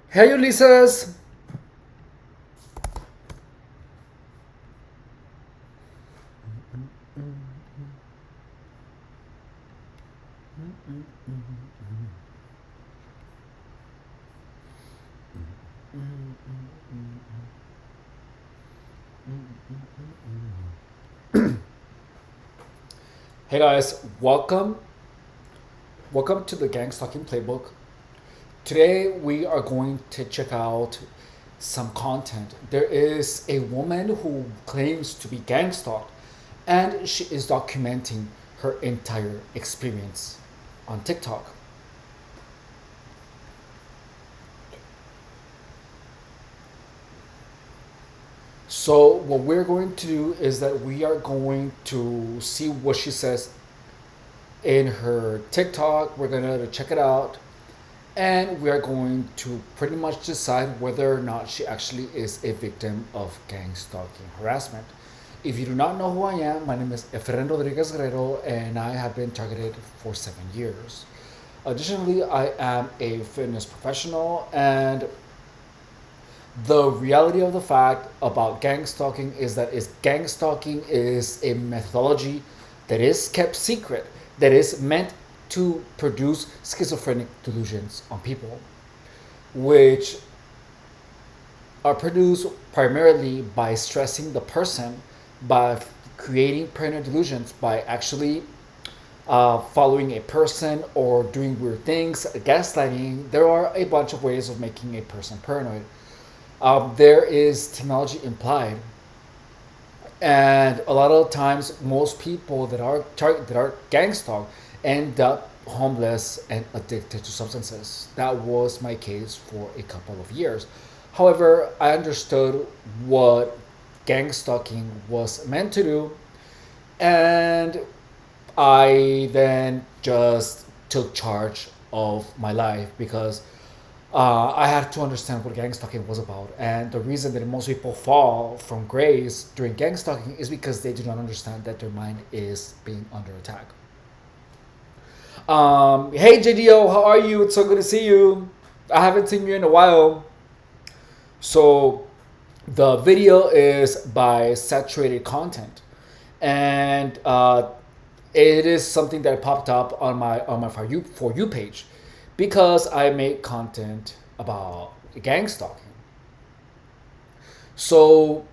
Hey, Ulises. Hey guys, welcome to the Gangstalking Playbook. Today we are going to check out some content. There is a woman who claims to be gangstalked, and she is documenting her entire experience on TikTok. So what we're going to do is that we are going to see what she says in her TikTok. We're gonna check it out, and we are going to pretty much decide whether or not she actually is a victim of gang stalking harassment. If you do not know who I am, my name is Efren Rodriguez Guerrero, and I have been targeted for 7 years. Additionally, I am a fitness professional, and the reality of the fact about gang stalking is that gang stalking is a methodology that is kept secret, that is meant to produce schizophrenic delusions on people, which are produced primarily by stressing the person, by creating paranoid delusions, by actually following a person or doing weird things, gaslighting. There are a bunch of ways of making a person paranoid. There is technology implied, and a lot of times, most people that are gang stalked end up homeless and addicted to substances. That was my case for a couple of years. However, I understood what gang stalking was meant to do, and I then just took charge of my life because I had to understand what gang stalking was about. And the reason that most people fall from grace during gang stalking is because they do not understand that their mind is being under attack. Hey JDO, how are you? It's so good to see you. I haven't seen you in a while. So the video is by saturated content, and it is something that popped up on my for you page because I make content about gang stalking. So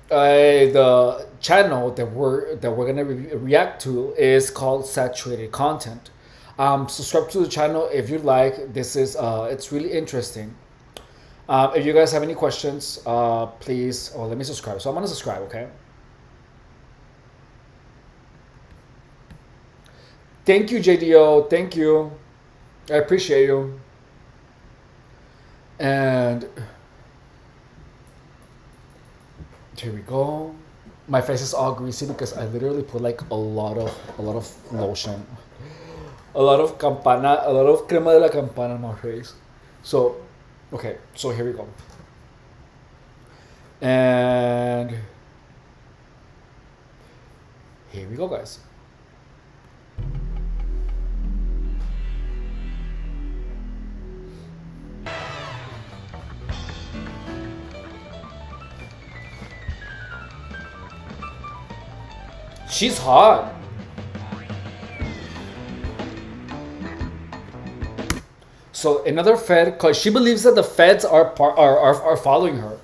the channel that we're gonna react to is called Saturated Content. Subscribe to the channel if you'd like. This is it's really interesting. If you guys have any questions, please. Oh, let me subscribe. So I'm gonna subscribe. Okay. Thank you, JDO. Thank you. I appreciate you. And here we go. My face is all greasy because I literally put like a lot of lotion, a lot of campana, a lot of crema de la campana on my face. So, okay, so here we go. And here we go, guys. She's hot. So another Fed, because she believes that the Feds are following her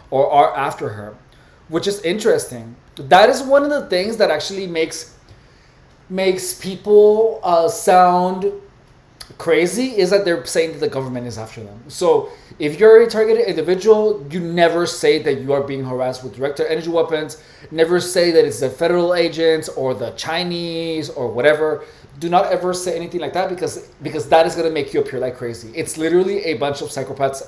or are after her, which is interesting. That is one of the things that actually makes makes people sound crazy is that they're saying that the government is after them. So if you're a targeted individual, you never say that you are being harassed with directed energy weapons. Never say that it's the federal agents or the Chinese or whatever. Do not ever say anything like that because that is gonna make you appear like crazy. It's literally a bunch of psychopaths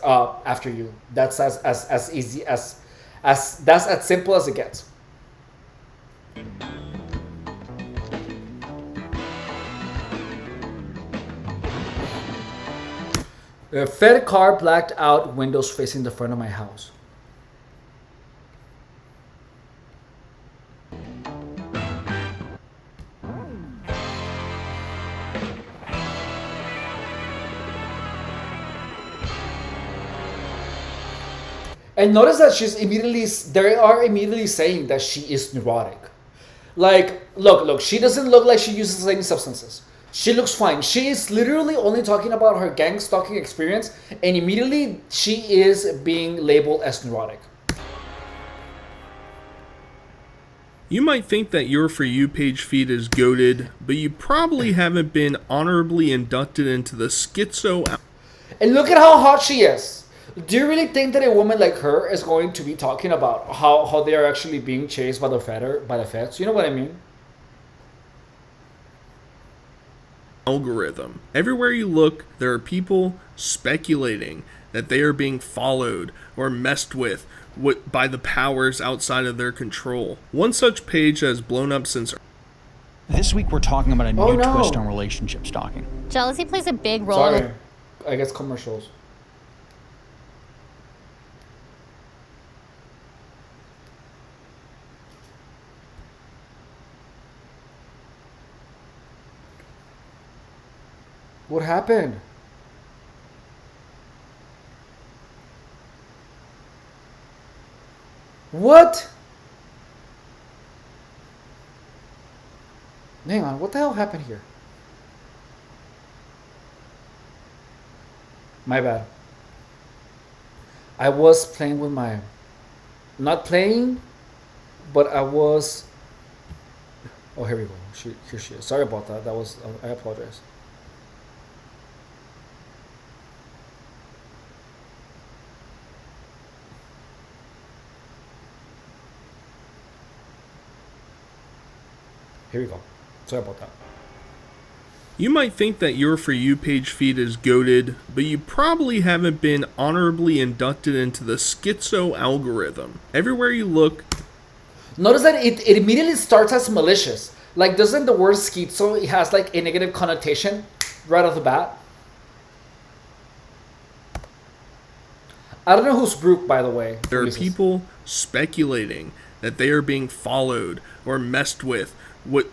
after you. That's as easy as that's as simple as it gets. A Fed car blacked out windows facing the front of my house. And notice that they are immediately saying that she is neurotic. Like, look, she doesn't look like she uses any substances. She looks fine. She is literally only talking about her gang stalking experience, and immediately she is being labeled as neurotic. You might think that your For You page feed is goated, but you probably haven't been honorably inducted into the schizo. And look at how hot she is. Do you really think that a woman like her is going to be talking about how they are actually being chased by the feds? You know what I mean? Algorithm. Everywhere you look, there are people speculating that they are being followed or messed with by the powers outside of their control. One such page has blown up since. This week we're talking about a new twist on relationship stalking. Jealousy plays a big role. Sorry, I guess commercials. What happened? What? Hang on, what the hell happened here? My bad. I was playing with my... Not playing, but I was... Oh, here we go. Here she is. Sorry about that. That was... I apologize. Here we go. Sorry about that. You might think that your For You page feed is goated, but you probably haven't been honorably inducted into the schizo algorithm. Everywhere you look. Notice that it immediately starts as malicious. Like, doesn't the word schizo, it has like a negative connotation right off the bat? I don't know who's Brooke, by the way. There are people speculating that they are being followed or messed with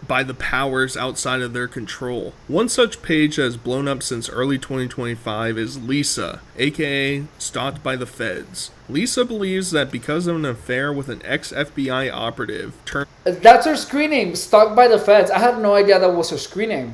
by the powers outside of their control. One such page that has blown up since early 2025 is Lisa, aka Stalked by the Feds. Lisa believes that because of an affair with an ex-FBI operative That's her screen name, Stalked by the Feds. I had no idea that was her screen name.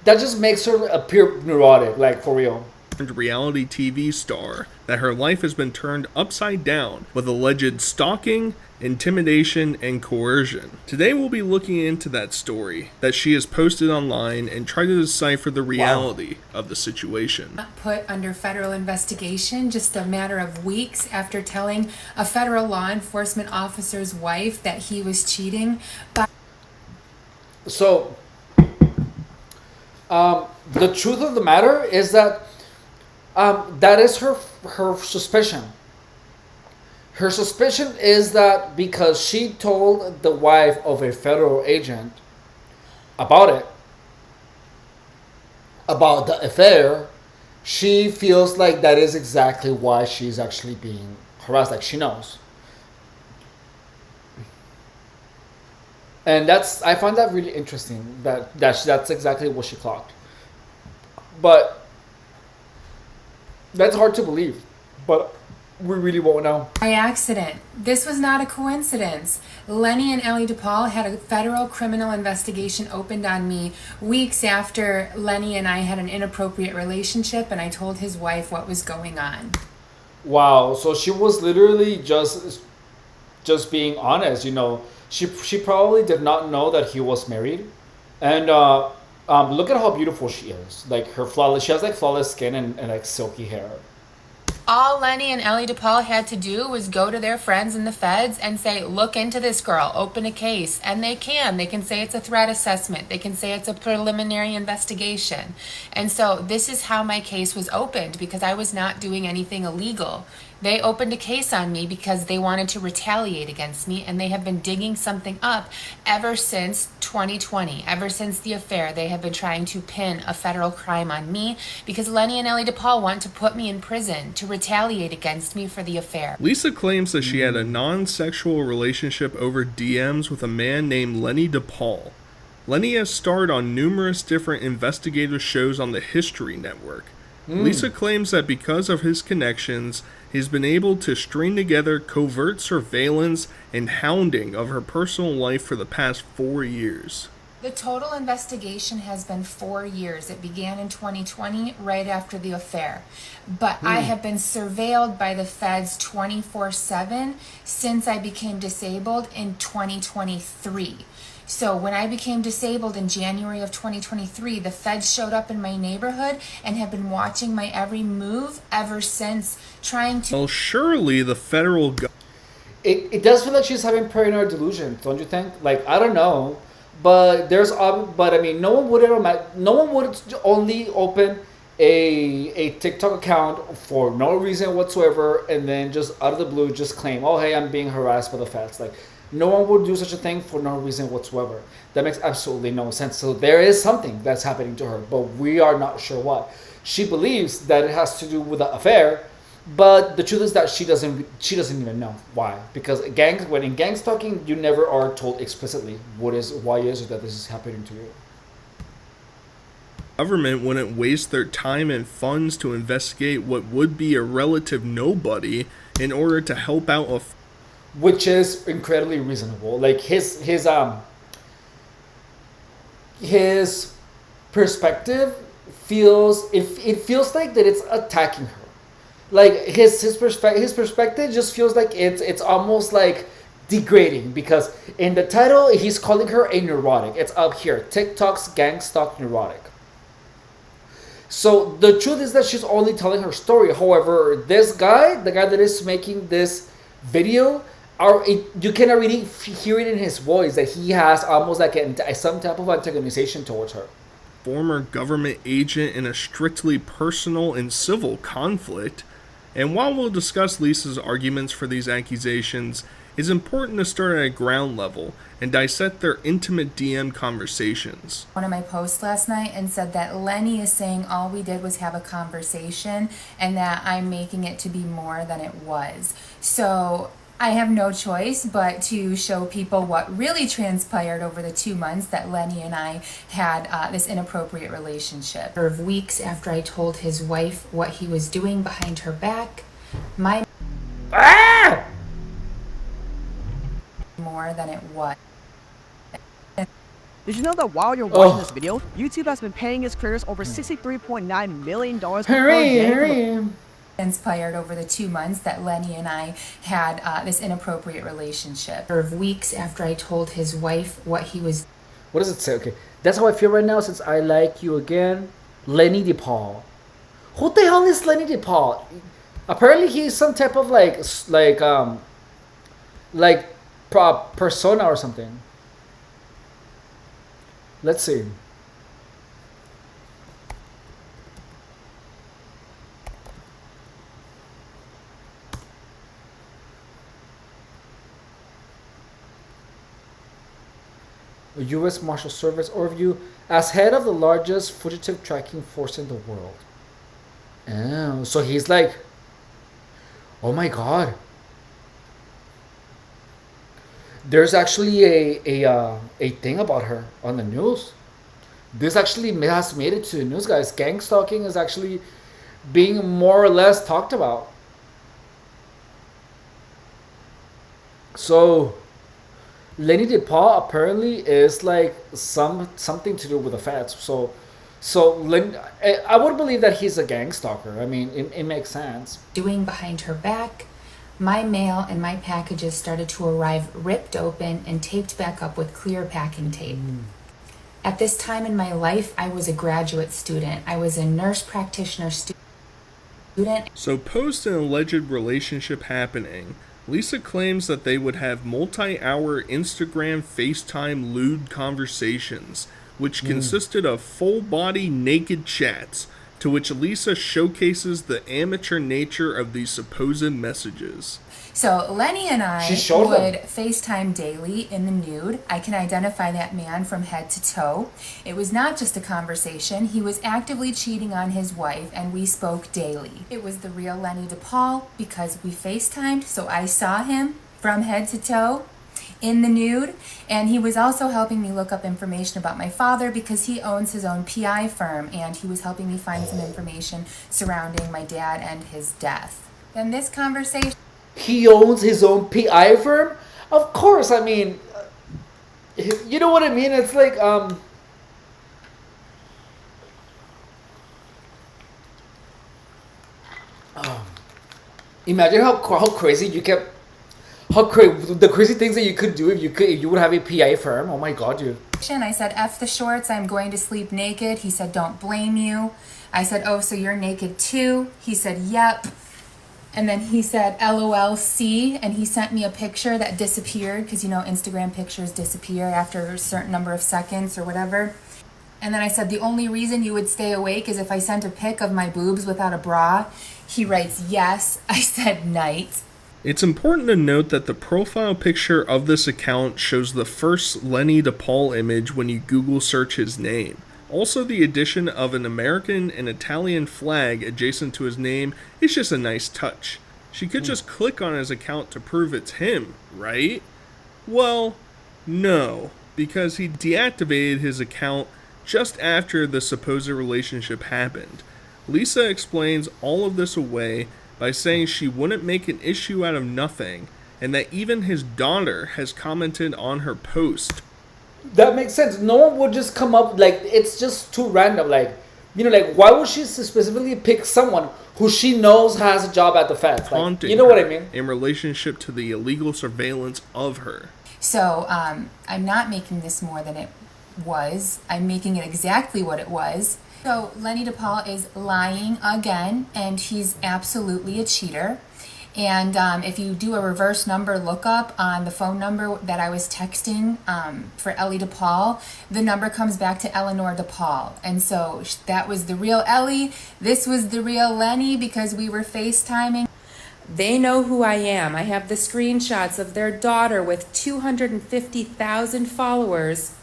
That just makes her appear neurotic, like for real. Reality TV star, that her life has been turned upside down with alleged stalking, intimidation, and coercion. Today we'll be looking into that story that she has posted online and try to decipher the reality of the situation. Put under federal investigation just a matter of weeks after telling a federal law enforcement officer's wife that he was cheating. So, the truth of the matter is that that is her suspicion. Her suspicion is that because she told the wife of a federal agent about it, about the affair, she feels like that is exactly why she's actually being harassed. Like, she knows. And I find that really interesting, that's exactly what she clocked. But that's hard to believe. But we really won't know. By accident. This was not a coincidence. Lenny and Ellie DePaul had a federal criminal investigation opened on me weeks after Lenny and I had an inappropriate relationship, and I told his wife what was going on. Wow, so she was literally just being honest, you know. She probably did not know that he was married. And look at how beautiful she is. Like her flawless, she has like flawless skin and like silky hair. All Lenny and Ellie DePaul had to do was go to their friends in the feds and say, look into this girl, open a case. And they can. They can say it's a threat assessment. They can say it's a preliminary investigation. And so this is how my case was opened, because I was not doing anything illegal. They opened a case on me because they wanted to retaliate against me, and they have been digging something up ever since 2020. Ever since the affair, they have been trying to pin a federal crime on me because Lenny and Ellie DePaul want to put me in prison to retaliate against me for the affair. Lisa claims that she had a non-sexual relationship over DMs with a man named Lenny DePaul. Lenny has starred on numerous different investigative shows on the History Network. Lisa claims that because of his connections, he's been able to string together covert surveillance and hounding of her personal life for the past 4 years. The total investigation has been 4 years. It began in 2020, right after the affair. But I have been surveilled by the feds 24/7 since I became disabled in 2023. So when I became disabled in January of 2023, the feds showed up in my neighborhood and have been watching my every move ever since, trying to... Well, surely the federal It does feel like she's having paranoid delusions, don't you think? Like, I don't know, but but I mean, no one would only open a TikTok account for no reason whatsoever, and then just out of the blue just claim, oh hey, I'm being harassed by the feds. Like, no one would do such a thing for no reason whatsoever. That makes absolutely no sense. So there is something that's happening to her, but we are not sure what. She believes that it has to do with the affair, but the truth is that she doesn't even know why. Because when in Gangstalking, you never are told explicitly why is it that this is happening to you. government wouldn't waste their time and funds to investigate what would be a relative nobody in order to help out a which is incredibly reasonable. Like his perspective it feels like that it's attacking her. Like his perspective just feels like it's almost like degrading, because in the title he's calling her a neurotic. It's up here, TikTok's Gangstalk neurotic. So the truth is that she's only telling her story. However, this guy, the guy that is making this video, you can already hear it in his voice that he has almost like some type of antagonization towards her. Former government agent in a strictly personal and civil conflict. And while we'll discuss Lisa's arguments for these accusations, it's important to start at a ground level and dissect their intimate DM conversations. One of my posts last night and said that Lenny is saying all we did was have a conversation and that I'm making it to be more than it was. So I have no choice but to show people what really transpired over the 2 months that Lenny and I had this inappropriate relationship. For weeks after I told his wife what he was doing behind her back, my more than it was. Did you know that while you're watching this video, YouTube has been paying its creators over $63.9 million per day? Transpired over the 2 months that Lenny and I had this inappropriate relationship. For weeks after I told his wife what he was... What does it say? Okay, that's how I feel right now since I like you again. Lenny DePaul. Who the hell is Lenny DePaul? Apparently he's some type of persona or something. Let's see. A U.S. Marshal Service overview as head of the largest fugitive tracking force in the world. Oh, so he's like, oh my God. There's actually a thing about her on the news. This actually has made it to the news, guys. Gangstalking is actually being more or less talked about. So Lenny DePaul apparently is like something to do with the feds. So I would believe that he's a gang stalker. I mean, it makes sense. Doing behind her back, my mail and my packages started to arrive ripped open and taped back up with clear packing tape. At this time in my life, I was a graduate student. I was a nurse practitioner student. So post an alleged relationship happening, Lisa claims that they would have multi-hour Instagram FaceTime lewd conversations, which consisted of full-body naked chats, to which Lisa showcases the amateur nature of these supposed messages. So Lenny and I showed would them. FaceTime daily in the nude. I can identify that man from head to toe. It was not just a conversation. He was actively cheating on his wife, and we spoke daily. It was the real Lenny DePaul because we FaceTimed, so I saw him from head to toe in the nude, and he was also helping me look up information about my father because he owns his own PI firm, and he was helping me find some information surrounding my dad and his death. Then this conversation... He owns his own PI firm? Of course, I mean, you know what I mean? It's like, imagine how crazy you kept, the crazy things that you could do if you would have a PI firm. Oh my god, dude. I said, F the shorts, I'm going to sleep naked. He said, don't blame you. I said, oh, so you're naked too? He said, yep. And then he said, LOLC, and he sent me a picture that disappeared because, you know, Instagram pictures disappear after a certain number of seconds or whatever. And then I said, the only reason you would stay awake is if I sent a pic of my boobs without a bra. He writes, yes. I said, night. It's important to note that the profile picture of this account shows the first Lenny DePaul image when you Google search his name. Also, the addition of an American and Italian flag adjacent to his name is just a nice touch. She could just click on his account to prove it's him, right? Well, no, because he deactivated his account just after the supposed relationship happened. Lisa explains all of this away by saying she wouldn't make an issue out of nothing, and that even his daughter has commented on her post. That makes sense. No one would just come up, like, it's just too random. Like, you know, like, why would she specifically pick someone who she knows has a job at the feds? Like, you know what I mean? In relationship to the illegal surveillance of her. So I'm not making this more than it was. I'm making it exactly what it was. So Lenny DePaul is lying again, and he's absolutely a cheater. And if you do a reverse number lookup on the phone number that I was texting for Ellie DePaul, the number comes back to Eleanor DePaul. And so that was the real Ellie. This was the real Lenny because we were FaceTiming. They know who I am. I have the screenshots of their daughter with 250,000 followers,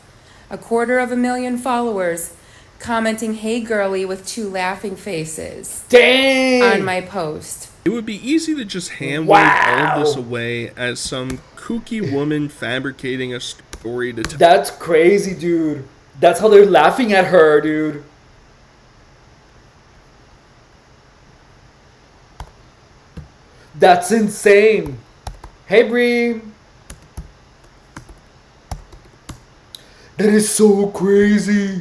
250,000 followers, commenting, hey girly, with 2 laughing faces. Dang! On my post. It would be easy to just hand wave all of this away as some kooky woman fabricating a story to tell. That's crazy, dude. That's how they're laughing at her, dude. That's insane. Hey, Bree. That is so crazy.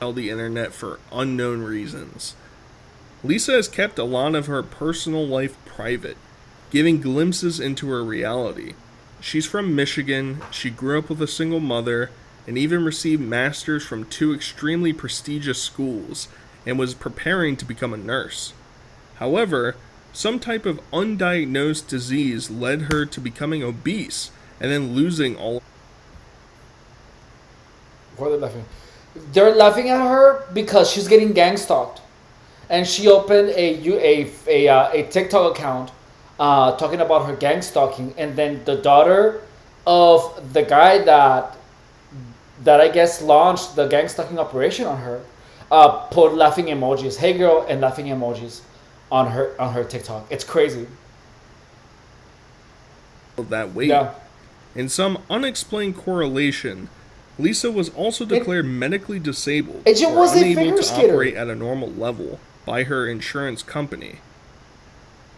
The internet for unknown reasons. Lisa has kept a lot of her personal life private, giving glimpses into her reality. She's from Michigan, she grew up with a single mother, and even received masters from 2 extremely prestigious schools, and was preparing to become a nurse. However, some type of undiagnosed disease led her to becoming obese, and then losing all. Why are they laughing? They're laughing at her because she's getting gang stalked. And she opened a TikTok account talking about her gang stalking, and then the daughter of the guy that I guess launched the gang stalking operation on her put laughing emojis, hey girl, and laughing emojis on her TikTok. It's crazy. That weight. Yeah. In some unexplained correlation, Lisa was also declared medically disabled and she or was a unable figure to skater. operate at a normal level by her insurance company.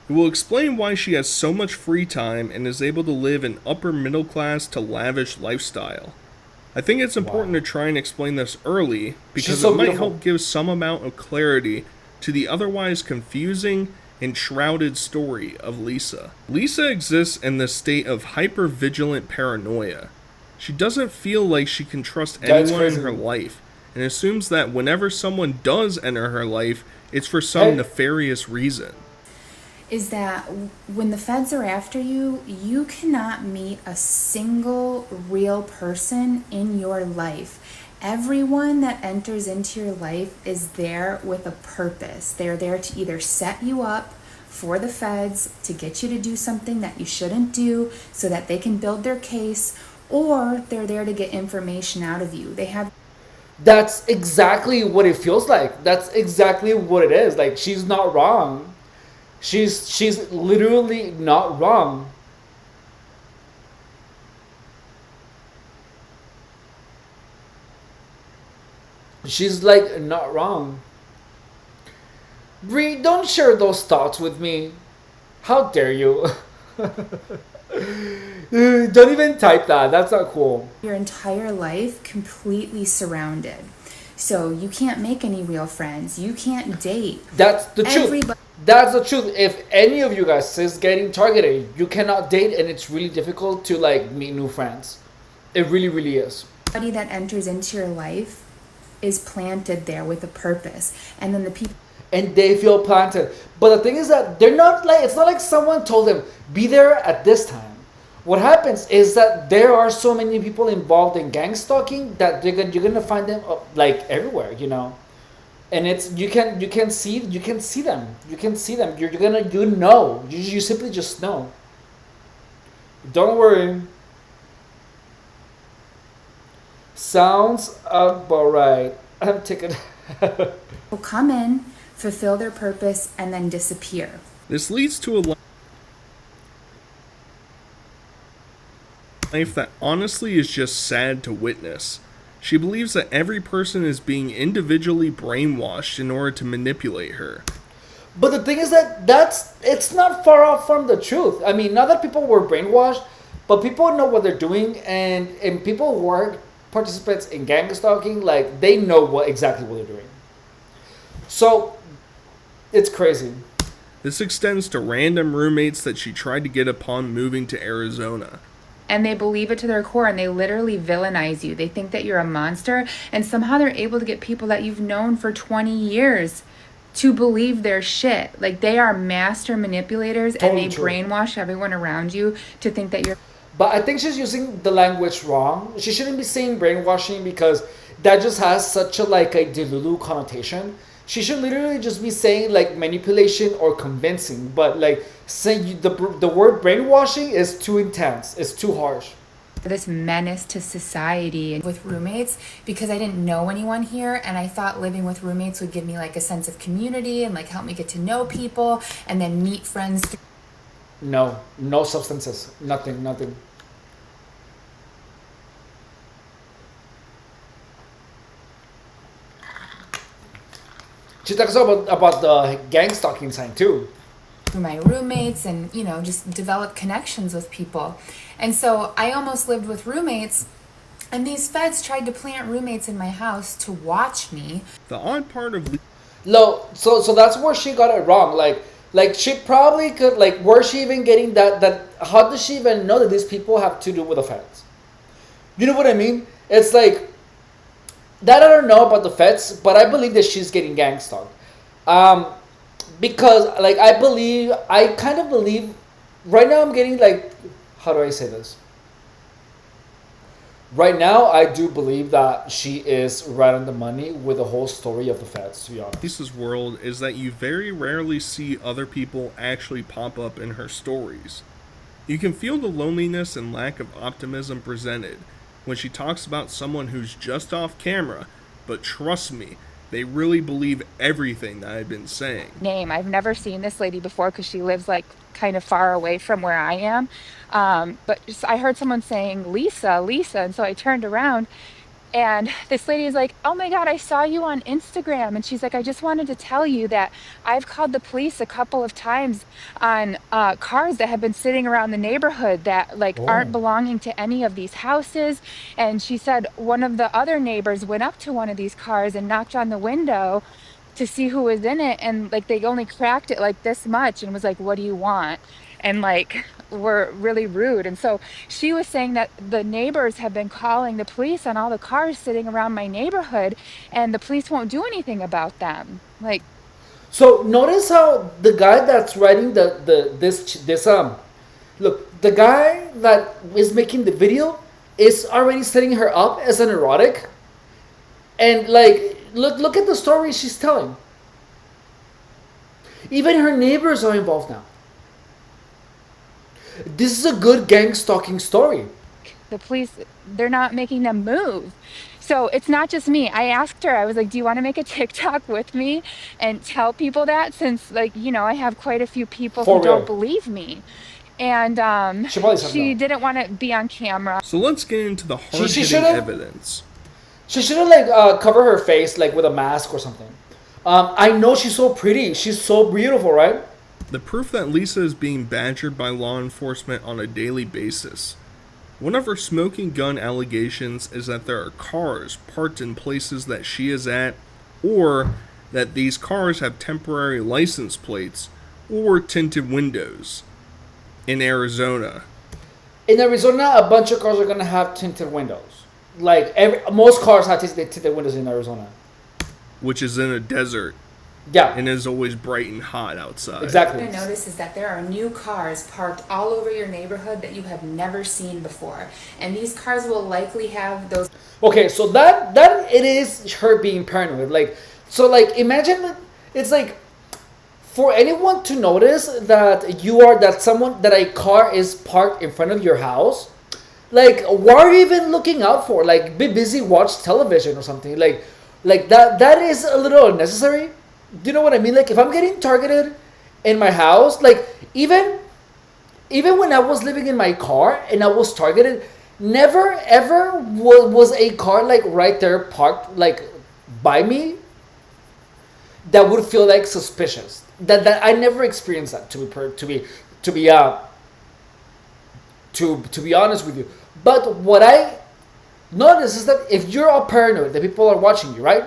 It will explain why she has so much free time and is able to live an upper middle class to lavish lifestyle. I think it's important to try and explain this early because it might help give some amount of clarity to the otherwise confusing and shrouded story of Lisa. Lisa exists in this state of hyper-vigilant paranoia. She doesn't feel like she can trust That's anyone in crazy. her life and assumes that whenever someone does enter her life, it's for some Hey. nefarious reason. Is that when the feds are after you, you cannot meet a single real person in your life. Everyone that enters into your life is there with a purpose. They're there to either set you up for the feds to get you to do something that you shouldn't do so that they can build their case, or they're there to get information out of you. They have That's exactly what it feels like. That's exactly what it is. Like, she's not wrong. She's literally not wrong. She's like not wrong. Bree, don't share those thoughts with me. How dare you? Don't even type that. That's not cool. your entire life completely surrounded. So you can't make any real friends. You can't date. That's the truth. Everybody That's the truth. If any of you guys is getting targeted, you cannot date, and it's really difficult to like meet new friends. It really, really is. that enters into your life is planted there with a purpose. And then the people And they feel planted. But the thing is that they're not like, it's not like someone told them, be there at this time. What happens is that there are so many people involved in gang stalking that you're gonna find them like everywhere, you know. And it's you can see them. You can see them. You're gonna you simply just know. Don't worry. Sounds about right. I'm taking. will come in, fulfill their purpose, and then disappear. This leads to a life that honestly is just sad to witness. She believes that every person is being individually brainwashed in order to manipulate her. But the thing is that it's not far off from the truth. I mean, not that people were brainwashed, but people know what they're doing, and people who are participants in gang stalking, like they know exactly what they're doing. So it's crazy. This extends to random roommates that she tried to get upon moving to Arizona. And they believe it to their core, and they literally villainize you. They think that you're a monster, and somehow they're able to get people that you've known for 20 years to believe their shit. Like, they are master manipulators, Totally and they true. brainwash everyone around you to think that you're But I think she's using the language wrong. She shouldn't be saying brainwashing because that just has such a like a delulu connotation. She should literally just be saying like manipulation or convincing. But like saying the word brainwashing is too intense. It's too harsh. this menace to society. With roommates because I didn't know anyone here, and I thought living with roommates would give me like a sense of community and like help me get to know people and then meet friends. No substances. Nothing. She talks about the gang stalking sign too. Through my roommates and just develop connections with people. And so I almost lived with roommates, and these feds tried to plant roommates in my house to watch me. The odd part of No, so that's where she got it wrong. Like she probably could like where's she even getting that how does she even know that these people have to do with the feds? You know what I mean? It's like that I don't know about the feds, but I believe that she's getting gang stalked. Because like I kind of believe right now I'm getting like how do I say this? Right now I do believe that she is right on the money with the whole story of the feds, to be honest. Lisa's world is that you very rarely see other people actually pop up in her stories. You can feel the loneliness and lack of optimism presented when she talks about someone who's just off camera, but trust me, they really believe everything that I've been saying. Name. I've never seen this lady before because she lives like kind of far away from where I am. But I heard someone saying Lisa, and so I turned around. And this lady is like, oh my God, I saw you on Instagram. And she's like, I just wanted to tell you that I've called the police a couple of times on cars that have been sitting around the neighborhood that like aren't belonging to any of these houses. And she said one of the other neighbors went up to one of these cars and knocked on the window to see who was in it. And like they only cracked it like this much and was like, what do you want? And like were really rude. And so she was saying that the neighbors have been calling the police on all the cars sitting around my neighborhood, and the police won't do anything about them. Like, So notice how the guy that's writing this look, the guy that is making the video is already setting her up as an erotic, and like look at the story she's telling. Even her neighbors are involved now. This is a good gang stalking story. the police, they're not making them move. So it's not just me. I asked her, I was like, do you want to make a TikTok with me and tell people that, since, like, I have quite a few people who For don't real. believe me. And She probably said she no. didn't want to be on camera. So let's get into the She hard-hitting should've- evidence. She should have like cover her face like with a mask or something. I know she's so pretty. She's so beautiful, right? The proof that Lisa is being badgered by law enforcement on a daily basis. One of her smoking gun allegations is that there are cars parked in places that she is at, or that these cars have temporary license plates or tinted windows. In Arizona, In Arizona, a bunch of cars are gonna have tinted windows. Like most cars have tinted windows in Arizona. which is in a desert Yeah, and is always bright and hot outside. exactly. What I notice is that there are new cars parked all over your neighborhood that you have never seen before. And these cars will likely have those. Okay, so that it is her being paranoid. Like, so like imagine it's like for anyone to notice that that a car is parked in front of your house. Like, what are you even looking out for? Like, be busy, watch television or something. Like that is a little unnecessary. Do you know what I mean? Like, if I'm getting targeted in my house, like even when I was living in my car and I was targeted, never ever was a car like right there parked like by me that would feel like suspicious. That I never experienced that, to be honest with you. But what I notice is that if you're all paranoid, that people are watching you, right?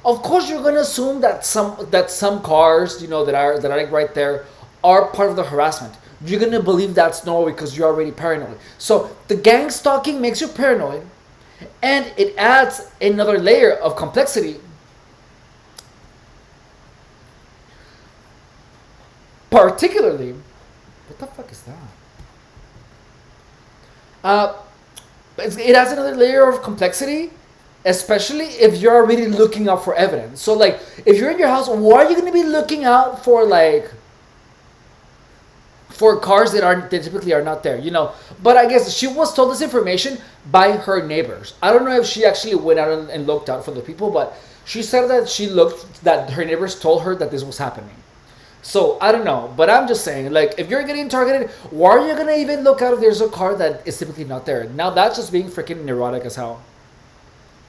Of course, you're gonna assume that some cars, that are like right there, are part of the harassment. You're gonna believe that's normal because you're already paranoid. So the gang stalking makes you paranoid, and it adds another layer of complexity. Particularly, what the fuck is that? It adds another layer of complexity, especially if you're already looking out for evidence. So, like, if you're in your house, why are you going to be looking out for cars that typically are not there? But I guess she was told this information by her neighbors. I don't know if she actually went out and looked out for the people, but she said that her neighbors told her that this was happening. So, I don't know, but I'm just saying, like, if you're getting targeted, why are you going to even look out if there's a car that is typically not there? Now, that's just being freaking neurotic as hell.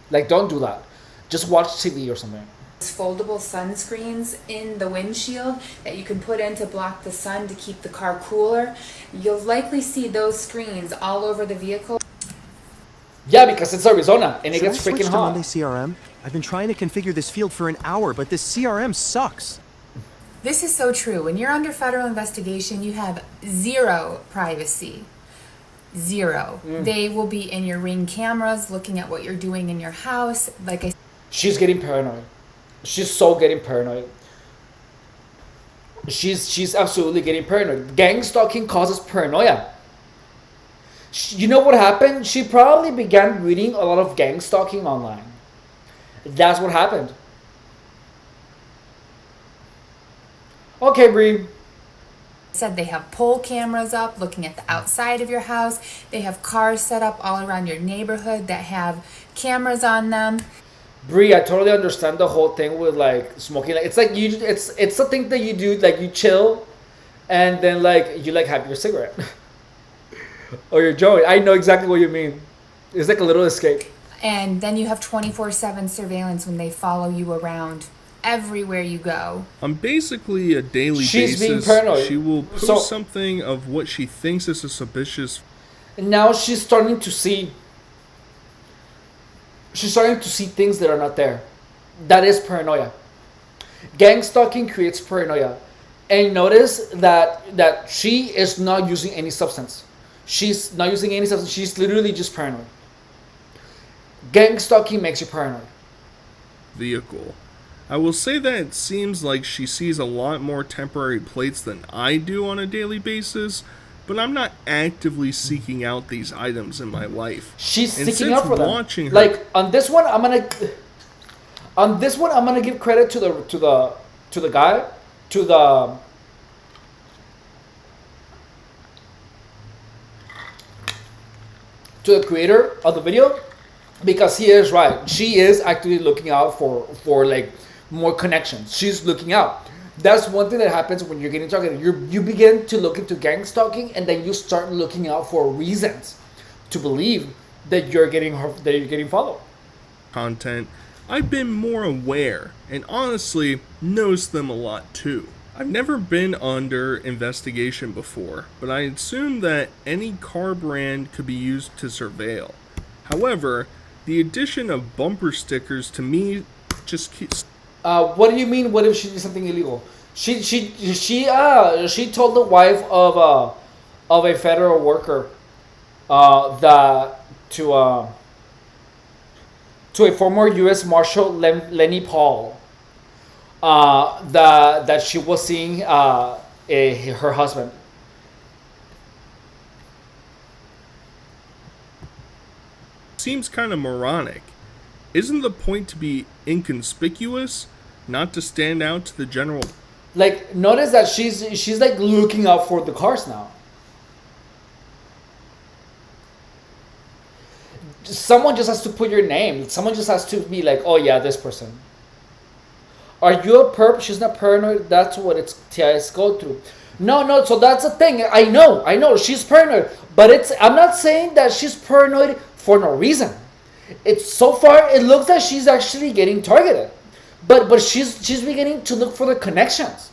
Like, don't do that. Just watch TV or something. Foldable sunscreens in the windshield that you can put in to block the sun to keep the car cooler. You'll likely see those screens all over the vehicle. Yeah, because it's Arizona and it Should I gets switch freaking to hot. Monday CRM? I've been trying to configure this field for an hour, but this CRM sucks. This is so true. When you're under federal investigation, you have zero privacy. Zero. They will be in your Ring cameras looking at what you're doing in your house. Like I She's getting paranoid. She's so getting paranoid. She's absolutely getting paranoid. Gang stalking causes paranoia. You know what happened? She probably began reading a lot of gang stalking online. That's what happened. Okay, Bree. said, they have pole cameras up looking at the outside of your house. They have cars set up all around your neighborhood that have cameras on them. Bree, I totally understand the whole thing with like smoking. Like, it's like it's a thing that you do, like you chill, and then like you like have your cigarette or your joint. I know exactly what you mean. It's like a little escape. And then you have 24/7 surveillance when they follow you around everywhere you go. On basically a daily She's being basis, paranoid. she will post So- something of what she thinks is a suspicious. And now she's starting to see. She's starting to see things that are not there. That is paranoia. Gang stalking creates paranoia. And notice that she is not using any substance. She's not using any substance. She's literally just paranoid. Gang stalking makes you paranoid. Vehicle. I will say that it seems like she sees a lot more temporary plates than I do on a daily basis, but I'm not actively seeking out these items in my life. She's And seeking out for them. watching her, Like on this one, I'm gonna give credit to the guy, to the creator of the video, because he is right. She is actually looking out for like more connections. She's looking out. That's one thing that happens when you're getting targeted. You begin to look into gang stalking, and then you start looking out for reasons to believe that you're getting followed. content, I've been more aware and honestly noticed them a lot too. I've never been under investigation before, but I assume that any car brand could be used to surveil. However, the addition of bumper stickers to me just keeps. What do you mean? What if she did something illegal? She told the wife of a federal worker that to a former U.S. Marshal Lenny Paul that she was seeing her husband. Seems kind of moronic. Isn't the point to be inconspicuous, not to stand out to the general? Like, notice that she's like looking out for the cars now. Someone just has to put your name. Someone just has to be like, oh yeah, this person. Are you a perp? She's not paranoid. That's what it's TIs go through. No. So that's the thing. I know. She's paranoid, but I'm not saying that she's paranoid for no reason. It's so far it looks like she's actually getting targeted, but she's beginning to look for the connections.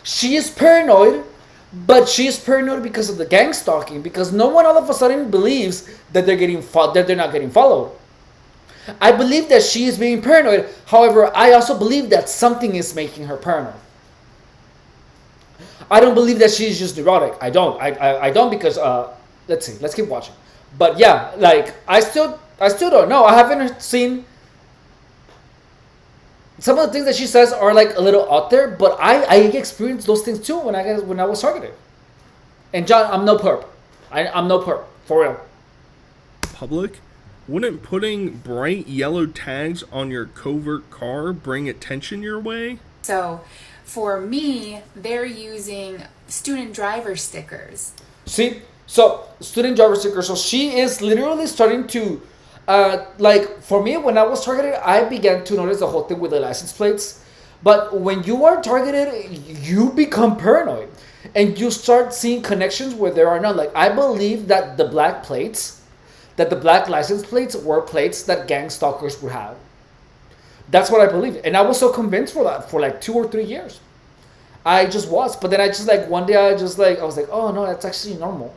She is paranoid, but she's paranoid because of the gang stalking. Because no one all of a sudden believes that they're not getting followed. I believe that she is being paranoid. However, I also believe that something is making her paranoid. I don't believe that she's just neurotic. I don't. I don't because let's see. Let's keep watching. But yeah, like I still don't know. I haven't seen. Some of the things that she says are like a little out there, but I experienced those things too when I was targeted. And John, I'm no perp. I'm no perp for real. Public? Wouldn't putting bright yellow tags on your covert car bring attention your way? So for me, they're using student driver stickers. See, so student driver stickers. So she is literally starting to, like for me, when I was targeted, I began to notice the whole thing with the license plates. But when you are targeted, you become paranoid, and you start seeing connections where there are none. Like I believe that the black license plates were plates that gang stalkers would have. That's what I believe, and I was so convinced for that for like 2 or 3 years. I just was, but then I just like one day I was like, oh no, that's actually normal.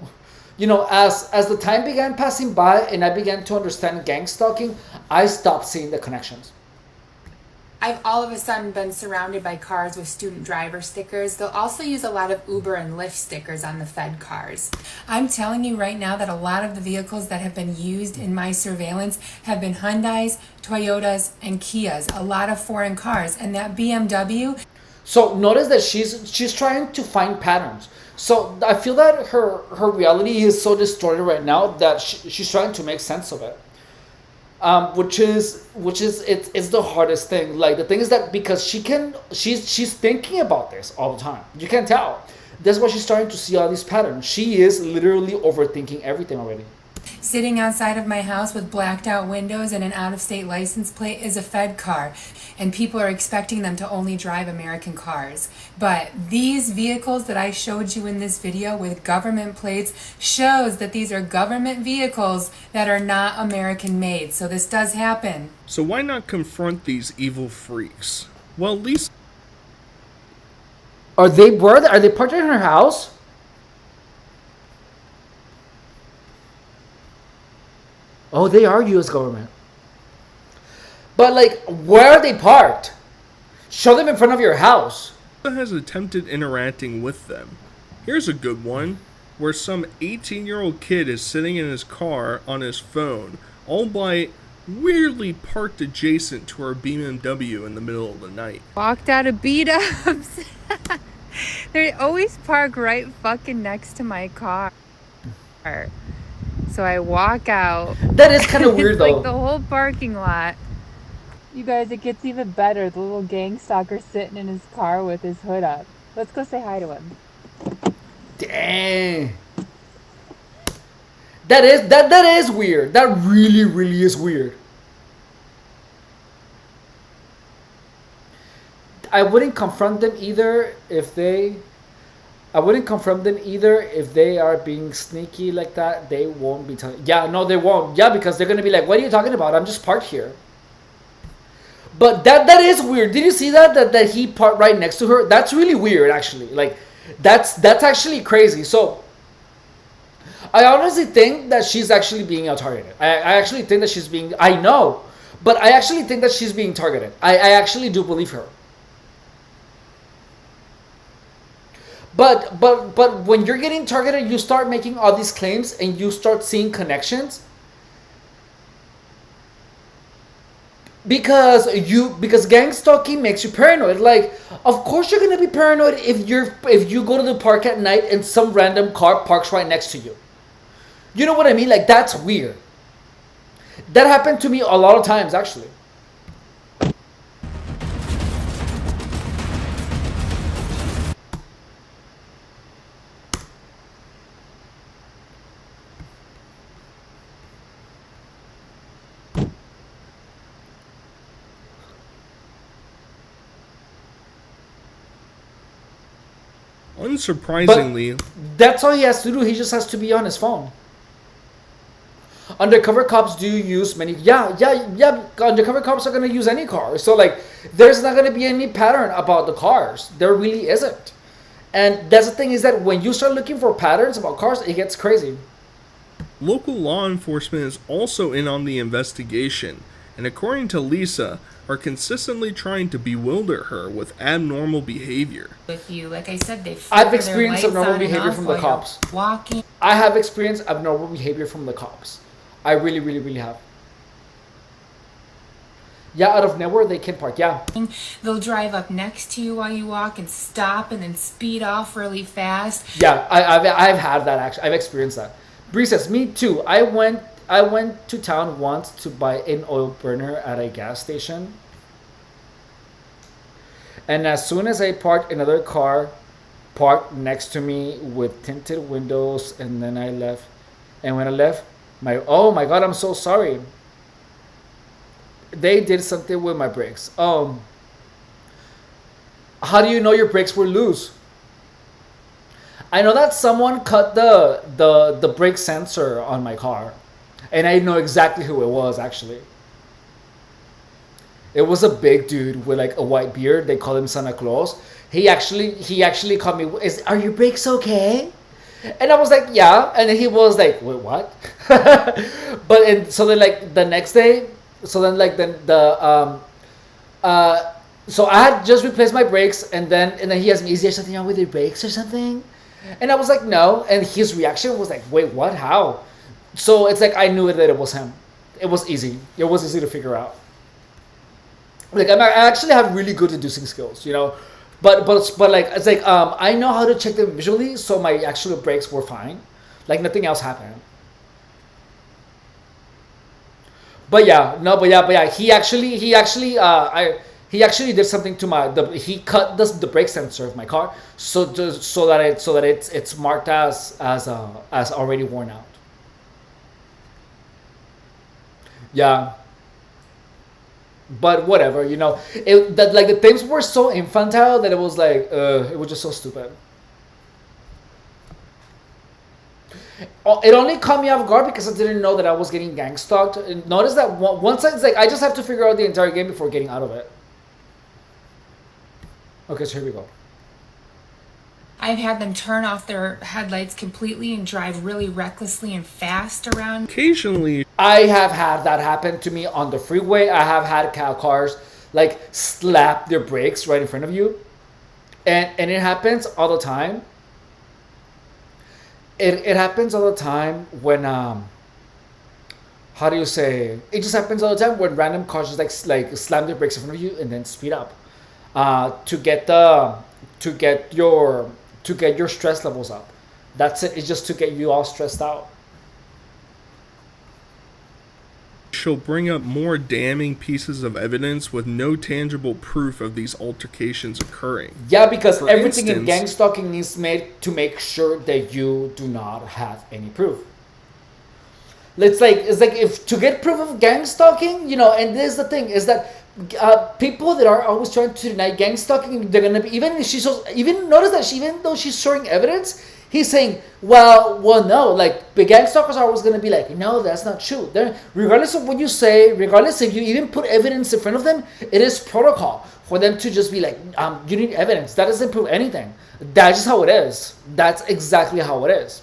You know, as the time began passing by and I began to understand gang stalking, I stopped seeing the connections. I've all of a sudden been surrounded by cars with student driver stickers. They'll also use a lot of Uber and Lyft stickers on the Fed cars. I'm telling you right now that a lot of the vehicles that have been used in my surveillance have been Hyundais, Toyotas, and Kias. A lot of foreign cars, and that BMW. So notice that she's trying to find patterns. So I feel that her reality is so distorted right now that she's trying to make sense of it. Which is it's the hardest thing. Like the thing is that because she's thinking about this all the time. You can tell. That's why she's starting to see all these patterns. She is literally overthinking everything already. Sitting outside of my house with blacked out windows and an out-of-state license plate is a Fed car, and people are expecting them to only drive American cars. But these vehicles that I showed you in this video with government plates shows that these are government vehicles that are not American made. So this does happen. So why not confront these evil freaks? Well, at least Are they parked in her house? Oh, they are U.S. government. But like, where are they parked? Show them in front of your house. Has attempted interacting with them. Here's a good one, where some 18-year-old kid is sitting in his car on his phone, all by weirdly parked adjacent to our BMW in the middle of the night. Walked out of beat-ups. They always park right fucking next to my car. So I walk out. That is kind of weird, though. Like the whole parking lot. You guys, it gets even better. The little gangstalker sitting in his car with his hood up. Let's go say hi to him. Dang. That is weird. That really is weird. I wouldn't confront them either if they are being sneaky like that. They won't be telling. Yeah, no, they won't. Yeah, because they're gonna be like, "What are you talking about? I'm just parked here." But that is weird. Did you see that he parked right next to her? That's really weird, actually. Like, that's actually crazy. So, I honestly think that she's actually being targeted. I actually think that she's being. I know, but I actually think that she's being targeted. I actually do believe her. But when you're getting targeted, you start making all these claims and you start seeing connections. Because gang stalking makes you paranoid. Like, of course you're gonna be paranoid if you go to the park at night and some random car parks right next to you. You know what I mean? Like, that's weird. That happened to me a lot of times, actually. Unsurprisingly, but that's all he has to do. He just has to be on his phone. Undercover cops do use many. Yeah. Undercover cops are gonna use any car. So like, there's not gonna be any pattern about the cars. There really isn't. And that's the thing, is that when you start looking for patterns about cars, it gets crazy. Local law enforcement is also in on the investigation, and according to Lisa, are consistently trying to bewilder her with abnormal behavior. With you, like I said, I've experienced abnormal behavior from the cops. Walking. I have experienced abnormal behavior from the cops. I really have. Yeah, out of nowhere they can park. Yeah. They'll drive up next to you while you walk and stop and then speed off really fast. Yeah, I've had that actually. I've experienced that. Bree says, me too. I went to town once to buy an oil burner at a gas station. And as soon as I parked, another car parked next to me with tinted windows, and then I left. And when I left, oh my God, I'm so sorry. They did something with my brakes. How do you know your brakes were loose? I know that someone cut the brake sensor on my car, and I know exactly who it was. Actually, it was a big dude with like a white beard. They call him Santa Claus. He actually called me. Are your brakes okay? And I was like, yeah. And then he was like, wait, what? So then like the next day, so I had just replaced my brakes, and then he asked me, is there something wrong with your brakes or something? And I was like, no. And his reaction was like, wait, what? How? So it's like I knew that it was him. It was easy. It was easy to figure out. Like I actually have really good deducing skills, you know. But like it's like I know how to check them visually, so my actual brakes were fine. Like nothing else happened. But yeah, he actually did something to he cut the brake sensor of my car so that it's marked as already worn out. Yeah. But whatever, you know, like the things were so infantile that it was like it was just so stupid. It only caught me off guard because I didn't know that I was getting gang stalked. And notice that once it's like I just have to figure out the entire game before getting out of it. Okay, so here we go. I've had them turn off their headlights completely and drive really recklessly and fast around. Occasionally, I have had that happen to me on the freeway. I have had cars like slap their brakes right in front of you, and it happens all the time. It happens all the time when how do you say, it just happens all the time when random cars just like slam their brakes in front of you and then speed up to get the to get your stress levels up. That's it. It's just to get you all stressed out. She'll bring up more damning pieces of evidence with no tangible proof of these altercations occurring. Yeah, because For everything in instance, gangstalking is made to make sure that you do not have any proof. It's like if to get proof of gangstalking, and this is the thing is that people that are always trying to deny gangstalking, they're gonna be, even if even notice that even though she's showing evidence, he's saying, well, no, like the gangstalkers are always gonna be like, no, that's not true. They're, regardless of what you say, regardless if you even put evidence in front of them, it is protocol for them to just be like, you need evidence. That doesn't prove anything. That's just how it is. That's exactly how it is.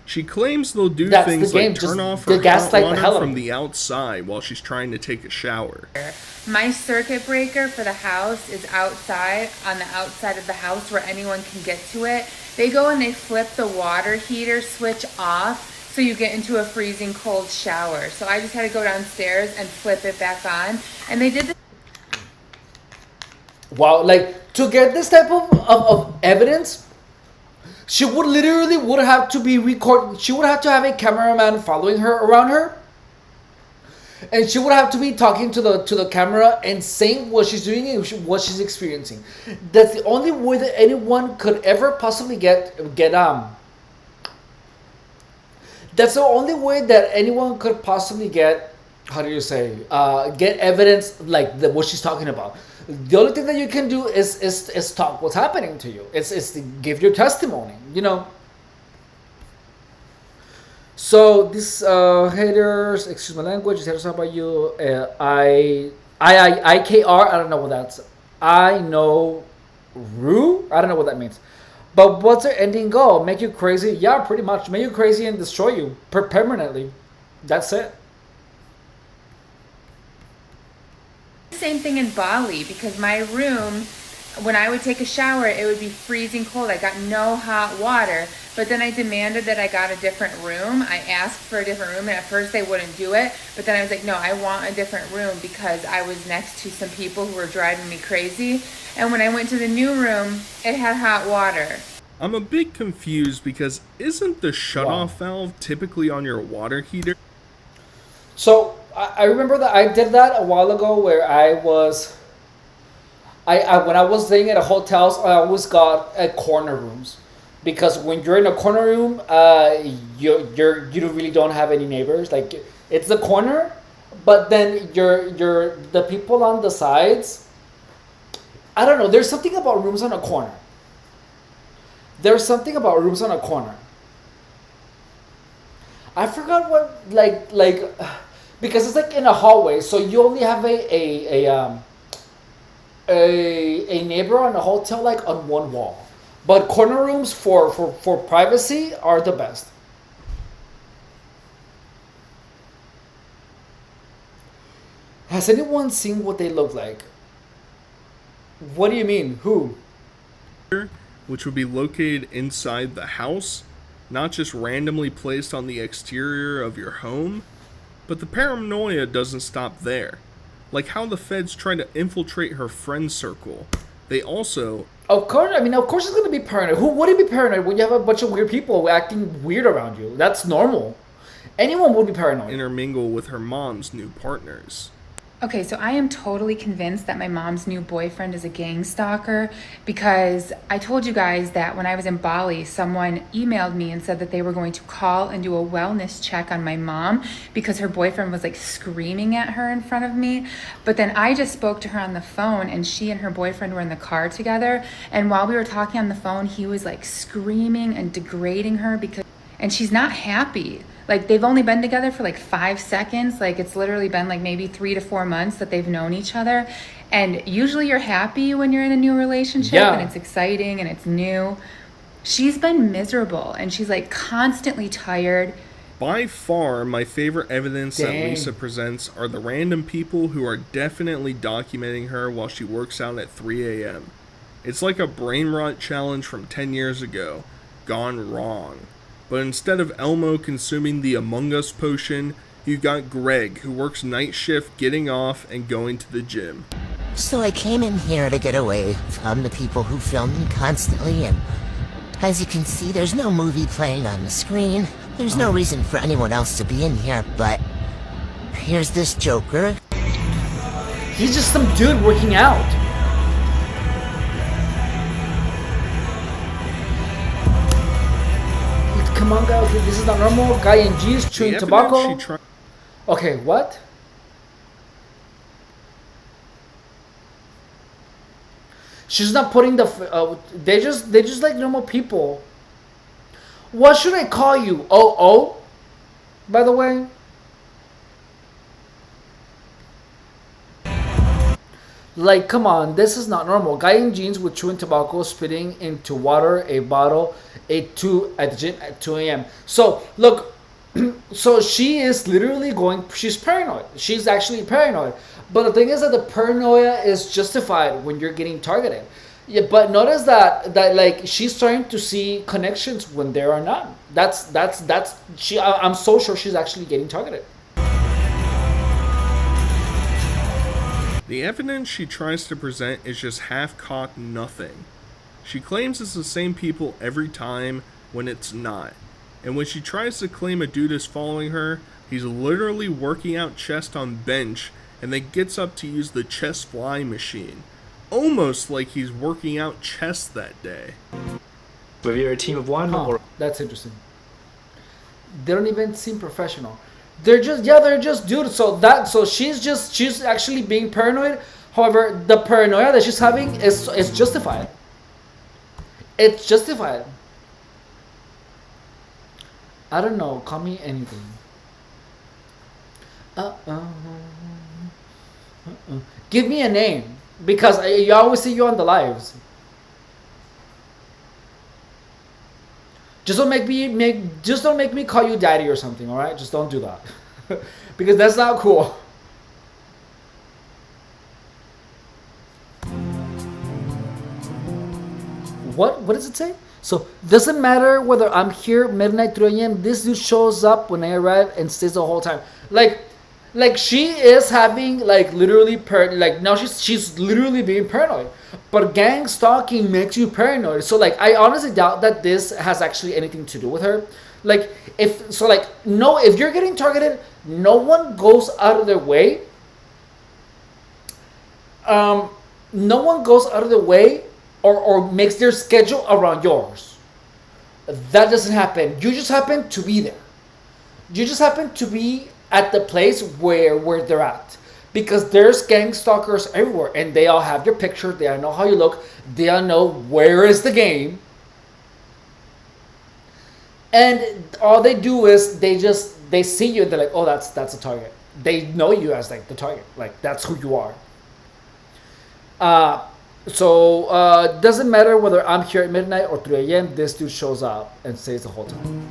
she claims they'll do That's things the game, like turn just off the her hot gaslight the water hell out of from me. the outside while she's trying to take a shower. My circuit breaker for the house is outside, on the outside of the house where anyone can get to it. They go and they flip the water heater switch off so you get into a freezing cold shower. So I just had to go downstairs and flip it back on. And they did this. Wow, like to get this type of evidence, she would literally would have to be record. She would have to have a cameraman following her around her, and she would have to be talking to the camera and saying what she's doing and what she's experiencing. That's the only way that anyone could ever possibly get. That's the only way that anyone could possibly get. How do you say? Get evidence like what she's talking about. The only thing that you can do is talk what's happening to you. It's to give your testimony. So these haters, excuse my language, these haters talk about you. IKR, I don't know what that's. I know Rue, I don't know what that means. But what's their ending goal? Make you crazy? Yeah, pretty much. Make you crazy and destroy you permanently. That's it. Same thing in Bali, because my room, when I would take a shower, it would be freezing cold. I got no hot water, but then I demanded that I got a different room. I asked for a different room, and at first they wouldn't do it, but then I was like, no, I want a different room because I was next to some people who were driving me crazy. And when I went to the new room, it had hot water. I'm a bit confused because isn't the shutoff valve typically on your water heater? So I remember that I did that a while ago where I was. I when I was staying at a hotels, I always got corner rooms, because when you're in a corner room, you really don't have any neighbors. Like it's the corner, but then you're the people on the sides. I don't know. There's something about rooms on a corner. There's something about rooms on a corner. I forgot what because it's like in a hallway, so you only have a neighbor on a hotel like on one wall, but corner rooms for privacy are the best. Has anyone seen what they look like? What do you mean? Who? Which would be located inside the house, not just randomly placed on the exterior of your home. But the paranoia doesn't stop there. Like how the feds try to infiltrate her friend circle. They also... Of course it's going to be paranoid. Who wouldn't be paranoid when you have a bunch of weird people acting weird around you? That's normal. Anyone would be paranoid. intermingle with her mom's new partners. Okay, so I am totally convinced that my mom's new boyfriend is a gang stalker, because I told you guys that when I was in Bali, someone emailed me and said that they were going to call and do a wellness check on my mom because her boyfriend was like screaming at her in front of me. But then I just spoke to her on the phone, and she and her boyfriend were in the car together. And while we were talking on the phone, he was like screaming and degrading her and she's not happy. Like, they've only been together for like 5 seconds. Like, it's literally been like maybe 3 to 4 months that they've known each other. And usually you're happy when you're in a new relationship and it's exciting and it's new. She's been miserable, and she's like constantly tired. By far, my favorite evidence that Dang. Lisa presents are the random people who are definitely documenting her while she works out at 3 a.m. It's like a brain rot challenge from 10 years ago, gone wrong. But instead of Elmo consuming the Among Us potion, you got Greg, who works night shift getting off and going to the gym. So I came in here to get away from the people who film me constantly, and as you can see, there's no movie playing on the screen. There's no reason for anyone else to be in here, but here's this Joker. He's just some dude working out. Come on, guys. This is not normal. Guy in jeans chewing The tobacco. evidence she Okay, what? She's not putting the. They just like normal people. What should I call you? Oh. By the way. Like, come on, this is not normal. Guy in jeans with chewing tobacco, spitting into water, a bottle, at the gym at 2 a.m. So, look, so she is literally she's paranoid. She's actually paranoid. But the thing is that the paranoia is justified when you're getting targeted. Yeah, but notice that like she's starting to see connections when there are none. I'm so sure she's actually getting targeted. The evidence she tries to present is just half-cocked nothing. She claims it's the same people every time when it's not. And when she tries to claim a dude is following her, he's literally working out chest on bench and then gets up to use the chest fly machine. Almost like he's working out chest that day. Whether you're a team of one or... That's interesting. They don't even seem professional. They're just dudes. So she's actually being paranoid. However, the paranoia that she's having is justified. It's justified. I don't know. Call me anything. Give me a name, because you always see you on the lives. Just don't make me call you daddy or something, all right? Just don't do that. Because that's not cool. What does it say? So, doesn't matter whether I'm here midnight 3 a.m. This dude shows up when I arrive and stays the whole time. Like she is having like literally now she's literally being paranoid. But gang stalking makes you paranoid. So like I honestly doubt that this has actually anything to do with her. Like if you're getting targeted, no one goes out of their way. No one goes out of their way or makes their schedule around yours. That doesn't happen. You just happen to be there. You just happen to be at the place where they're at, because there's gang stalkers everywhere, and they all have your picture. They all know how you look. They all know where is the game, and all they do is they see you and they're like, oh, that's a target. They know you as like the target, like that's who you are. So doesn't matter whether I'm here at midnight or 3 a.m. This dude shows up and stays the whole time.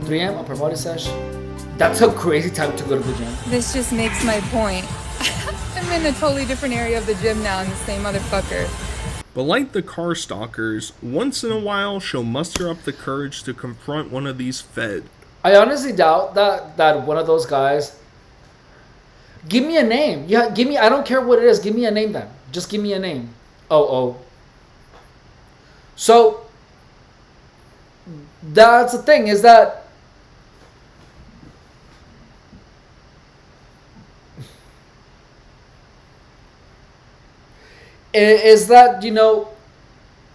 3 a.m. upper body sesh. That's a crazy time to go to the gym. This just makes my point. I'm in a totally different area of the gym now and the same motherfucker. But like the car stalkers, once in a while she'll muster up the courage to confront one of these fed. I honestly doubt that one of those guys. Give me a name. Yeah, give me. I don't care what it is. Give me a name then. Just give me a name. Oh. So that's the thing, is that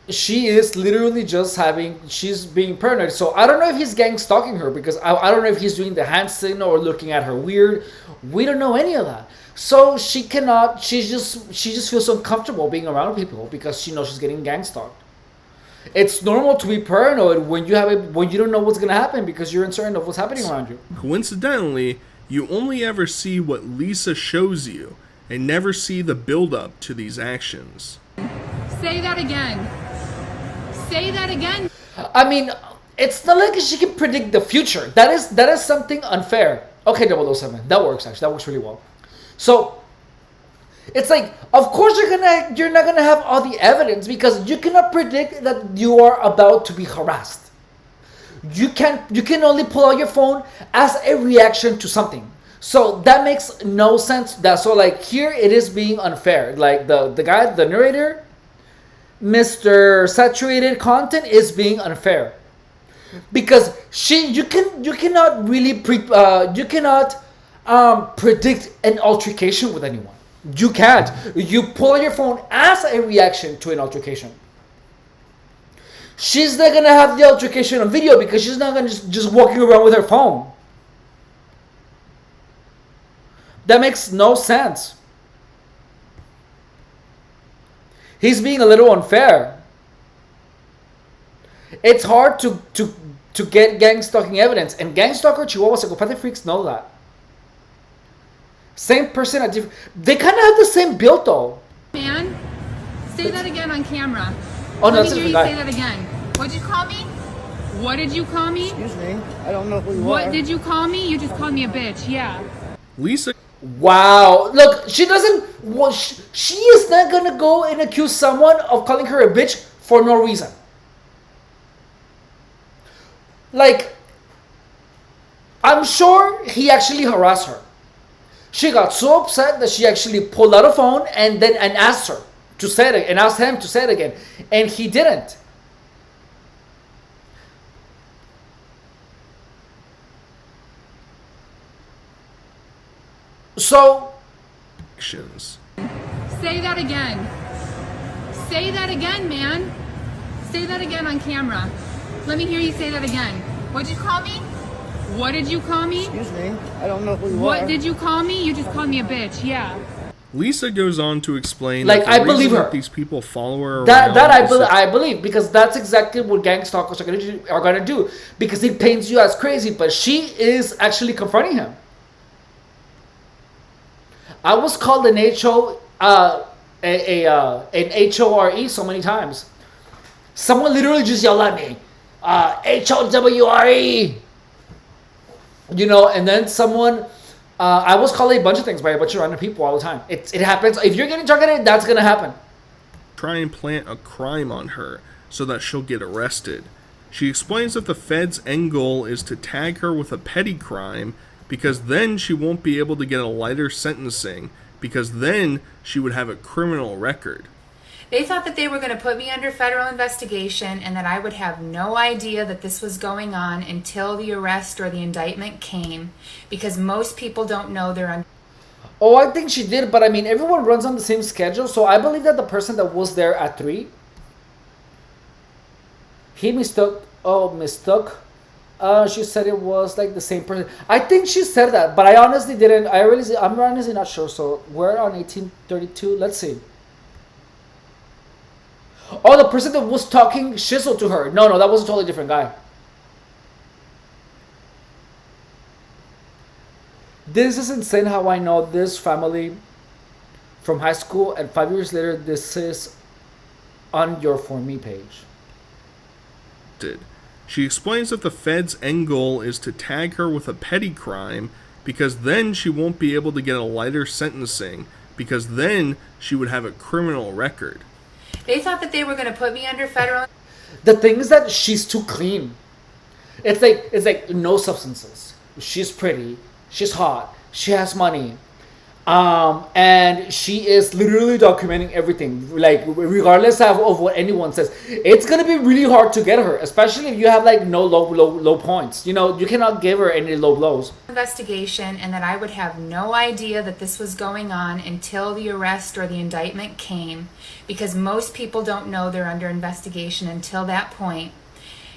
she is literally just she's being paranoid. So I don't know if he's gang stalking her, because I don't know if he's doing the hand signal or looking at her weird. We don't know any of that. So she just feels uncomfortable being around people because she knows she's getting gang stalked. It's normal to be paranoid when you don't know what's gonna happen because you're uncertain of what's happening around you. Coincidentally, you only ever see what Lisa shows you and never see the build-up to these actions. Say that again. Say that again. I mean, it's not like she can predict the future. That is something unfair. Okay, 007. That works actually. That works really well. So it's like, of course you're not gonna have all the evidence because you cannot predict that you are about to be harassed. You can only pull out your phone as a reaction to something. So that makes no sense. So like here it is being unfair. Like the guy, the narrator, Mr. Saturated Content is being unfair because you cannot really predict an altercation with anyone. You can't. You pull out your phone as a reaction to an altercation. She's not gonna have the altercation on video because she's not gonna just walking around with her phone. That makes no sense. He's being a little unfair. It's hard to get gang stalking evidence, and gang stalker, Chihuahua, psychopathic freaks know that. Same person at different. They kind of have the same build though. Man, say that again on camera. Oh no, Let that's me a hear you guy. say that again. What'd you call me? What did you call me? Excuse me. I don't know who you are. What did you call me? You just called me a bitch. Yeah. Lisa. Wow. Look, she doesn't. Well, she is not gonna go and accuse someone of calling her a bitch for no reason. Like, I'm sure he actually harassed her. She got so upset that she actually pulled out a phone and asked her to say it and asked him to say it again, and he didn't. So, Say that again. Say that again, man. Say that again on camera. Let me hear you say that again. What'd you call me? What did you call me? Excuse me. I don't know who you are. What did you call me? You just called me a bitch. Yeah. Lisa goes on to explain like, that I believe her. These people follow her that around. I believe because that's exactly what gang stalkers are gonna do because he paints you as crazy, but she is actually confronting him. I was called an HORE so many times. Someone literally just yelled at me, HOWRE. You know, and then someone, I was called a bunch of things by a bunch of random people all the time. It happens. If you're getting targeted, that's gonna happen. Try and plant a crime on her so that she'll get arrested. She explains that the Fed's end goal is to tag her with a petty crime because then she won't be able to get a lighter sentencing because then she would have a criminal record. They thought that they were going to put me under federal investigation and that I would have no idea that this was going on until the arrest or the indictment came because most people don't know they're under. Oh, I think she did, but I mean, everyone runs on the same schedule, so I believe that the person that was there at 3, he mistook. She said it was like the same person. I think she said that, but I honestly didn't. I'm honestly not sure. So we're on 1832. Let's see. Oh, the person that was talking shizzle to her. No, that was a totally different guy. This is insane how I know this family from high school, and 5 years later, this is on your For Me page. She explains that the Fed's end goal is to tag her with a petty crime because then she won't be able to get a lighter sentencing because then she would have a criminal record. They thought that they were going to put me under federal. The thing is that she's too clean. It's like no substances. She's pretty. She's hot. She has money. And she is literally documenting everything. Like, regardless of what anyone says, it's gonna be really hard to get her, especially if you have like no low points. You know, you cannot give her any low blows. Investigation, and that I would have no idea that this was going on until the arrest or the indictment came, because most people don't know they're under investigation until that point.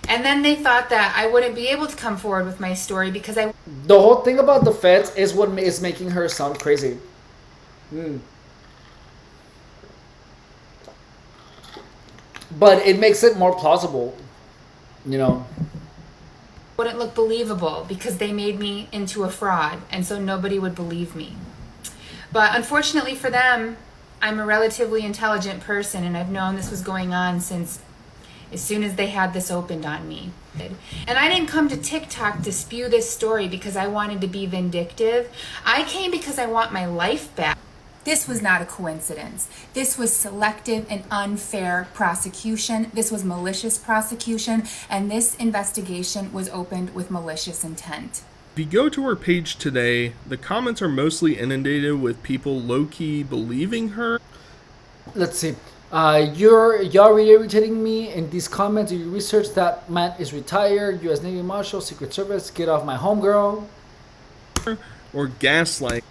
And then they thought that I wouldn't be able to come forward with my story because The whole thing about the feds is what is making her sound crazy. But it makes it more plausible, you know. Wouldn't look believable because they made me into a fraud, and so nobody would believe me. But unfortunately for them, I'm a relatively intelligent person, and I've known this was going on since as soon as they had this opened on me. And I didn't come to TikTok to spew this story because I wanted to be vindictive. I came because I want my life back. This was not a coincidence. This was selective and unfair prosecution. This was malicious prosecution, and this investigation was opened with malicious intent. If you go to her page today, the comments are mostly inundated with people low-key believing her. Let's see. Y'all irritating me in these comments. You research that man is retired, U.S. Navy Marshal, Secret Service. Get off my homegirl. Or gaslight.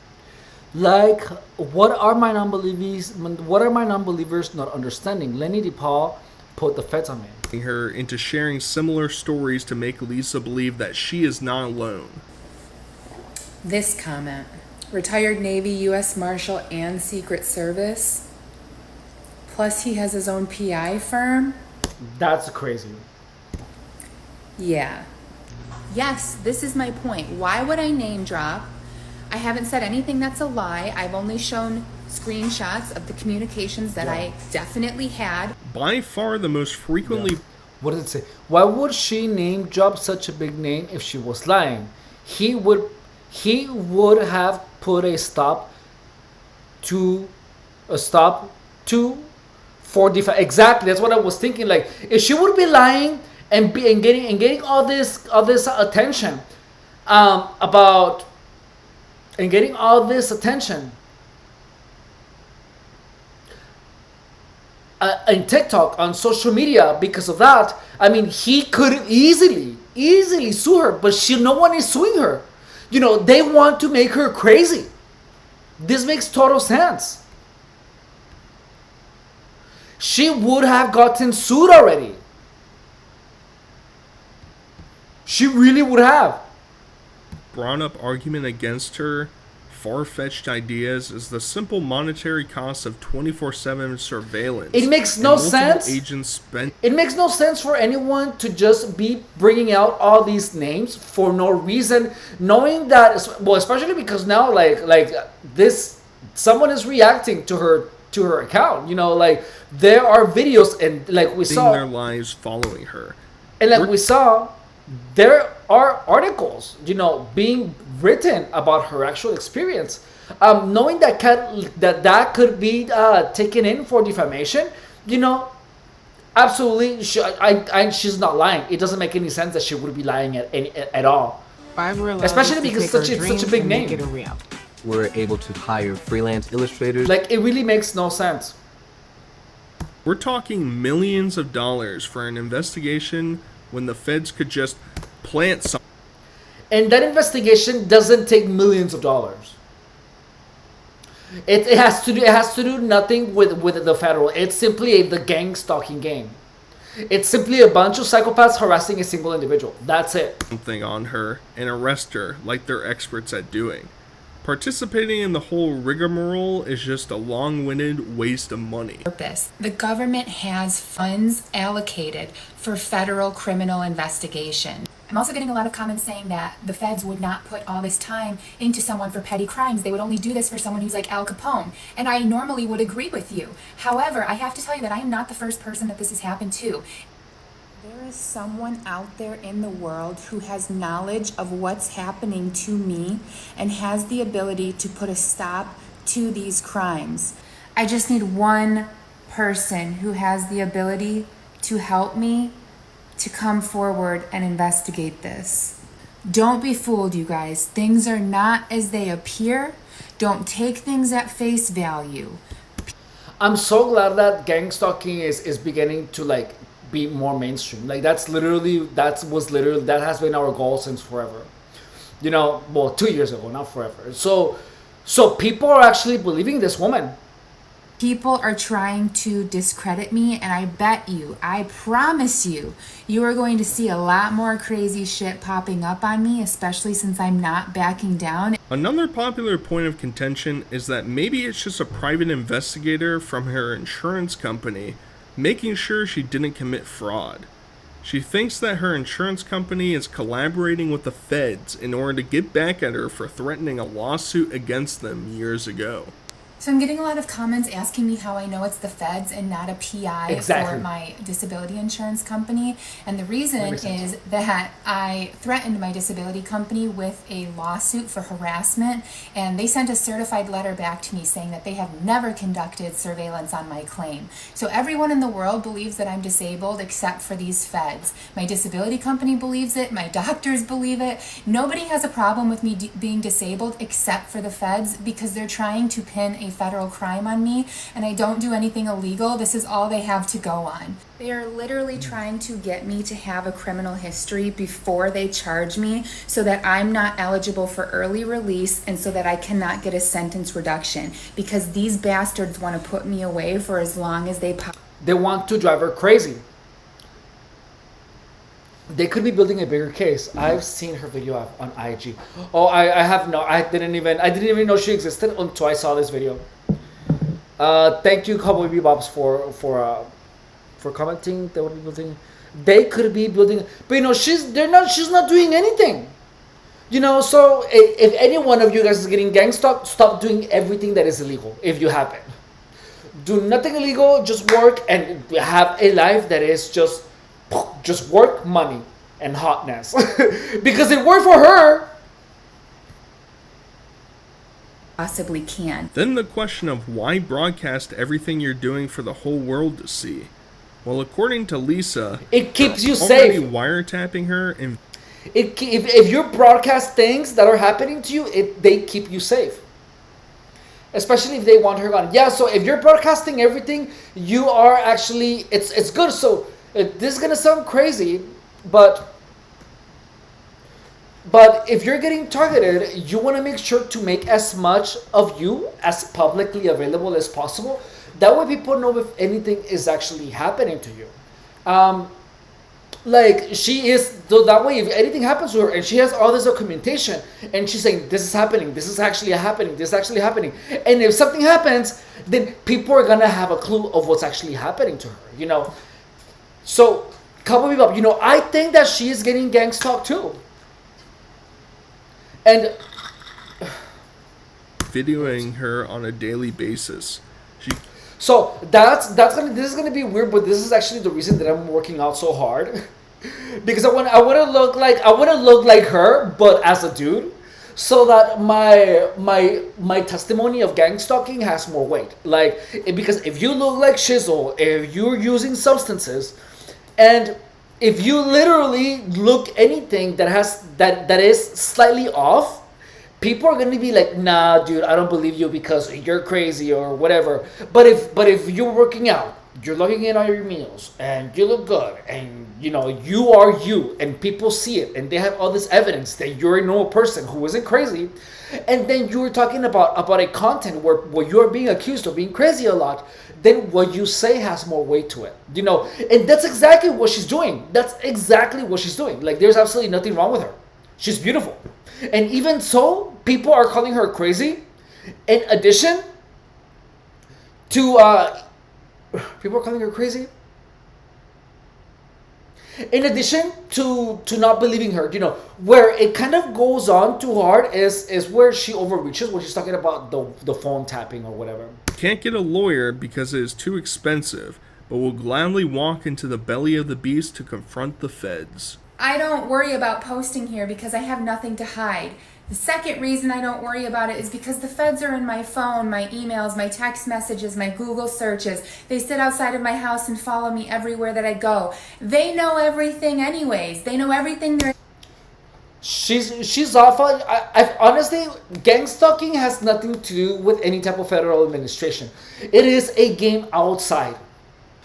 Like, what are my non-believers not understanding? Lenny DePaul put the feds on me. Her into sharing similar stories to make Lisa believe that she is not alone. This comment: retired Navy, U.S. Marshal, and Secret Service. Plus, he has his own PI firm. That's crazy. Yeah. Yes, this is my point. Why would I name drop? I haven't said anything that's a lie. I've only shown screenshots of the communications that I definitely had. By far the most frequently... What does it say? Why would she name drop such a big name if she was lying? He would have put a stop to for defense. Exactly, that's what I was thinking. Like, if she would be lying and getting all this attention in TikTok, on social media, because of that, I mean, he could easily sue her, but no one is suing her. You know, they want to make her crazy. This makes total sense. She would have gotten sued already. She really would have. Brought up argument against her far-fetched ideas is the simple monetary cost of 24/7 surveillance. It makes no sense. Agents spent. It makes no sense for anyone to just be bringing out all these names for no reason, knowing that, well, especially because now like this, someone is reacting to her account. You know, like, there are videos, and like we saw their lives following her, and like we saw, there are articles, you know, being written about her actual experience. Knowing that could be taken in for defamation, you know, absolutely, she's not lying. It doesn't make any sense that she would be lying at all. Especially because such a big name. We're able to hire freelance illustrators. Like, it really makes no sense. We're talking millions of dollars for an investigation when the feds could just plant some. And that investigation doesn't take millions of dollars. It has to do nothing with the federal. It's simply the gang-stalking game. It's simply a bunch of psychopaths harassing a single individual. That's it. Something on her and arrest her like they're experts at doing. Participating in the whole rigmarole is just a long-winded waste of money. The government has funds allocated for federal criminal investigation. I'm also getting a lot of comments saying that the feds would not put all this time into someone for petty crimes. They would only do this for someone who's like Al Capone. And I normally would agree with you. However, I have to tell you that I am not the first person that this has happened to. There is someone out there in the world who has knowledge of what's happening to me and has the ability to put a stop to these crimes. I just need one person who has the ability to help me to come forward and investigate this. Don't be fooled, you guys. Things are not as they appear. Don't take things at face value. I'm so glad that gang stalking is beginning to like be more mainstream. Like, that has been our goal since forever. You know, well, 2 years ago, not forever. So people are actually believing this woman. People are trying to discredit me, and I promise you are going to see a lot more crazy shit popping up on me, especially since I'm not backing down. Another popular point of contention is that maybe it's just a private investigator from her insurance company making sure she didn't commit fraud. She thinks that her insurance company is collaborating with the feds in order to get back at her for threatening a lawsuit against them years ago. So I'm getting a lot of comments asking me how I know it's the feds and not a PI for my disability insurance company. And the reason is that I threatened my disability company with a lawsuit for harassment, and they sent a certified letter back to me saying that they have never conducted surveillance on my claim. So everyone in the world believes that I'm disabled except for these feds. My disability company believes it, my doctors believe it. Nobody has a problem with me being disabled except for the feds, because they're trying to pin a federal crime on me, and I don't do anything illegal. This is all they have to go on. They are literally trying to get me to have a criminal history before they charge me, so that I'm not eligible for early release and so that I cannot get a sentence reduction, because these bastards want to put me away for as long as they They want to drive her crazy. They could be building a bigger case. I've seen her video on IG. Oh, I didn't even know she existed until I saw this video. Thank you, Cowboy Bebops, for commenting. They would be building. They could be building, but she's not doing anything. So if any one of you guys is getting gang stalked, stop doing everything that is illegal. If you happen, do nothing illegal. Just work and have a life that is just work, money, and hotness. Because it worked for her. possibly can. Then the question of why broadcast everything you're doing for the whole world to see? Well, according to Lisa, it keeps you already safe. Wiretapping her, and if you broadcast things that are happening to you, they keep you safe. Especially if they want her gone. Yeah, so if you're broadcasting everything, you are actually, it's good. So this is gonna sound crazy, but if you're getting targeted, you want to make sure to make as much of you as publicly available as possible. That way people know if anything is actually happening to you. Like she is, so that way if anything happens to her and she has all this documentation and she's saying this is happening, this is actually happening, this is actually happening, and if something happens, then people are gonna have a clue of what's actually happening to her, So, Cowboy Bebop, I think that she is getting gang stalked too. And videoing her on a daily basis. So this is gonna be weird, but this is actually the reason that I'm working out so hard, because I want to look like her, but as a dude, so that my testimony of gang stalking has more weight. Because if you look like Shizzle, if you're using substances, and if you literally look anything that is slightly off, people are gonna be like, nah, dude, I don't believe you because you're crazy or whatever. But if you're working out, you're logging in on your meals, and you look good, and you are you, and people see it, and they have all this evidence that you're a normal person who isn't crazy, and then you're talking about a content where you're being accused of being crazy a lot, then what you say has more weight to it, and that's exactly what she's doing. That's exactly what she's doing. Like, there's absolutely nothing wrong with her. She's beautiful. And even so, people are calling her crazy. In addition to, people are calling her crazy. In addition to not believing her, where it kind of goes on too hard is where she overreaches when she's talking about the phone tapping or whatever. Can't get a lawyer because it is too expensive, but will gladly walk into the belly of the beast to confront the feds. I don't worry about posting here because I have nothing to hide. The second reason I don't worry about it is because the feds are in my phone, my emails, my text messages, my Google searches. They sit outside of my house and follow me everywhere that I go. They know everything anyways. They know everything there. She's awful. I honestly, gang stalking has nothing to do with any type of federal administration. It is a game outside.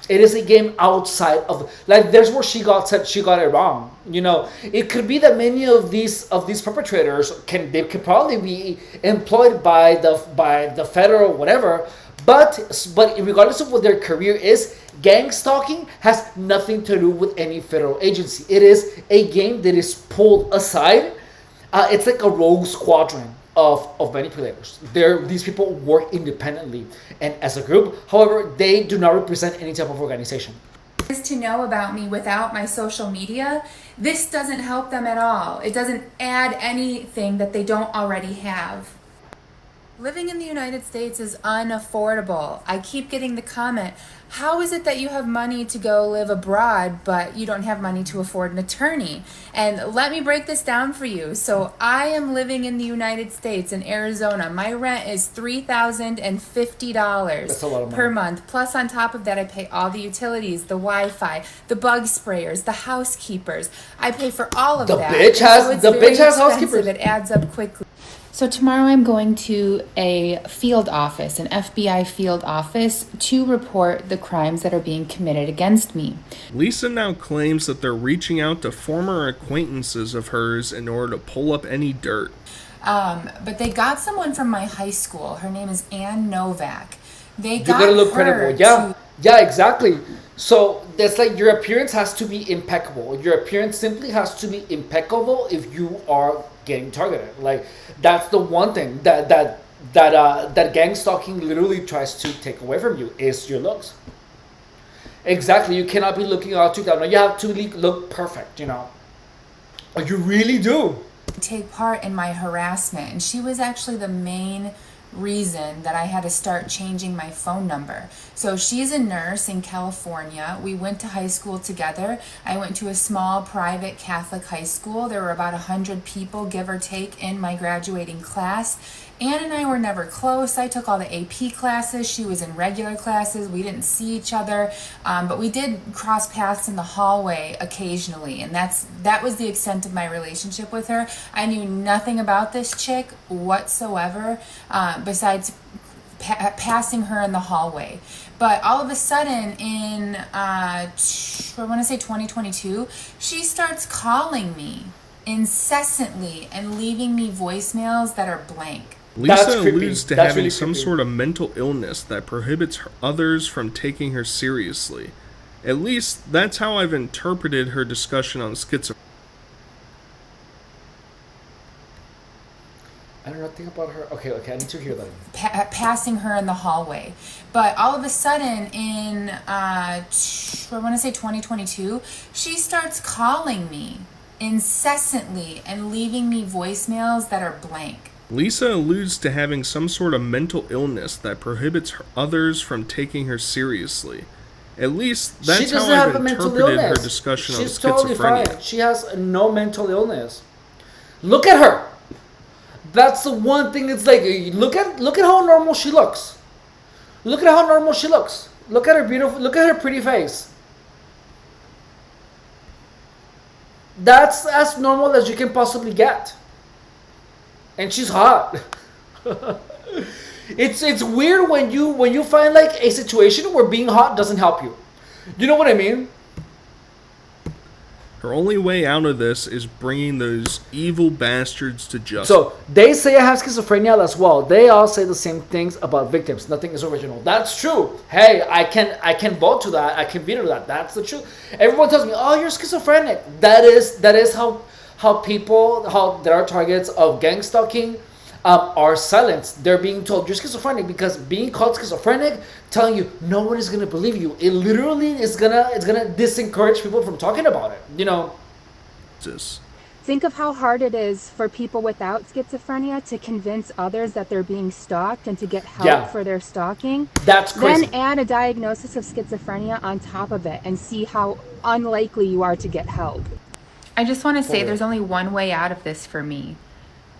It is a game outside of, there's where she got it wrong. It could be that many of these perpetrators can probably be employed by the federal whatever, but regardless of what their career is, gang stalking has nothing to do with any federal agency. It is a game that is pulled aside. It's like a rogue squadron of manipulators. These people work independently and as a group. However, they do not represent any type of organization. Is to know about me without my social media, this doesn't help them at all. It doesn't add anything that they don't already have. Living in the United States is unaffordable. I keep getting the comment, how is it that you have money to go live abroad, but you don't have money to afford an attorney? And let me break this down for you. So I am living in the United States in Arizona. My rent is $3,050 per month. Plus on top of that, I pay all the utilities, the Wi-Fi, the bug sprayers, the housekeepers. I pay for all of that. The bitch has housekeepers. It adds up quickly. So tomorrow I'm going to a field office, an FBI field office, to report the crimes that are being committed against me. Lisa now claims that they're reaching out to former acquaintances of hers in order to pull up any dirt. But they got someone from my high school. Her name is Ann Novak. You gotta look credible. Yeah, exactly. So that's like your appearance has to be impeccable. Your appearance simply has to be impeccable if you are getting targeted. Like that's the one thing that gang stalking literally tries to take away from you is your looks. Exactly. You cannot be looking all too down. You have to look perfect. You really do. Take part in my harassment, and she was actually the main reason that I had to start changing my phone number. So she's a nurse in California. We went to high school together. I went to a small private Catholic high school. There were about 100 people, give or take, in my graduating class. Anne and I were never close. I took all the AP classes. She was in regular classes. We didn't see each other, but we did cross paths in the hallway occasionally, and that was the extent of my relationship with her. I knew nothing about this chick whatsoever, besides passing her in the hallway. But all of a sudden in, I want to say 2022, she starts calling me incessantly and leaving me voicemails that are blank. Lisa alludes to having some sort of mental illness that prohibits others from taking her seriously. At least, that's how I've interpreted her discussion on schizophrenia. I don't know anything about her. Okay, I need to hear that. Passing her in the hallway. But all of a sudden in, I want to say 2022, she starts calling me incessantly and leaving me voicemails that are blank. Lisa alludes to having some sort of mental illness that prohibits others from taking her seriously. At least, that's how I've interpreted her discussion on schizophrenia. She's totally fine. She has no mental illness. Look at her. That's the one thing. It's like look at how normal she looks. Look at how normal she looks. Look at her beautiful. Look at her pretty face. That's as normal as you can possibly get. And she's hot. It's weird when you find like a situation where being hot doesn't help you. You know what I mean? Her only way out of this is bringing those evil bastards to justice. So they say I have schizophrenia as well. They all say the same things about victims. Nothing is original. That's true. Hey, I can vote to that. I can veto that. That's the truth. Everyone tells me, "Oh, you're schizophrenic." That is how people that are targets of gang stalking are silenced. They're being told you're schizophrenic because being called schizophrenic, telling you no one is gonna believe you. It literally is gonna discourage people from talking about it. Think of how hard it is for people without schizophrenia to convince others that they're being stalked and to get help for their stalking. That's crazy. Then add a diagnosis of schizophrenia on top of it and see how unlikely you are to get help. I just want to say there's only one way out of this for me.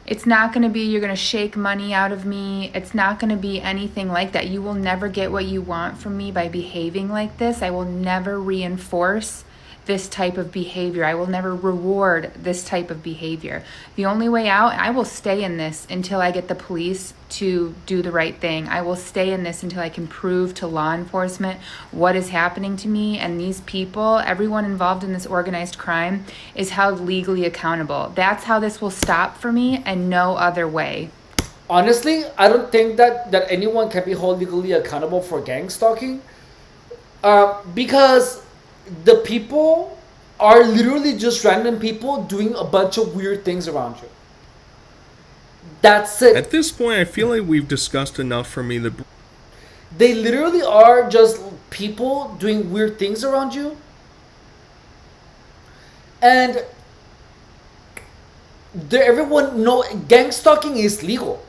It's not going to be you're going to shake money out of me. It's not going to be anything like that. You will never get what you want from me by behaving like this. I will never reinforce this type of behavior. I will never reward this type of behavior. The only way out, I will stay in this until I get the police to do the right thing. I will stay in this until I can prove to law enforcement what is happening to me, and these people, everyone involved in this organized crime, is held legally accountable. That's how this will stop for me, and no other way. Honestly, I don't think that anyone can be held legally accountable for gang stalking, because the people are literally just random people doing a bunch of weird things around you. That's it. At this point, I feel like we've discussed enough for me to... They literally are just people doing weird things around you. And everyone know gang stalking is legal.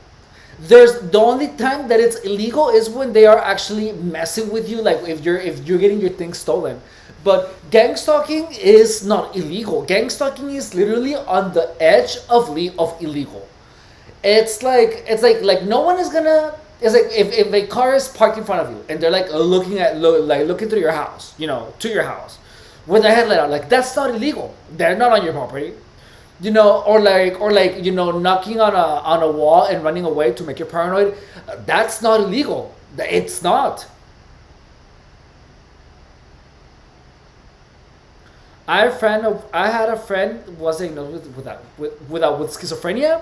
There's the only time that it's illegal is when they are actually messing with you, like if you're getting your things stolen. But gang stalking is not illegal. Gang stalking is literally on the edge of illegal. It's like no one is gonna. It's like if a car is parked in front of you and they're like looking through your house, to your house, with their headlight out, like that's not illegal. They're not on your property, or knocking on a wall and running away to make you paranoid. That's not illegal. It's not. I had a friend who was diagnosed with schizophrenia.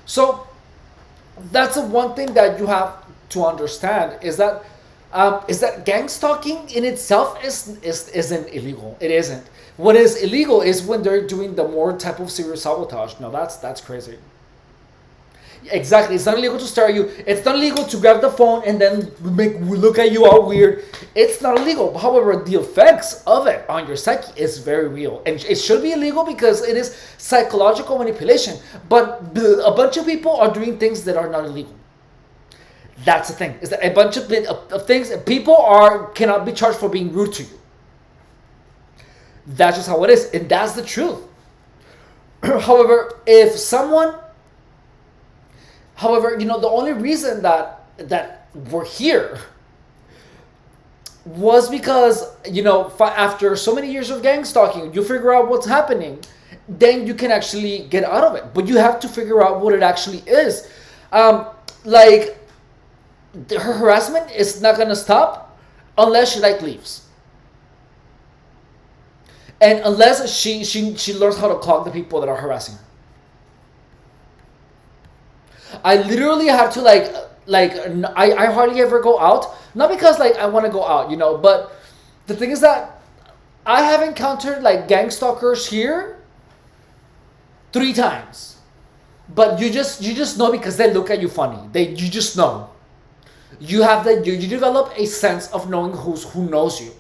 So that's the one thing that you have to understand is that gang stalking in itself isn't illegal. It isn't. What is illegal is when they're doing the more type of serious sabotage. No, that's crazy. Exactly. It's not illegal to stare at you. It's not illegal to grab the phone and then look at you all weird. It's not illegal. However, the effects of it on your psyche is very real. And it should be illegal because it is psychological manipulation. But a bunch of people are doing things that are not illegal. That's the thing. Is that a bunch of things, people cannot be charged for being rude to you. That's just how it is. And that's the truth. However, the only reason that we're here was because, after so many years of gang stalking, you figure out what's happening, then you can actually get out of it. But you have to figure out what it actually is. Her harassment is not going to stop unless she leaves. And unless she learns how to clock the people that are harassing her. I literally have to I hardly ever go out, not because I want to go out, but the thing is that I have encountered gang stalkers here 3 times, but you just know because they look at you funny. You just know. You have you develop a sense of knowing who knows you.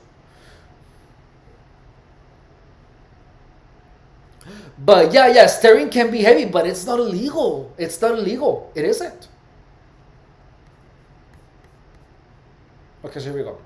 But yeah, staring can be heavy, but it's not illegal. It's not illegal. It isn't. Okay, so here we go.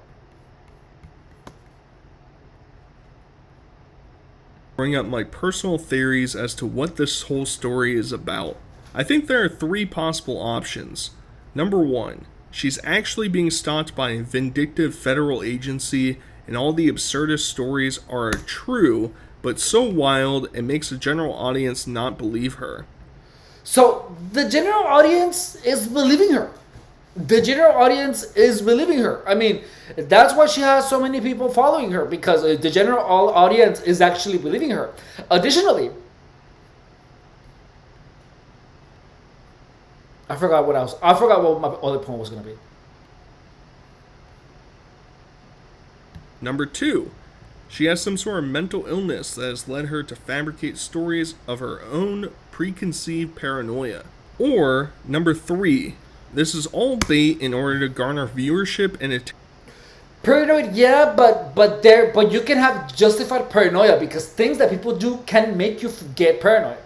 Bring up my personal theories as to what this whole story is about. I think there are 3 possible options. Number 1, she's actually being stalked by a vindictive federal agency, and all the absurdist stories are true, but so wild it makes the general audience not believe her. So the general audience is believing her. The general audience is believing her. I mean, that's why she has so many people following her, because the general audience is actually believing her. Additionally, I forgot what my other point was going to be. Number 2, she has some sort of mental illness that has led her to fabricate stories of her own preconceived paranoia. Or, number 3, this is all bait in order to garner viewership and attention. Paranoid, yeah, but you can have justified paranoia because things that people do can make you get paranoid.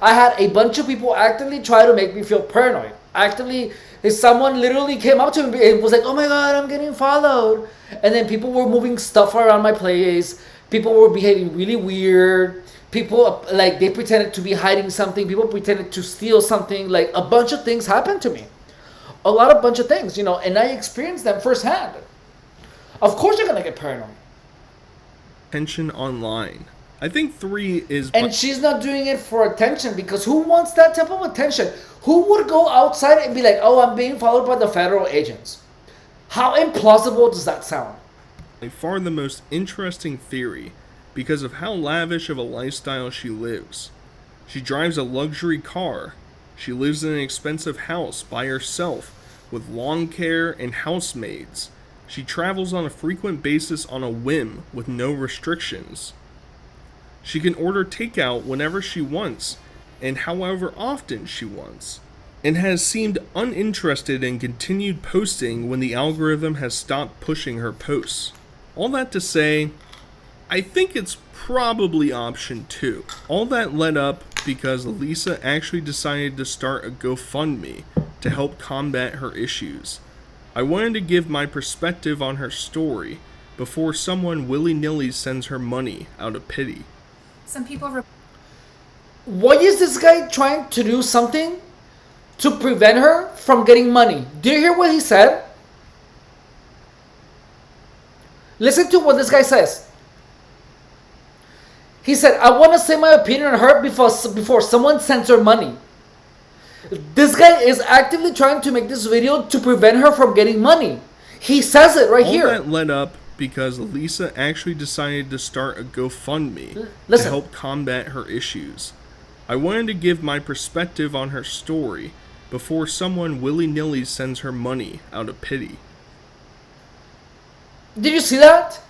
I had a bunch of people actively try to make me feel paranoid. Actively, someone literally came up to me and was like, "Oh my god, I'm getting followed." And then people were moving stuff around my place. People were behaving really weird. People, they pretended to be hiding something. People pretended to steal something. A bunch of things happened to me. A bunch of things, and I experienced them firsthand. Of course you're going to get paranoid. Attention online. I think 3 is... And she's not doing it for attention, because who wants that type of attention? Who would go outside and be like, "Oh, I'm being followed by the federal agents"? How implausible does that sound? By far the most interesting theory, because of how lavish of a lifestyle she lives. She drives a luxury car. She lives in an expensive house by herself, with lawn care and housemaids. She travels on a frequent basis on a whim, with no restrictions. She can order takeout whenever she wants, and however often she wants, and has seemed uninterested in continued posting when the algorithm has stopped pushing her posts. All that to say, I think it's probably option 2. All that led up because Lisa actually decided to start a GoFundMe, to help combat her issues. I wanted to give my perspective on her story before someone willy-nilly sends her money out of pity. Some people... Why is this guy trying to do something to prevent her from getting money? Do you hear what he said? Listen to what this guy says. He said, I want to say my opinion on her before someone sends her money. This guy is actively trying to make this video to prevent her from getting money. He says it right here. All that led up because Lisa actually decided to start a GoFundMe to help combat her issues. I wanted to give my perspective on her story before someone willy-nilly sends her money out of pity. Did you see that?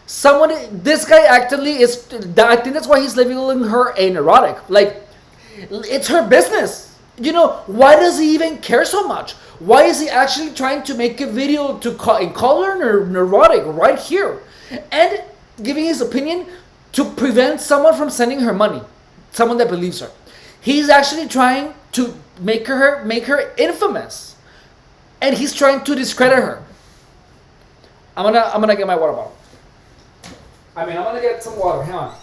This guy actually is, I think that's why he's labeling her a neurotic. Like, it's her business. You know, why does he even care so much? Why is he actually trying to make a video to call her neurotic right here? And giving his opinion to prevent someone from sending her money. Someone that believes her. He's actually trying to make her infamous. And he's trying to discredit her. I'm gonna get my water bottle. I'm gonna get some water. Hang on.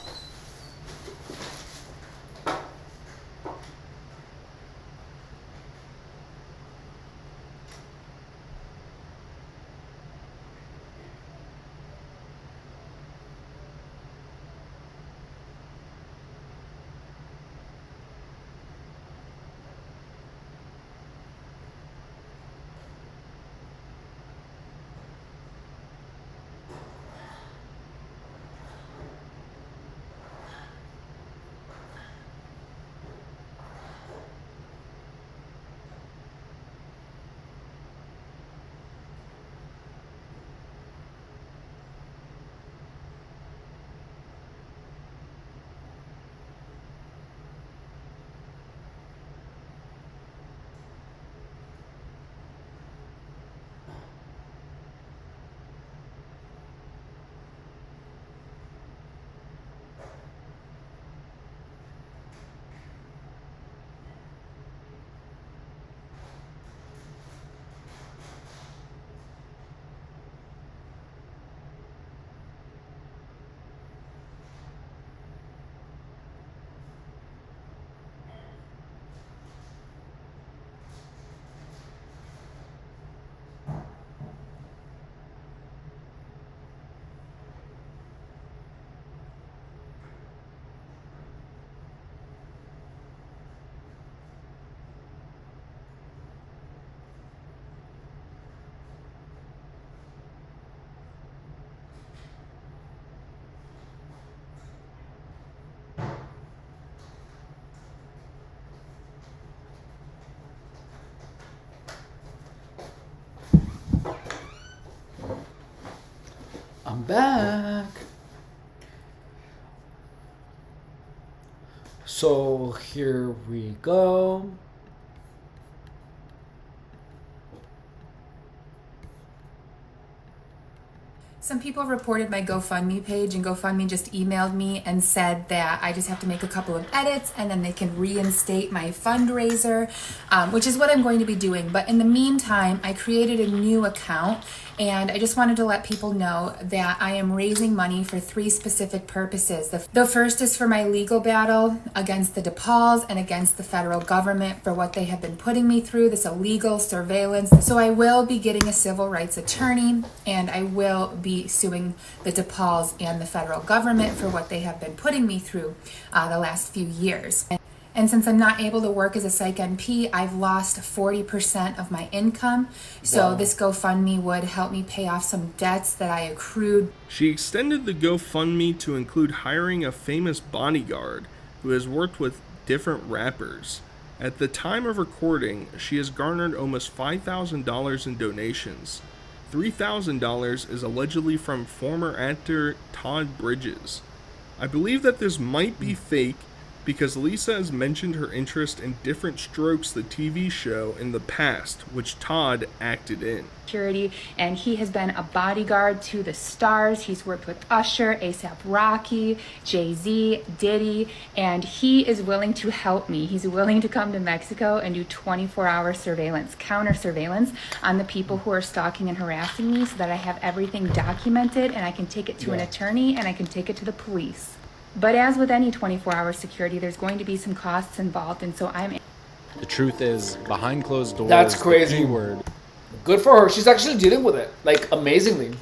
I'm back. So here we go. Some people reported my GoFundMe page, and GoFundMe just emailed me and said that I just have to make a couple of edits and then they can reinstate my fundraiser, which is what I'm going to be doing. But in the meantime, I created a new account, and I just wanted to let people know that I am raising money for 3 specific purposes. The first is for my legal battle against the DePauls and against the federal government for what they have been putting me through, this illegal surveillance. So I will be getting a civil rights attorney, and I will be suing the DePauls and the federal government for what they have been putting me through the last few years. And since I'm not able to work as a psych NP, I've lost 40% of my income. So this GoFundMe would help me pay off some debts that I accrued. She extended the GoFundMe to include hiring a famous bodyguard who has worked with different rappers. At the time of recording, she has garnered almost $5,000 in donations. $3,000 is allegedly from former actor Todd Bridges. I believe that this might be fake, because Lisa has mentioned her interest in Different Strokes, the TV show, in the past, which Todd acted in. Security, and he has been a bodyguard to the stars. He's worked with Usher, A$AP Rocky, Jay-Z, Diddy, and he is willing to help me. He's willing to come to Mexico and do 24-hour surveillance, counter surveillance on the people who are stalking and harassing me so that I have everything documented and I can take it to an attorney and I can take it to the police. But as with any 24-hour security, there's going to be some costs involved, and so I'm... The truth is, behind closed doors, that's crazy. The P word. Good for her. She's actually dealing with it, like, amazingly.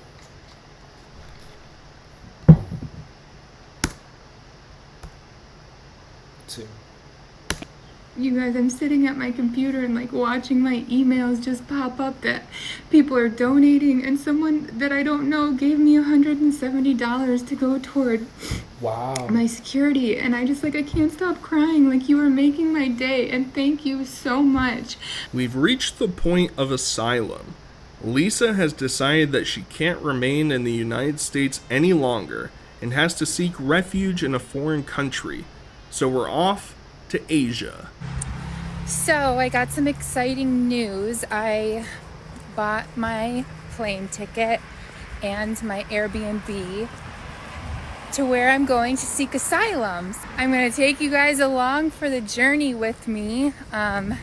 Let's see. You guys, I'm sitting at my computer and like watching my emails just pop up that people are donating, and someone that I don't know gave me $170 to go toward my security, and I can't stop crying. Like, you are making my day, and thank you so much. We've reached the point of asylum. Lisa has decided that she can't remain in the United States any longer and has to seek refuge in a foreign country. So we're off to Asia. So I got some exciting news. I bought my plane ticket and my Airbnb to where I'm going to seek asylum. I'm going to take you guys along for the journey with me. I'm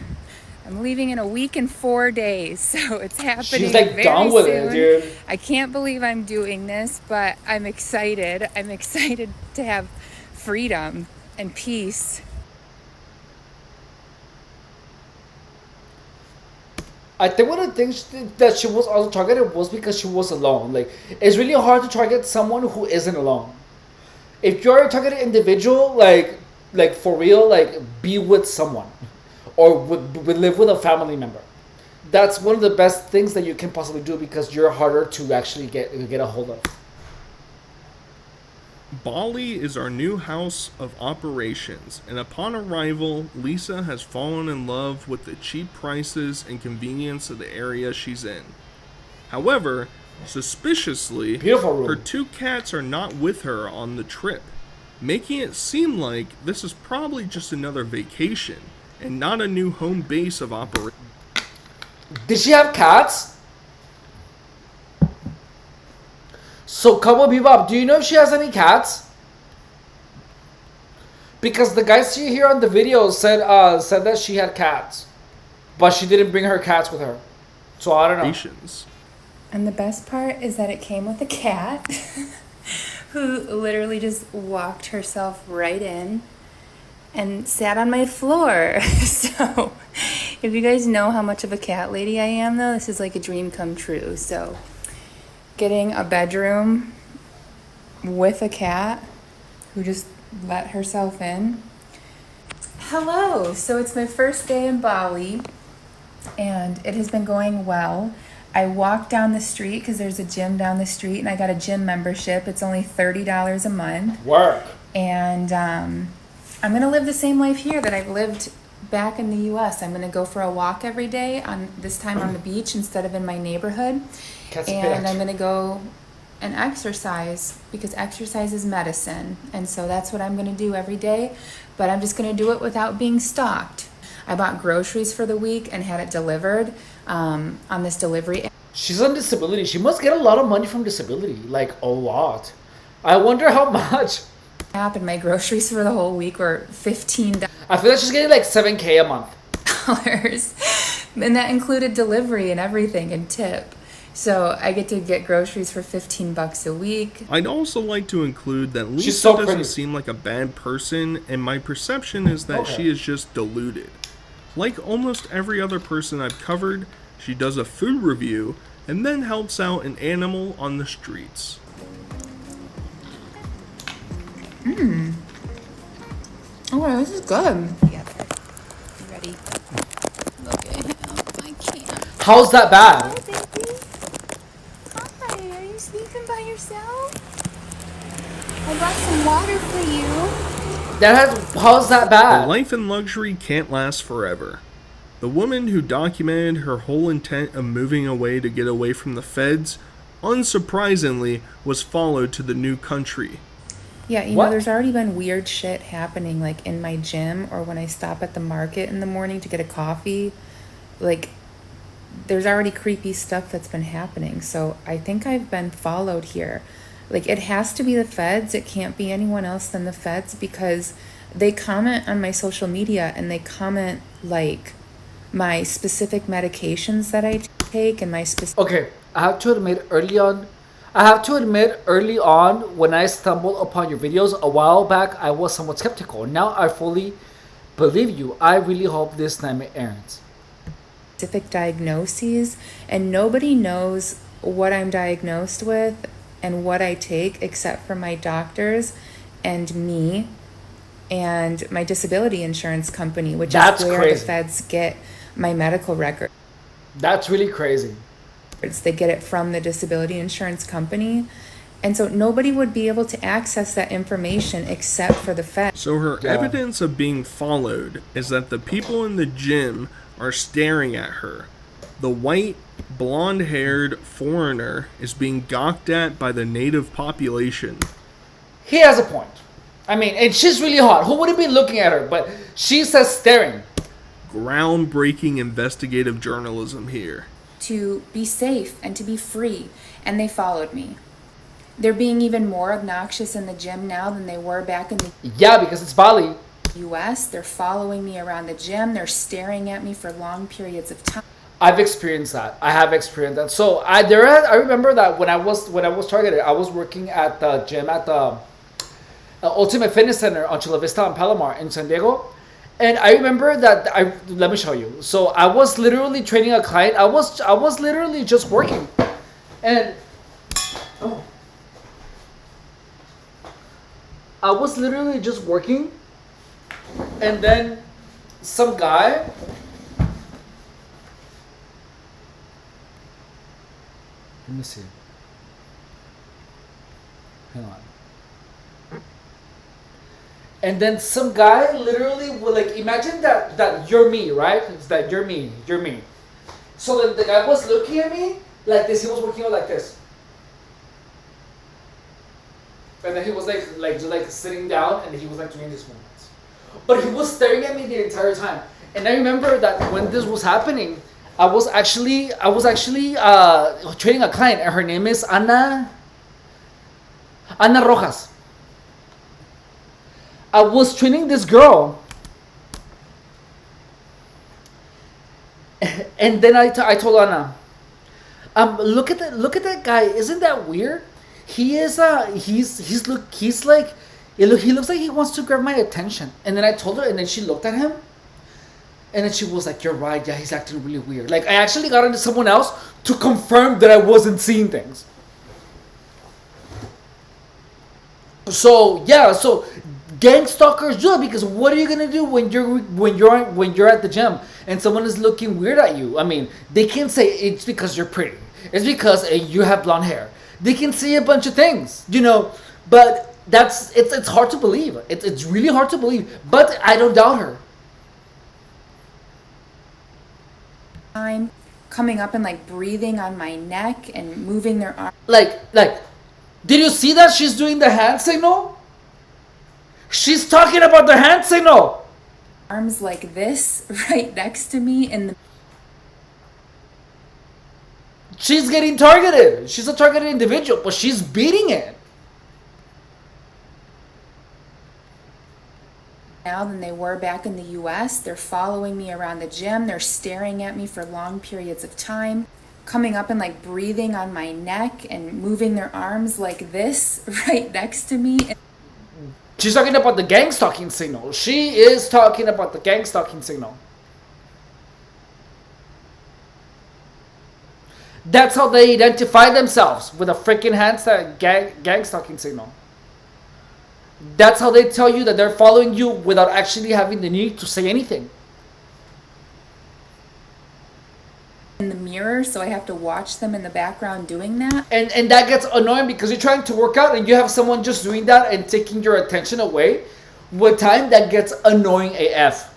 leaving in a week and 4 days, so it's happening. She's like very done with soon. It, dude. I can't believe I'm doing this, but I'm excited. I'm excited to have freedom and peace. I think one of the things that she was also targeted was because she was alone. Like, it's really hard to target someone who isn't alone. If you're a targeted individual, like for real, like, be with someone, or would live with a family member. That's one of the best things that you can possibly do, because you're harder to actually get a hold of. Bali is our new house of operations, and upon arrival, Lisa has fallen in love with the cheap prices and convenience of the area she's in. However, suspiciously, her 2 cats are not with her on the trip, making it seem like this is probably just another vacation and not a new home base of operations. Did she have cats? So, Cowboy Bebop, do you know if she has any cats? Because the guy see here on the video said that she had cats, but she didn't bring her cats with her. So I don't know. And the best part is that it came with a cat who literally just walked herself right in and sat on my floor. So if you guys know how much of a cat lady I am, though, this is like a dream come true. So getting a bedroom with a cat who just let herself in. Hello, so it's my first day in Bali and it has been going well. I walked down the street because there's a gym down the street, and I got a gym membership. It's only $30 a month. Work. And I'm going to live the same life here that I've lived back in the US. I'm going to go for a walk every day, this time on the beach instead of in my neighborhood. And I'm going to go and exercise, because exercise is medicine. And so that's what I'm going to do every day, but I'm just going to do it without being stalked. I bought groceries for the week and had it delivered on this delivery. She's on disability. She must get a lot of money from disability, like a lot. I wonder how much. And my groceries for the whole week were $15. I feel like she's getting like $7K a month. And that included delivery and everything and tip. So I get to get groceries for $15 a week. I'd also like to include that Lisa doesn't seem like a bad person, and my perception is that she is just deluded. Like almost every other person I've covered, she does a food review and then helps out an animal on the streets. Oh, this is good. Yep. Ready? Okay. I can't. How's that bad? Hi, baby. Hi. Are you sleeping by yourself? I brought some water for you. How's that bad? But life and luxury can't last forever. The woman who documented her whole intent of moving away to get away from the feds, unsurprisingly, was followed to the new country. Yeah, you know, there's already been weird shit happening, like in my gym or when I stop at the market in the morning to get a coffee. Like, there's already creepy stuff that's been happening. So I think I've been followed here. Like, it has to be the feds. It can't be anyone else than the feds because they comment on my social media and they comment like my specific medications that I take and my specific. Okay, I have to admit early on when I stumbled upon your videos a while back, I was somewhat skeptical. Now I fully believe you. I really hope this time it ends. Specific diagnoses, and nobody knows what I'm diagnosed with and what I take except for my doctors and me and my disability insurance company, which is where the feds get my medical record. That's really crazy. They get it from the disability insurance company. And so nobody would be able to access that information except for the feds. So her evidence of being followed is that the people in the gym are staring at her. The white, blonde-haired foreigner is being gawked at by the native population. He has a point. I mean, and she's really hot. Who wouldn't be looking at her? But she says staring. Groundbreaking investigative journalism here. To be safe and to be free, and they followed me. They're being even more obnoxious in the gym now than they were back in the because it's Bali. US. They're following me around the gym. They're staring at me for long periods of time. I've experienced that. I have experienced that. So I remember that when I was targeted, I was working at the gym at the Ultimate Fitness Center on Chula Vista and Palomar in San Diego. And I remember that let me show you. So I was literally training a client. I was literally just working. And I was literally just working. And then some guy let me see. Hang on. And then some guy literally will like imagine that you're me, right? It's that you're me. So then the guy was looking at me like this. He was working out like this. And then he was like sitting down and he was like doing these movements. But he was staring at me the entire time. And I remember that when this was happening, I was actually training a client, and her name is Ana Rojas. I was training this girl, and then I told Ana, look at that guy. Isn't that weird? He is he looks like he wants to grab my attention. And then I told her, and then she looked at him. And then she was like, you're right, yeah, he's acting really weird. Like, I actually got into someone else to confirm that I wasn't seeing things. So, yeah, so gang stalkers do it because what are you gonna do when you're at the gym and someone is looking weird at you? I mean, they can say it's because you're pretty. It's because you have blonde hair. They can say a bunch of things, but it's hard to believe. It's really hard to believe, but I don't doubt her. I'm coming up and like breathing on my neck and moving their arm. Like, did you see that she's doing the hand signal? She's talking about the hand signal. Arms like this right next to me in the. She's getting targeted. She's a targeted individual, but she's beating it. Now than they were back in the US. They're following me around the gym. They're staring at me for long periods of time, coming up and like breathing on my neck and moving their arms like this right next to me. She's talking about the gangstalking signal. She is talking about the gangstalking signal. That's how they identify themselves, with a freaking gangstalking signal. That's how they tell you that they're following you without actually having the need to say anything. In the mirror, so I have to watch them in the background doing that. And that gets annoying because you're trying to work out and you have someone just doing that and taking your attention away. With time, that gets annoying AF.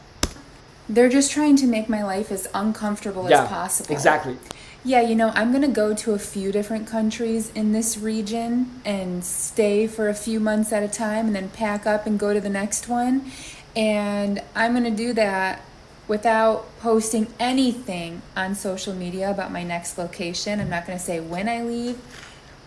They're just trying to make my life as uncomfortable as possible. Exactly. Yeah, you know, I'm going to go to a few different countries in this region and stay for a few months at a time and then pack up and go to the next one. And I'm going to do that without posting anything on social media about my next location. I'm not going to say when I leave,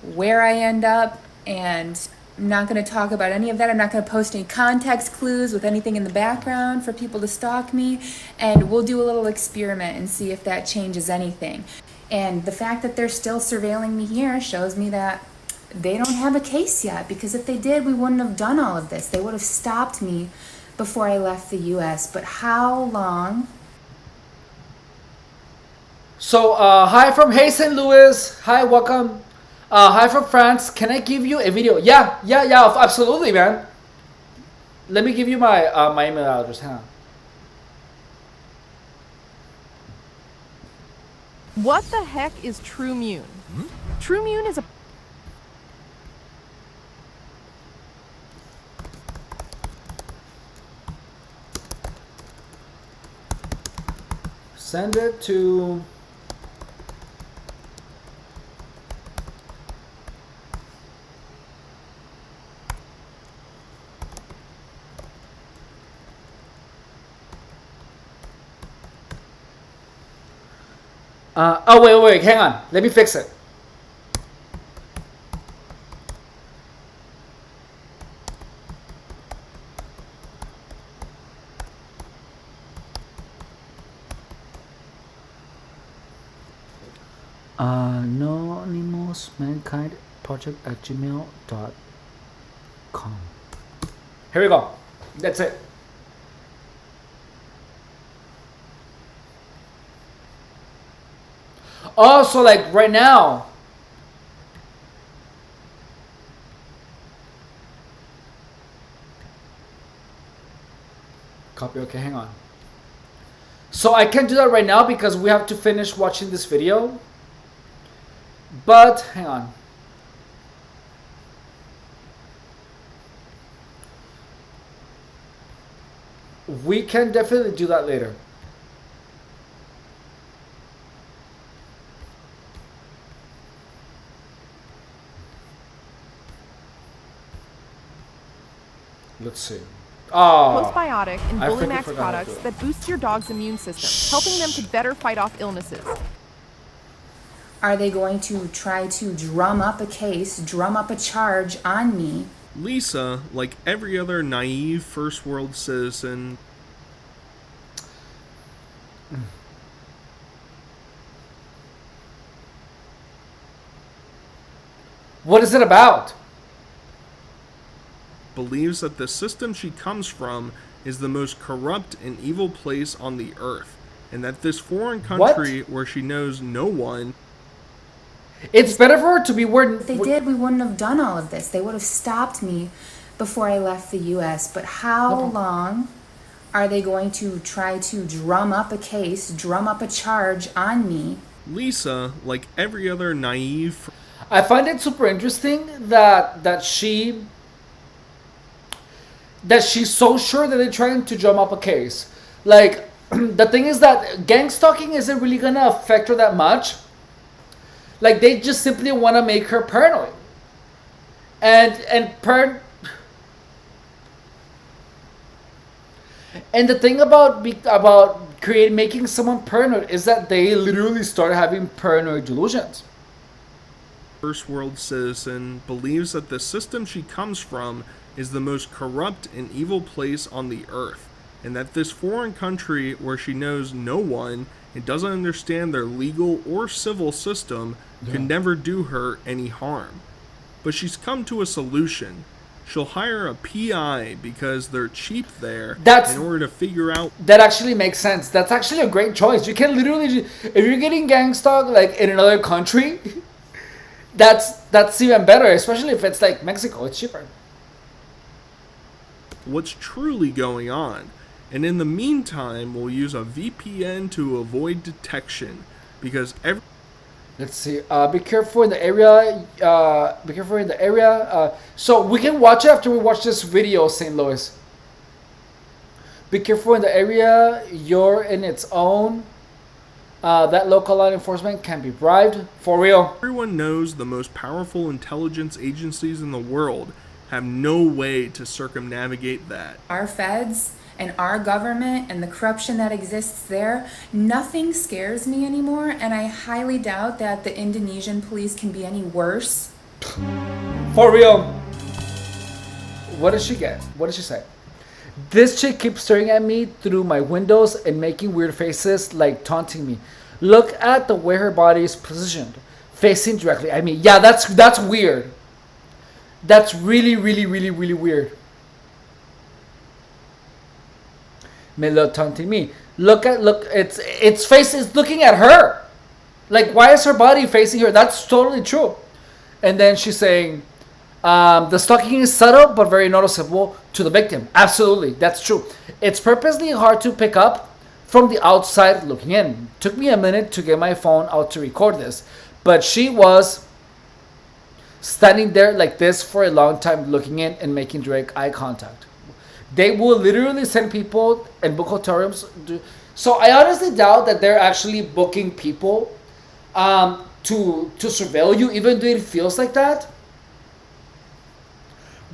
where I end up, and I'm not going to talk about any of that. I'm not going to post any context clues with anything in the background for people to stalk me. And we'll do a little experiment and see if that changes anything. And the fact that they're still surveilling me here shows me that they don't have a case yet, because if they did, we wouldn't have done all of this. They would have stopped me before I left the US. But how long? So, hi from Hey St. Louis. Hi, welcome. Hi from France. Can I give you a video? Yeah, absolutely, man. Let me give you my my email address. Huh? What the heck is TrueMune? TrueMune is a Send it to oh wait, hang on. Let me fix it. Anonymous Mankind Project at gmail.com. Here we go. That's it. Oh, so like right now. Copy, okay, hang on. So I can't do that right now because we have to finish watching this video. But hang on. We can definitely do that later. Let's see. postbiotic and Bullimax products that boost your dog's immune system, helping them to better fight off illnesses. Are they going to try to drum up a case, drum up a charge on me? Lisa, like every other naive first world citizen, what is it about? Believes that the system she comes from is the most corrupt and evil place on the earth, and that this foreign country where she knows no one. It's better for her to be where. If they did, we wouldn't have done all of this. They would have stopped me before I left the US. But how long are they going to try to drum up a case, drum up a charge on me? Lisa, like every other naive. I find it super interesting that she's so sure that they're trying to drum up a case. Like, the thing is that gang stalking isn't really gonna affect her that much. Like, they just simply want to make her paranoid. And the thing about making someone paranoid is that they literally start having paranoid delusions. First world citizen believes that the system she comes from is the most corrupt and evil place on the earth, and that this foreign country where she knows no one and doesn't understand their legal or civil system could never do her any harm. But she's come to a solution. She'll hire a PI because they're cheap there in order to figure out. That actually makes sense. That's actually a great choice. You can literally, if you're getting gang stalked like in another country, that's even better, especially if it's like Mexico. It's cheaper. What's truly going on. And in the meantime, we'll use a VPN to avoid detection because Let's see. Be careful in the area. Be careful in the area. So we can watch it after we watch this video, St. Louis. Be careful in the area you're in its own. That local law enforcement can be bribed. For real. Everyone knows the most powerful intelligence agencies in the world have no way to circumnavigate that. Our feds and our government and the corruption that exists there, nothing scares me anymore, and I highly doubt that the Indonesian police can be any worse. For real. What did she get? What did she say? This chick keeps staring at me through my windows and making weird faces like taunting me. Look at the way her body is positioned, facing directly at me. Yeah, that's weird. That's really, really, really, really weird. Milo taunting me. Look, its face is looking at her. Like, why is her body facing her? That's totally true. And then she's saying, the stalking is subtle but very noticeable to the victim. Absolutely, that's true. It's purposely hard to pick up from the outside looking in. Took me a minute to get my phone out to record this, but she was standing there like this for a long time, looking in and making direct eye contact. They will literally send people and book hotel rooms. So I honestly doubt that they're actually booking people to surveil you, even though it feels like that.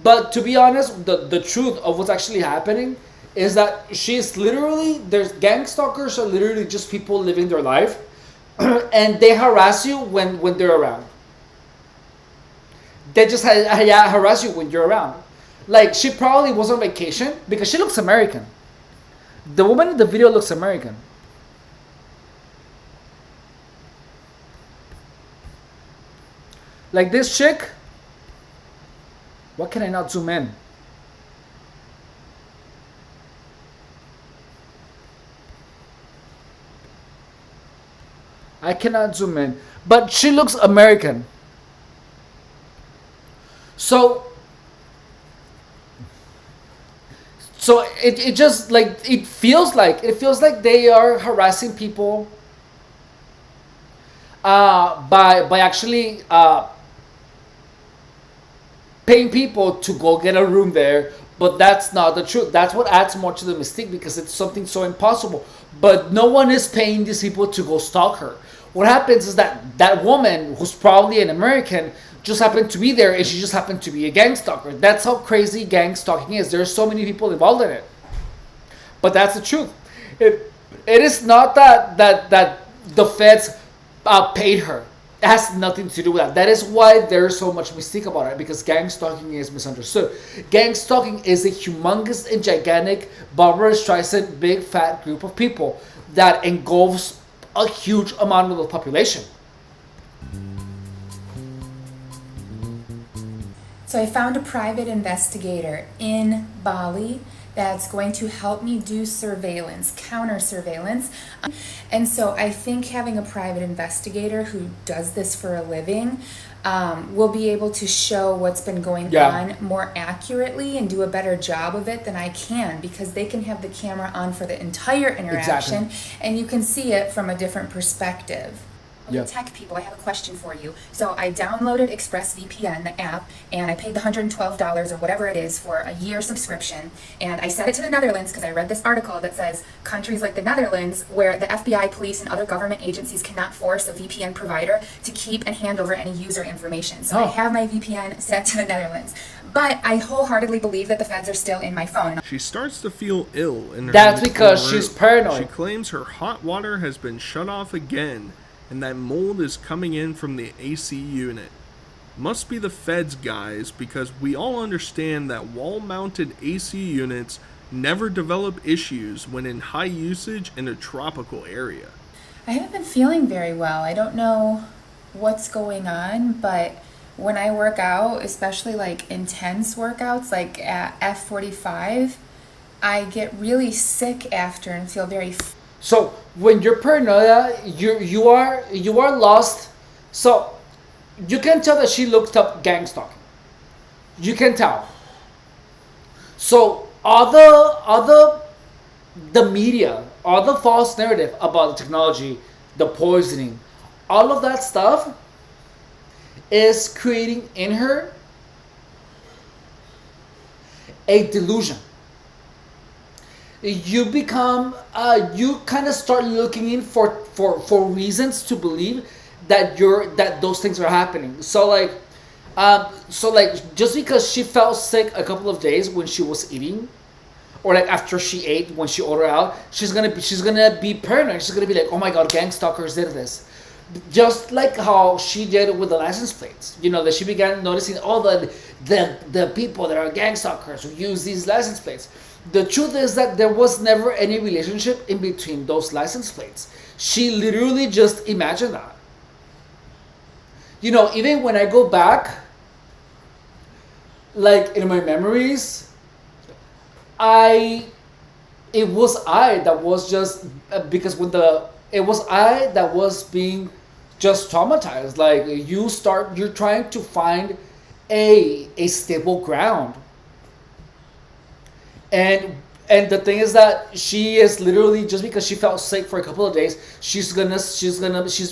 But to be honest, the truth of what's actually happening is that she's literally, there's gang stalkers are literally just people living their life and they harass you when they're around. They just harass you when you're around. Like, she probably was on vacation because she looks American. The woman in the video looks American. Like this chick. Why can I not zoom in? I cannot zoom in. But she looks American. So it just like it feels like they are harassing people by actually paying people to go get a room there, but that's not the truth. That's what adds more to the mystique because it's something so impossible. But no one is paying these people to go stalk her. What happens is that woman, who's probably an American, just happened to be there, and she just happened to be a gang stalker. That's how crazy gang stalking is. There's so many people involved in it. But that's the truth. It is not that the feds paid her. It has nothing to do with that. That is why there's so much mystique about it, because gang stalking is misunderstood. Gang stalking is a humongous and gigantic Barbara Streisand big fat group of people that engulfs a huge amount of the population. So I found a private investigator in Bali that's going to help me do surveillance, counter surveillance. And so I think having a private investigator who does this for a living will be able to show what's been going on more accurately and do a better job of it than I can, because they can have the camera on for the entire interaction and you can see it from a different perspective. Okay, tech people, I have a question for you. So I downloaded ExpressVPN, the app, and I paid the $112 or whatever it is for a year subscription. And I set it to the Netherlands because I read this article that says countries like the Netherlands, where the FBI, police, and other government agencies cannot force a VPN provider to keep and hand over any user information. So I have my VPN set to the Netherlands. But I wholeheartedly believe that the feds are still in my phone. She starts to feel ill in her That's because she's paranoid. She claims her hot water has been shut off again, and that mold is coming in from the AC unit. Must be the feds, guys, because we all understand that wall-mounted AC units never develop issues when in high usage in a tropical area. I haven't been feeling very well. I don't know what's going on, but when I work out, especially like intense workouts like at F45, I get really sick after and feel very So when you're paranoia, you are lost. So you can tell that she looked up gang stalking. You can tell. So all the media, all the false narrative about the technology, the poisoning, all of that stuff is creating in her a delusion. you become you kind of start looking in for reasons to believe that those things are happening. So like just because she felt sick a couple of days when she was eating, or like after she ate when she ordered out, she's gonna be paranoid. She's gonna be like, oh my god, gang stalkers did this. Just like how she did with the license plates, that she began noticing all the people that are gang stalkers who use these license plates. The truth is that there was never any relationship in between those license plates. She literally just imagined that. Even when I go back, like in my memories, I it was I that was just because when the it was I that was being just traumatized. Like you're trying to find a stable ground, and the thing is that she is literally, just because she felt sick for a couple of days, she's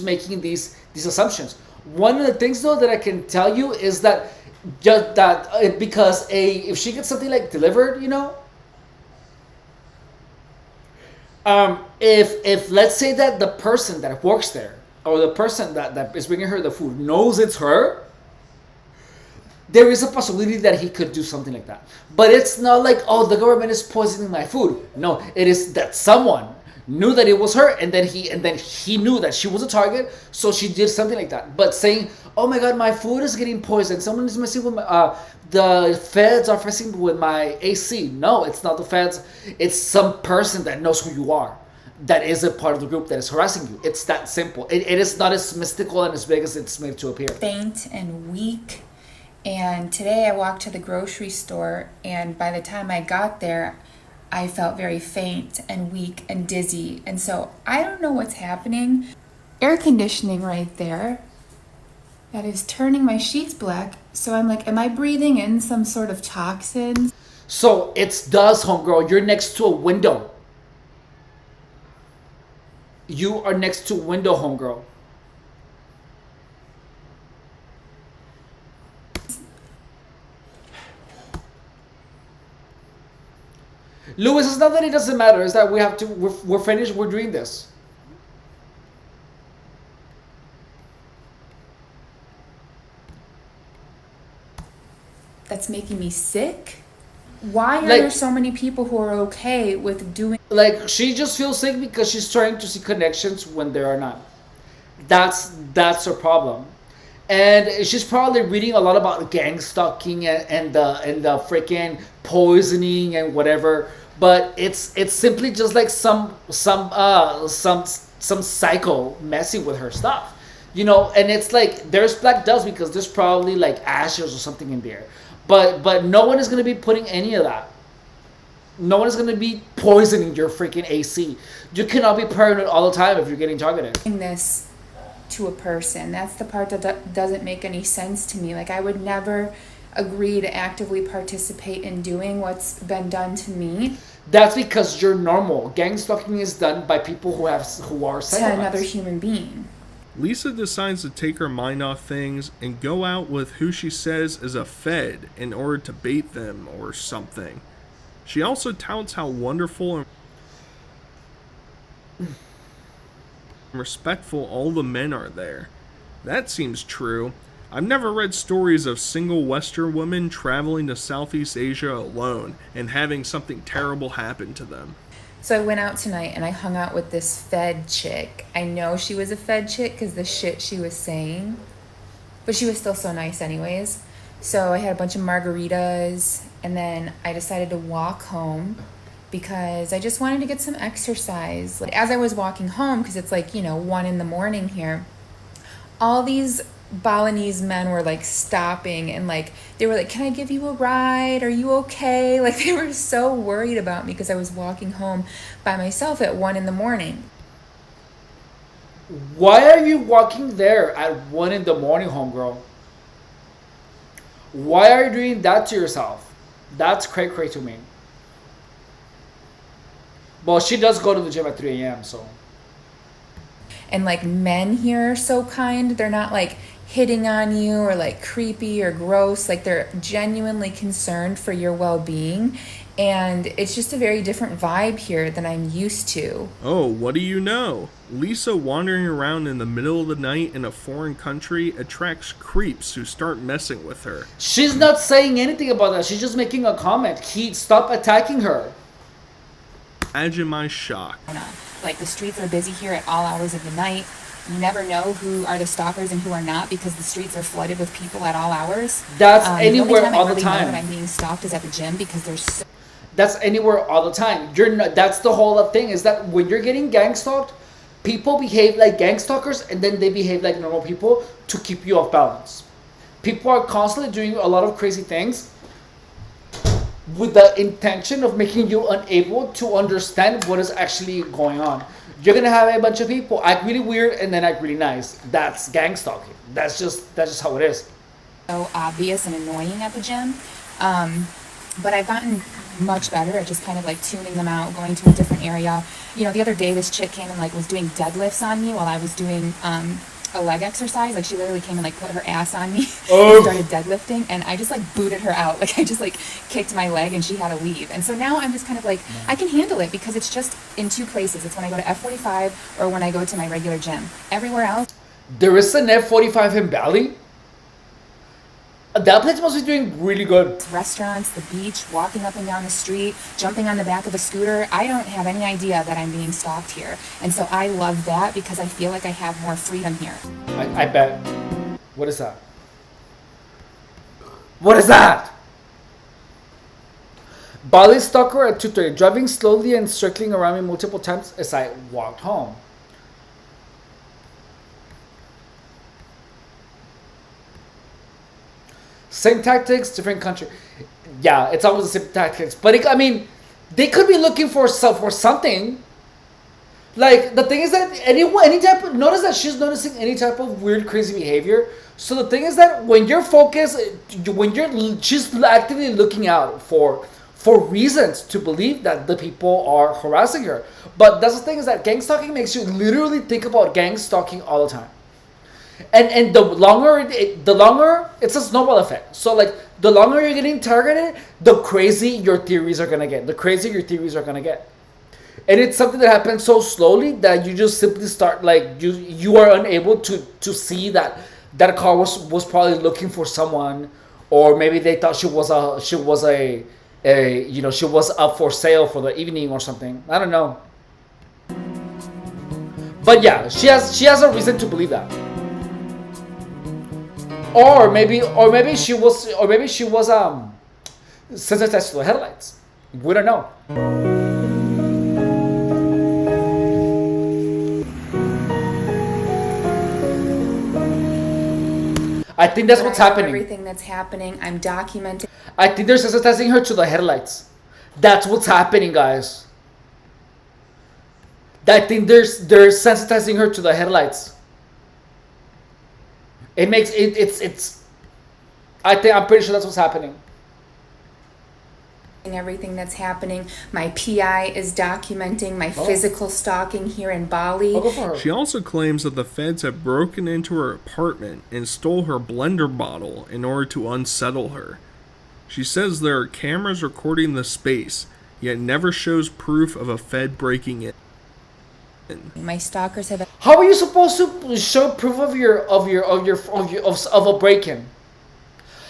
making these assumptions. One of the things though that I can tell you is that just that because if she gets something like delivered, if let's say that the person that works there, or the person that is bringing her the food, knows it's her, there is a possibility that he could do something like that. But it's not like, oh, the government is poisoning my food. No, it is that someone knew that it was her, and then he knew that she was a target, so she did something like that. But saying, oh my god, my food is getting poisoned, someone is messing with my the feds are messing with my AC. No, it's not the feds. It's some person that knows who you are, that is a part of the group that is harassing you. It's that simple. It is not as mystical and as big as it's made to appear. Faint and weak. And today I walked to the grocery store, and by the time I got there, I felt very faint and weak and dizzy. And so I don't know what's happening. Air conditioning right there that is turning my sheets black. So I'm like, am I breathing in some sort of toxins? So it's does, homegirl. You're next to a window. You are next to a window, homegirl. Lewis, it's not that it doesn't matter. It's that we're finished. We're doing this. That's making me sick? Why are there so many people who are okay with doing... Like, she just feels sick because she's trying to see connections when there are none. That's her problem. And she's probably reading a lot about gang stalking and the freaking poisoning and whatever. But it's simply just like some psycho messing with her stuff. And it's like there's black dust because there's probably like ashes or something in there. But no one is gonna be putting any of that. No one is gonna be poisoning your freaking AC. You cannot be paranoid all the time if you're getting targeted. This to a person. That's the part that doesn't make any sense to me. Like, I would never agree to actively participate in doing what's been done to me. That's because you're normal. Gang stalking is done by people who are psychopaths. To another human being. Lisa decides to take her mind off things and go out with who she says is a Fed in order to bait them or something. She also touts how wonderful and respectful all the men are there. That seems true. I've never read stories of single Western women traveling to Southeast Asia alone and having something terrible happen to them. So I went out tonight and I hung out with this Fed chick. I know she was a Fed chick because the shit she was saying, but she was still so nice anyways. So I had a bunch of margaritas, and then I decided to walk home because I just wanted to get some exercise. Like, as I was walking home, because it's like, 1 a.m. here, all these Balinese men were like stopping and like they were like, can I give you a ride? Are you okay? Like, they were so worried about me because I was walking home by myself at 1 a.m. Why are you walking there at 1 a.m, homegirl? Why are you doing that to yourself? That's cray to me. Well, she does go to the gym at 3 a.m, so. And like, men here are so kind. They're not like hitting on you or like creepy or gross. Like, they're genuinely concerned for your well-being. And it's just a very different vibe here than I'm used to. Oh, what do you know? Lisa wandering around in the middle of the night in a foreign country attracts creeps who start messing with her. She's not saying anything about that. She's just making a comment. Stop attacking her. Imagine my shock. Like, the streets are busy here at all hours of the night. You never know who are the stalkers and who are not because the streets are flooded with people at all hours. That's anywhere the only time all I really the time. know that I'm being stalked is at the gym because there's That's anywhere all the time. You're not, that's the whole thing, is that when you're getting gang stalked, people behave like gang stalkers and then they behave like normal people to keep you off balance. People are constantly doing a lot of crazy things with the intention of making you unable to understand what is actually going on. You're gonna have a bunch of people act really weird and then act really nice. That's gang stalking. That's just how it is. so obvious and annoying at the gym. But I've gotten much better at just kind of like tuning them out, going to a different area. You know, the other day this chick came and like was doing deadlifts on me while I was doing a leg exercise. Like, she literally came and like put her ass on me and started deadlifting, and I just like booted her out. Like, I just like kicked my leg and she had to leave. And so now I'm just kind of like, I can handle it because it's just in two places. It's when I go to F45 or when I go to my regular gym. Everywhere else, there is an F45 in Bali. That place must be doing really good. Restaurants, the beach, walking up and down the street, jumping on the back of a scooter. I don't have any idea that I'm being stalked here. And so I love that because I feel like I have more freedom here. I bet. What is that? What is that? Bali stalker at 2:30, driving slowly and circling around me multiple times as I walked home. Same tactics, different country. Yeah, it's always the same tactics. But they could be looking for something. Like, the thing is that notice that she's noticing any type of weird, crazy behavior. So the thing is that when you're focused, she's actively looking out for reasons to believe that the people are harassing her. But that's the thing, is that gang stalking makes you literally think about gang stalking all the time. And the longer it's a snowball effect. So like, the longer you're getting targeted, the crazy your theories are gonna get. The crazier your theories are gonna get. And it's something that happens so slowly that you just simply start, like, you are unable to see that car was probably looking for someone, or maybe they thought she was up for sale for the evening or something. I don't know. But yeah, she has a reason to believe that. Or maybe she was sensitized to the headlights. We don't know. I think that's what's happening. Everything that's happening, I'm documenting. I think they're sensitizing her to the headlights. That's what's happening, guys. I think they're sensitizing her to the headlights. I'm pretty sure that's what's happening. Everything that's happening. My PI is documenting my physical stalking here in Bali. She also claims that the feds have broken into her apartment and stole her blender bottle in order to unsettle her. She says there are cameras recording the space, yet never shows proof of a fed breaking in. My stalkers have. How are you supposed to show proof of a break-in?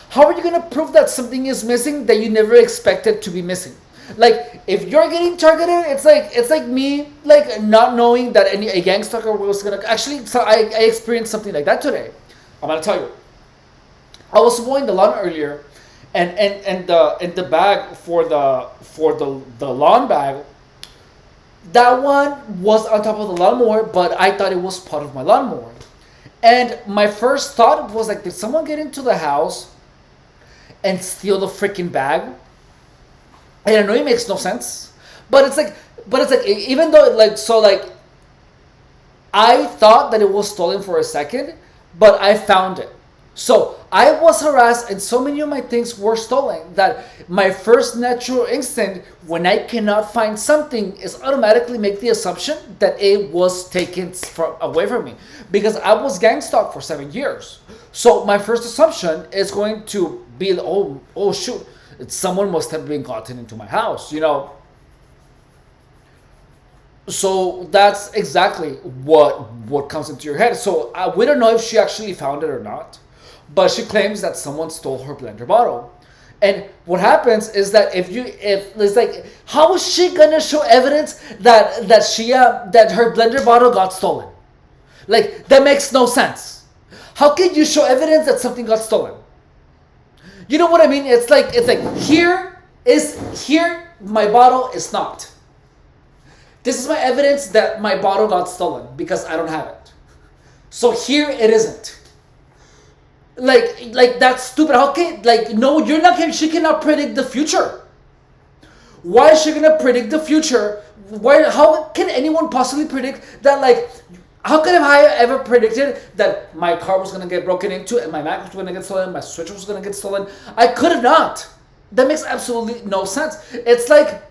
How are you gonna prove that something is missing that you never expected to be missing? Like, if you're getting targeted, it's like me, like, not knowing that a gang stalker was gonna actually. So I experienced something like that today. I'm gonna tell you. I was mowing the lawn earlier, and the bag for the lawn bag. That one was on top of the lawnmower, but I thought it was part of my lawnmower. And my first thought was like, did someone get into the house and steal the freaking bag? And I know it makes no sense, but it's like even though I thought that it was stolen for a second, but I found it. So I was harassed and so many of my things were stolen that my first natural instinct when I cannot find something is automatically make the assumption that it was taken away from me, because I was gang stalked for 7 years. So my first assumption is going to be, oh shoot, someone must have been gotten into my house, you know. So that's exactly what comes into your head. So we don't know if she actually found it or not, but she claims that someone stole her blender bottle. And what happens is that if it's like, how is she gonna show evidence that her blender bottle got stolen? Like, that makes no sense. How can you show evidence that something got stolen? You know what I mean? It's like here my bottle is not. This is my evidence that my bottle got stolen because I don't have it. So here it isn't. Like that's stupid. How can, like, no, you're not, she cannot predict the future. Why is she gonna predict the future? How can anyone possibly predict that? Like, how could have I ever predicted that my car was gonna get broken into and my Mac was gonna get stolen, my Switch was gonna get stolen? I could have not. That makes absolutely no sense. It's like,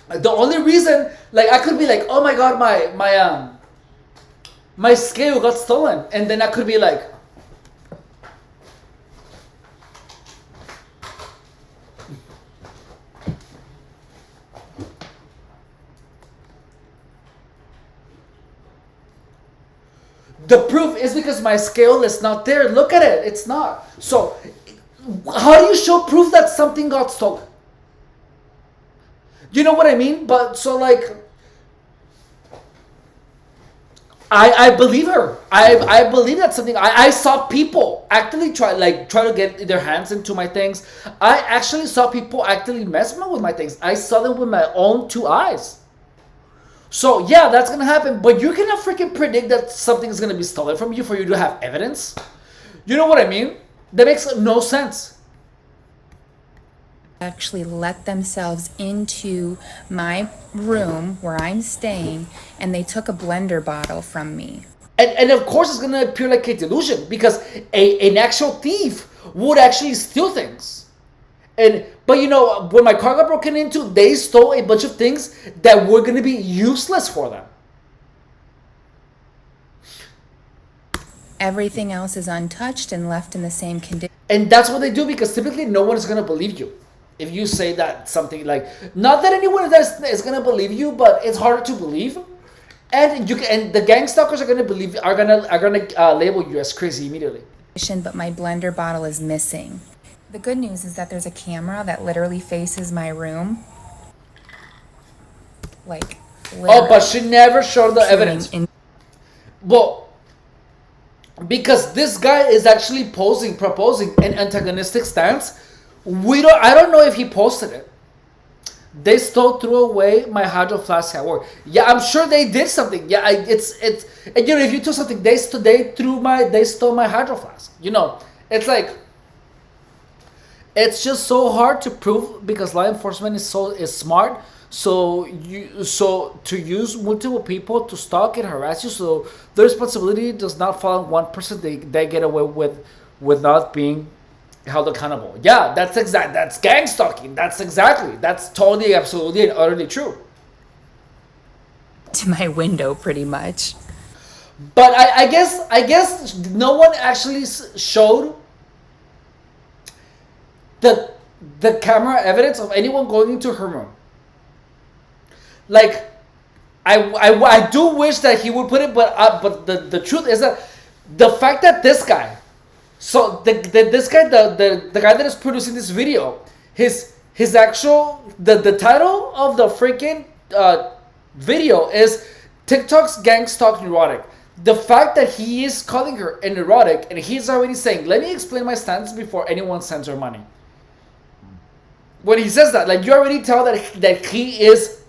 the only reason, like, I could be like, oh my god, my scale got stolen, and then I could be like, the proof is because my scale is not there. Look at it, it's not. So how do you show proof that something got stolen? You know what I mean? But so, like, I believe her. I believe that something. I saw people actually try to get their hands into my things. I actually saw people actually messing with my things. I saw them with my own two eyes. So yeah, that's gonna happen. But you cannot freaking predict that something is gonna be stolen from you for you to have evidence. You know what I mean? That makes no sense. Actually let themselves into my room where I'm staying, and they took a blender bottle from me. And of course it's gonna appear like a delusion, because an actual thief would actually steal things. But you know, when my car got broken into, they stole a bunch of things that were gonna be useless for them. Everything else is untouched and left in the same condition. And that's what they do, because typically no one is gonna believe you if you say that something, like, not that anyone is gonna believe you, but it's harder to believe. And the gang stalkers are gonna label you as crazy immediately. But my blender bottle is missing. The good news is that there's a camera that literally faces my room. Like, oh, but she never showed the evidence. Well, because this guy is actually proposing an antagonistic stance. I don't know if he posted it. They threw away my hydro flask at work. Yeah, I'm sure they did something. Yeah, it's and, you know, if you took something, they stole my hydro flask. You know, it's like, it's just so hard to prove, because law enforcement is smart. So to use multiple people to stalk and harass you, so the responsibility does not fall on one person. They get away with not being held accountable. Yeah, that's gang stalking. That's totally, absolutely, and utterly true. To my window, pretty much. But I guess no one actually showed the camera evidence of anyone going into her room. Like, I do wish that he would put it, but the truth is that the fact that this guy, so the guy that is producing this video, his actual the title of the freaking video is TikTok's gang stalk neurotic. The fact that he is calling her a neurotic, and he's already saying, let me explain my stance before anyone sends her money. When he says that, like, you already tell that he is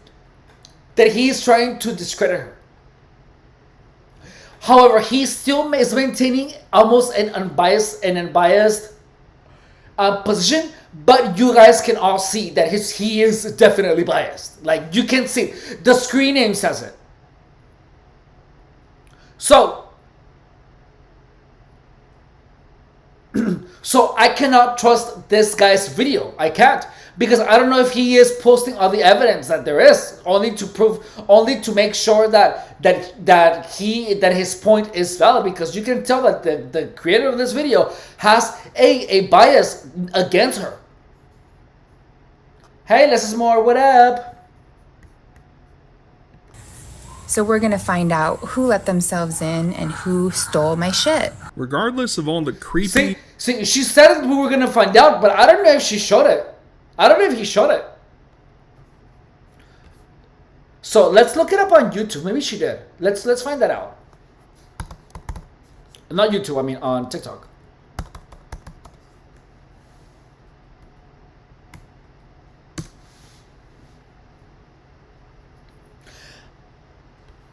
trying to discredit her. However, he still is maintaining almost an unbiased position, but you guys can all see that he is definitely biased. Like, you can see, the screen name says it. So I cannot trust this guy's video. I can't, because I don't know if he is posting all the evidence that there is, only to make sure that his point is valid, because you can tell that the creator of this video has a bias against her. Hey, less is more. What up? So we're gonna find out who let themselves in and who stole my shit. Regardless of all the creepy... See, she said we were gonna find out, but I don't know if she showed it. I don't know if he showed it. So let's look it up on YouTube. Maybe she did. Let's find that out. Not YouTube, I mean on TikTok.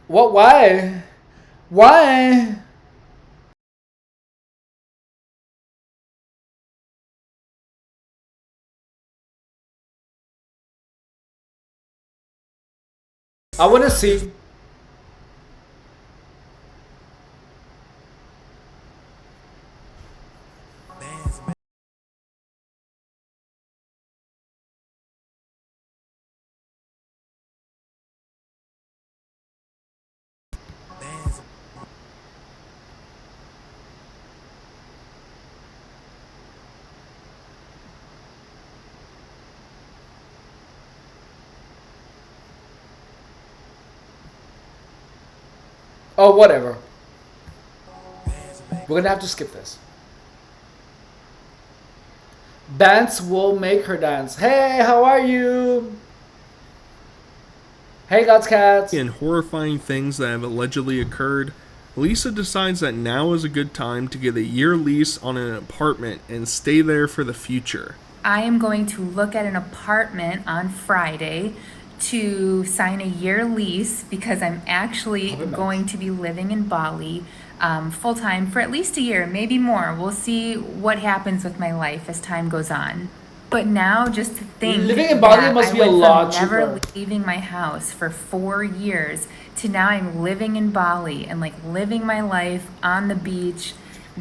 What? Why? Why? I want to see. Oh, whatever. We're gonna have to skip this. Dance will make her dance. Hey, how are you? Hey, God's cats. And horrifying things that have allegedly occurred, Lisa decides that now is a good time to get a year lease on an apartment and stay there for the future. I am going to look at an apartment on Friday to sign a year lease because I'm actually going to be living in Bali full time for at least a year, maybe more. We'll see what happens with my life as time goes on. But now, just to think living in Bali must be a lot cheaper. Never leaving my house for 4 years to now I'm living in Bali and like living my life on the beach,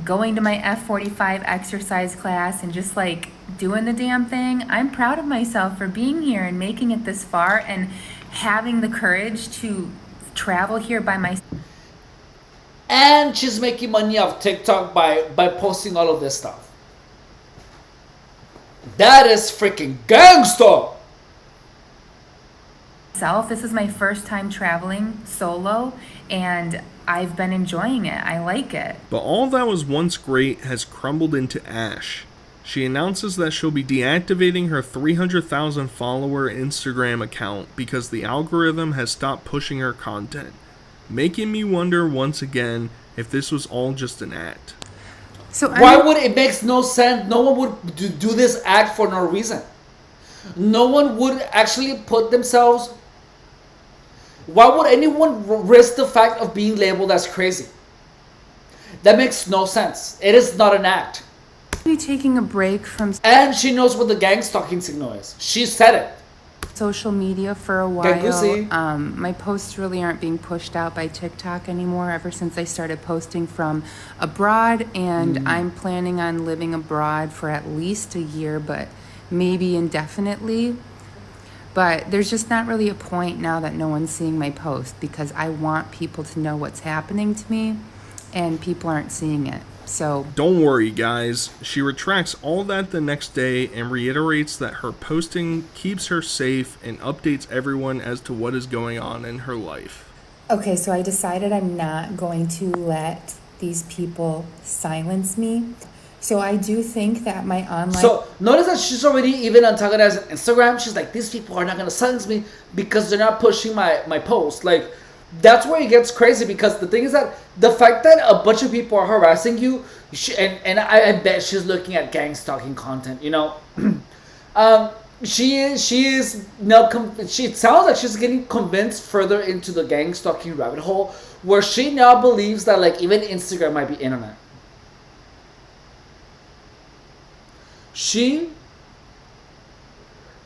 going to my F45 exercise class and just like doing the damn thing. I'm proud of myself for being here and making it this far and having the courage to travel here by myself. And she's making money off TikTok by posting all of this stuff. That is freaking gangster. This is my first time traveling solo and I've been enjoying it. I like it. But all that was once great has crumbled into ash. She announces that she'll be deactivating her 300,000 follower Instagram account because the algorithm has stopped pushing her content, making me wonder once again if this was all just an act. So why would it makes no sense? No one would do this act for no reason. No one would actually put themselves. Why would anyone risk the fact of being labeled as crazy? That makes no sense. It is not an act. Be taking a break from. And she knows what the Gangstalking signal is. She said it. Social media for a while. My posts really aren't being pushed out by TikTok anymore ever since I started posting from abroad, and I'm planning on living abroad for at least a year, but maybe indefinitely. But there's just not really a point now that no one's seeing my post because I want people to know what's happening to me and people aren't seeing it. So don't worry, guys. She retracts all that the next day and reiterates that her posting keeps her safe and updates everyone as to what is going on in her life. Okay, so I decided I'm not going to let these people silence me. So I do think that my online... So notice that she's already even antagonizing Instagram. She's like, these people are not going to silence me because they're not pushing my post. Like, that's where it gets crazy because the thing is that the fact that a bunch of people are harassing you, and I bet she's looking at gang stalking content, you know. She is now, it sounds like she's getting convinced further into the gang stalking rabbit hole where she now believes that like even Instagram might be internet.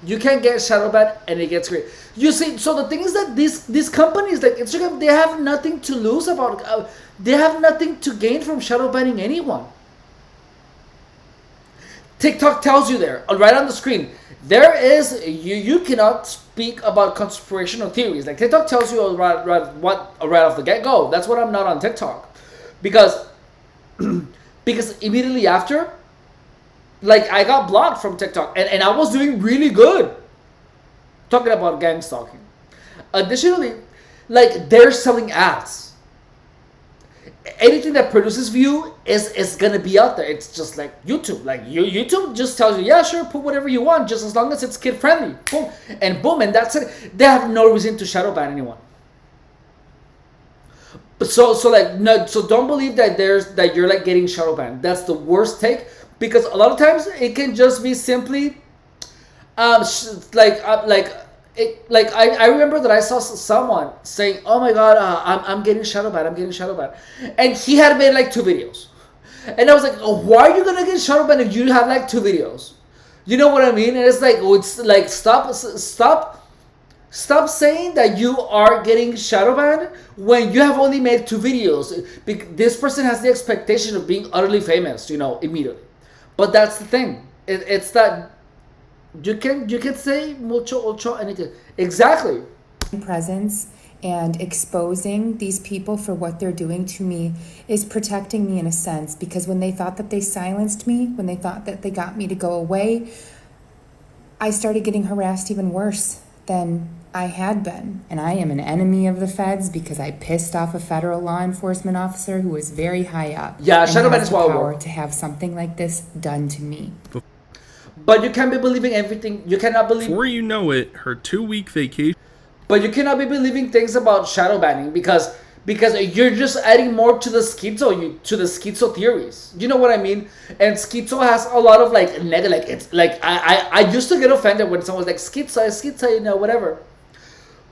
You can get shadow banned and it gets great. You see, so the thing is that these companies like Instagram, they have nothing to lose about, they have nothing to gain from shadow banning anyone. TikTok tells you there, right on the screen, there is, you cannot speak about conspirational theories. Like TikTok tells you right off the get-go. That's what I'm not on TikTok. Because immediately after, like I got blocked from TikTok and I was doing really good. talking about gang stalking. Additionally, like they're selling ads. Anything that produces view is gonna be out there. It's just like YouTube. Like YouTube just tells you, yeah, sure, put whatever you want, just as long as it's kid friendly. Boom, and that's it. They have no reason to shadow ban anyone. So like no, so don't believe that you're like getting shadow banned. That's the worst take, because a lot of times it can just be simply I remember that I saw someone saying, oh my god, I'm getting shadow banned, and he had made like 2 videos, and I was like, oh, why are you gonna get shadow banned if you have like 2 videos? You know what I mean? And it's like, oh, it's like stop saying that you are getting shadow banned when you have only made 2 videos. This person has the expectation of being utterly famous, immediately. But that's the thing. It's that you can say mucho anything. Exactly. Presence and exposing these people for what they're doing to me is protecting me in a sense, because when they thought that they silenced me, when they thought that they got me to go away, I started getting harassed even worse than I had been. And I am an enemy of the feds because I pissed off a federal law enforcement officer who was very high up. Yeah, shadow ban is wild power to have something like this done to me. But you can't be believing everything. You cannot believe. Before you know it, her 2-week vacation. But you cannot be believing things about shadow banning because you're just adding more to the schizo theories. You know what I mean? And schizo has a lot of like negative. Like it's like I used to get offended when someone's like schizo, whatever.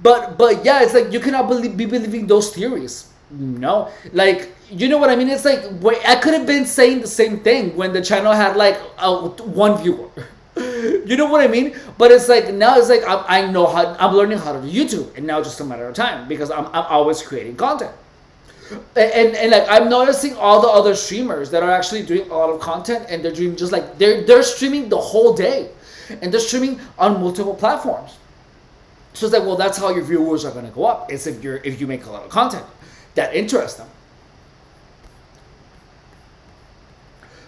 But yeah, it's like you cannot be believing those theories. No, like you know what I mean? It's like I could have been saying the same thing when the channel had like 1 viewer. You know what I mean? But it's like now it's like I know how I'm learning how to do YouTube, and now it's just a matter of time because I'm always creating content. And like I'm noticing all the other streamers that are actually doing a lot of content, and they're doing just like they're streaming the whole day, and they're streaming on multiple platforms. So it's like, well, that's how your viewers are going to go up. It's if you make a lot of content that interests them.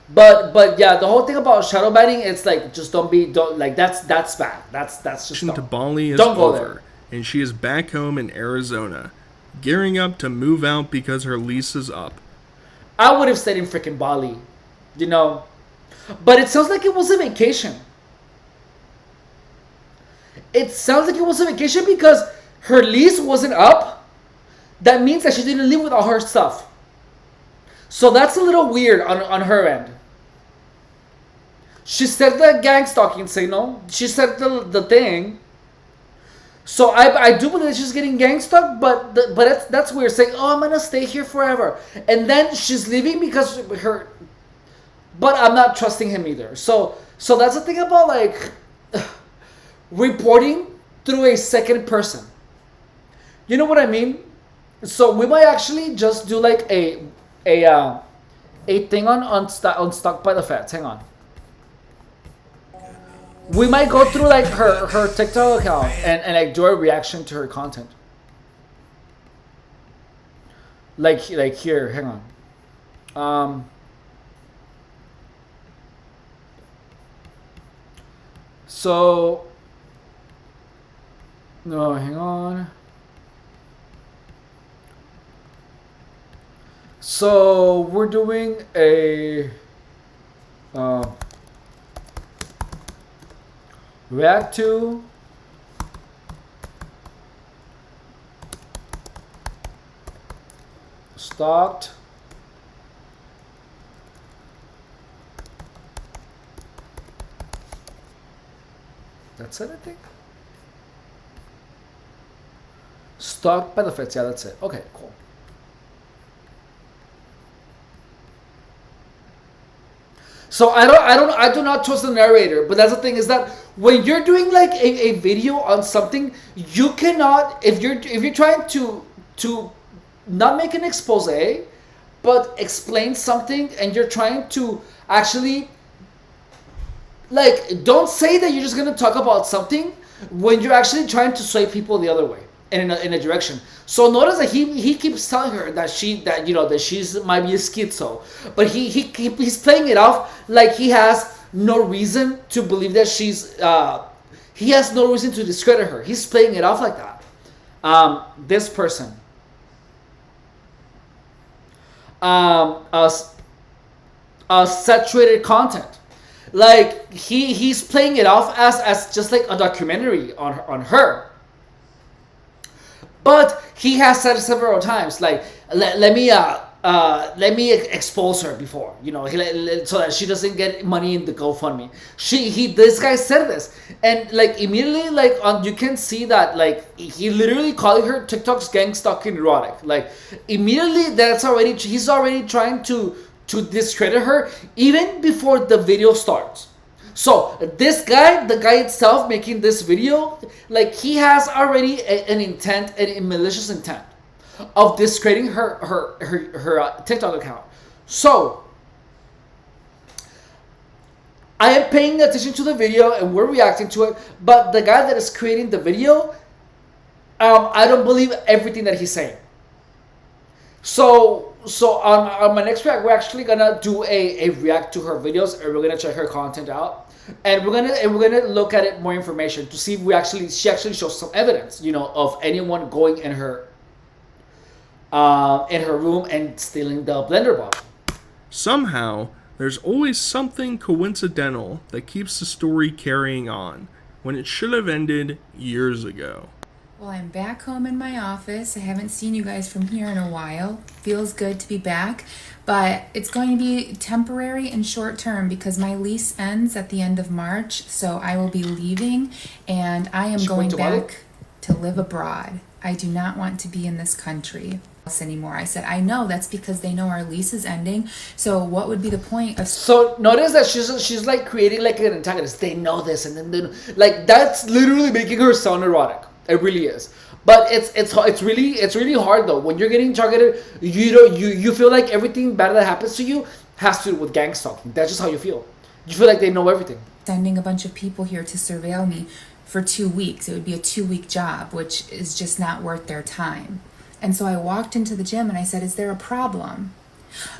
But yeah, the whole thing about shadow banning, it's like just don't like that's bad. That's just to Bali is don't go over, there. And she is back home in Arizona, gearing up to move out because her lease is up. I would have stayed in freaking Bali, but it sounds like it was a vacation. It sounds like it was a vacation because her lease wasn't up. That means that she didn't leave with all her stuff. So that's a little weird on her end. She said the gang stalking signal. She said the thing. So I do believe that she's getting gang stalked, but that's weird. Saying, oh, I'm gonna stay here forever, and then she's leaving because her. But I'm not trusting him either. So that's the thing about like reporting through a second person. You know what I mean? So we might actually just do like a thing on Stalked by the Feds. Hang on. We might go through like her TikTok account and like do a reaction to her content. Like here, hang on. So no, hang on. So we're doing a react to Stalked that's it, I think. Stalked by the Feds, yeah, that's it. Okay, cool. So I do not trust the narrator, but that's the thing is that when you're doing like a video on something, you cannot, if you're trying to not make an expose, but explain something, and you're trying to actually like, don't say that you're just gonna talk about something when you're actually trying to sway people the other way and in a direction. So notice that he keeps telling her that she's might be a schizo, but he's playing it off like he has no reason to believe that she's He has no reason to discredit her. He's playing it off like that. This person. Saturated content. Like he's playing it off as just like a documentary on her. But he has said several times, like, let me expose her before, so that she doesn't get money in the GoFundMe. This guy said this, and like immediately, like you can see that like he literally calling her TikTok's Gangstalking erotic. Like immediately, he's already trying to discredit her even before the video starts. So this guy, the guy itself making this video, like he has already an intent, a malicious intent of discrediting her TikTok account. So I am paying attention to the video and we're reacting to it, but the guy that is creating the video, I don't believe everything that he's saying. So on my next react, we're actually gonna do a react to her videos, and we're gonna check her content out, and we're gonna look at it more information to see if she actually shows some evidence, of anyone going in her room and stealing the blender bottle. Somehow, there's always something coincidental that keeps the story carrying on when it should have ended years ago. Well, I'm back home in my office. I haven't seen you guys from here in a while. Feels good to be back, but it's going to be temporary and short term because my lease ends at the end of March, so I will be leaving and I am going back to live abroad. I do not want to be in this country anymore. I said, I know that's because they know our lease is ending, so what would be the point of... So notice that she's like creating like an antagonist. They know this, and then like that's literally making her sound erotic. It really is, but it's really hard though when you're getting targeted. You feel like everything bad that happens to you has to do with gang stalking. That's just how you feel. You feel like they know everything. Sending a bunch of people here to surveil me for 2 weeks. It would be a 2-week job, which is just not worth their time. And so I walked into the gym and I said, "Is there a problem?"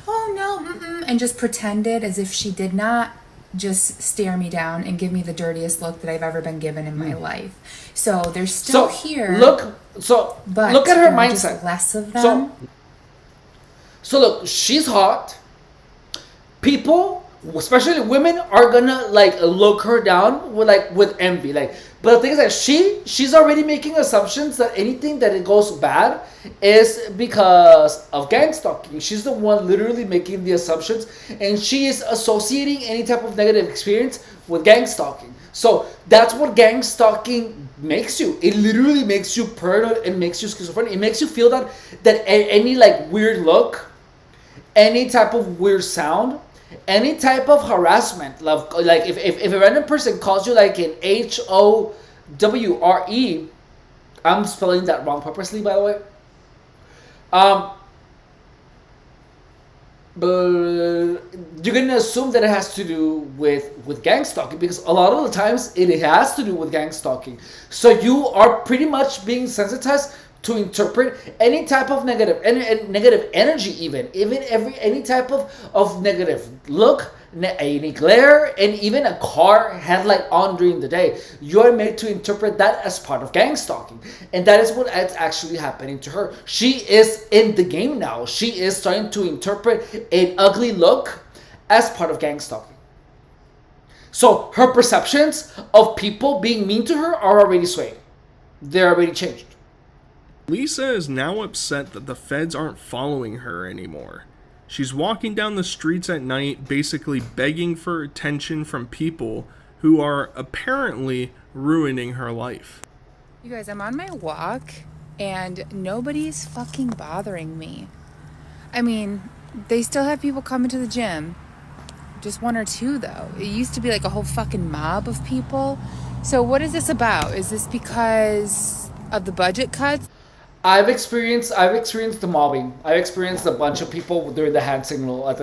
"Oh no," and just pretended as if she did not just stare me down and give me the dirtiest look that I've ever been given in my life. So they're still here. Look at her mindset. Just less of them. So look, she's hot. People, especially women, are gonna like look her down with envy. But the thing is that she's already making assumptions that anything that it goes bad is because of gang stalking. She's the one literally making the assumptions, and she is associating any type of negative experience with gang stalking. So that's what gang stalking makes you. It literally makes you paranoid and makes you schizophrenic. It makes you feel that any like weird look, any type of weird sound, any type of harassment, like if a random person calls you like an HOWRE, I'm spelling that wrong purposely, by the way. But you're gonna assume that it has to do with gang stalking, because a lot of the times it has to do with gang stalking. So you are pretty much being sensitized to interpret any type of negative energy, even any type of negative look, any glare, and even a car headlight on during the day. You are made to interpret that as part of gang stalking, and that is what is actually happening to her. She is in the game now. She is starting to interpret an ugly look as part of gang stalking. So her perceptions of people being mean to her are already swayed. They're already changed. Lisa is now upset that the feds aren't following her anymore. She's walking down the streets at night, basically begging for attention from people who are apparently ruining her life. You guys, I'm on my walk and nobody's fucking bothering me. I mean, they still have people coming to the gym. Just 1 or 2 though. It used to be like a whole fucking mob of people. So what is this about? Is this because of the budget cuts? I've experienced the mobbing. I've experienced a bunch of people during the hand signal at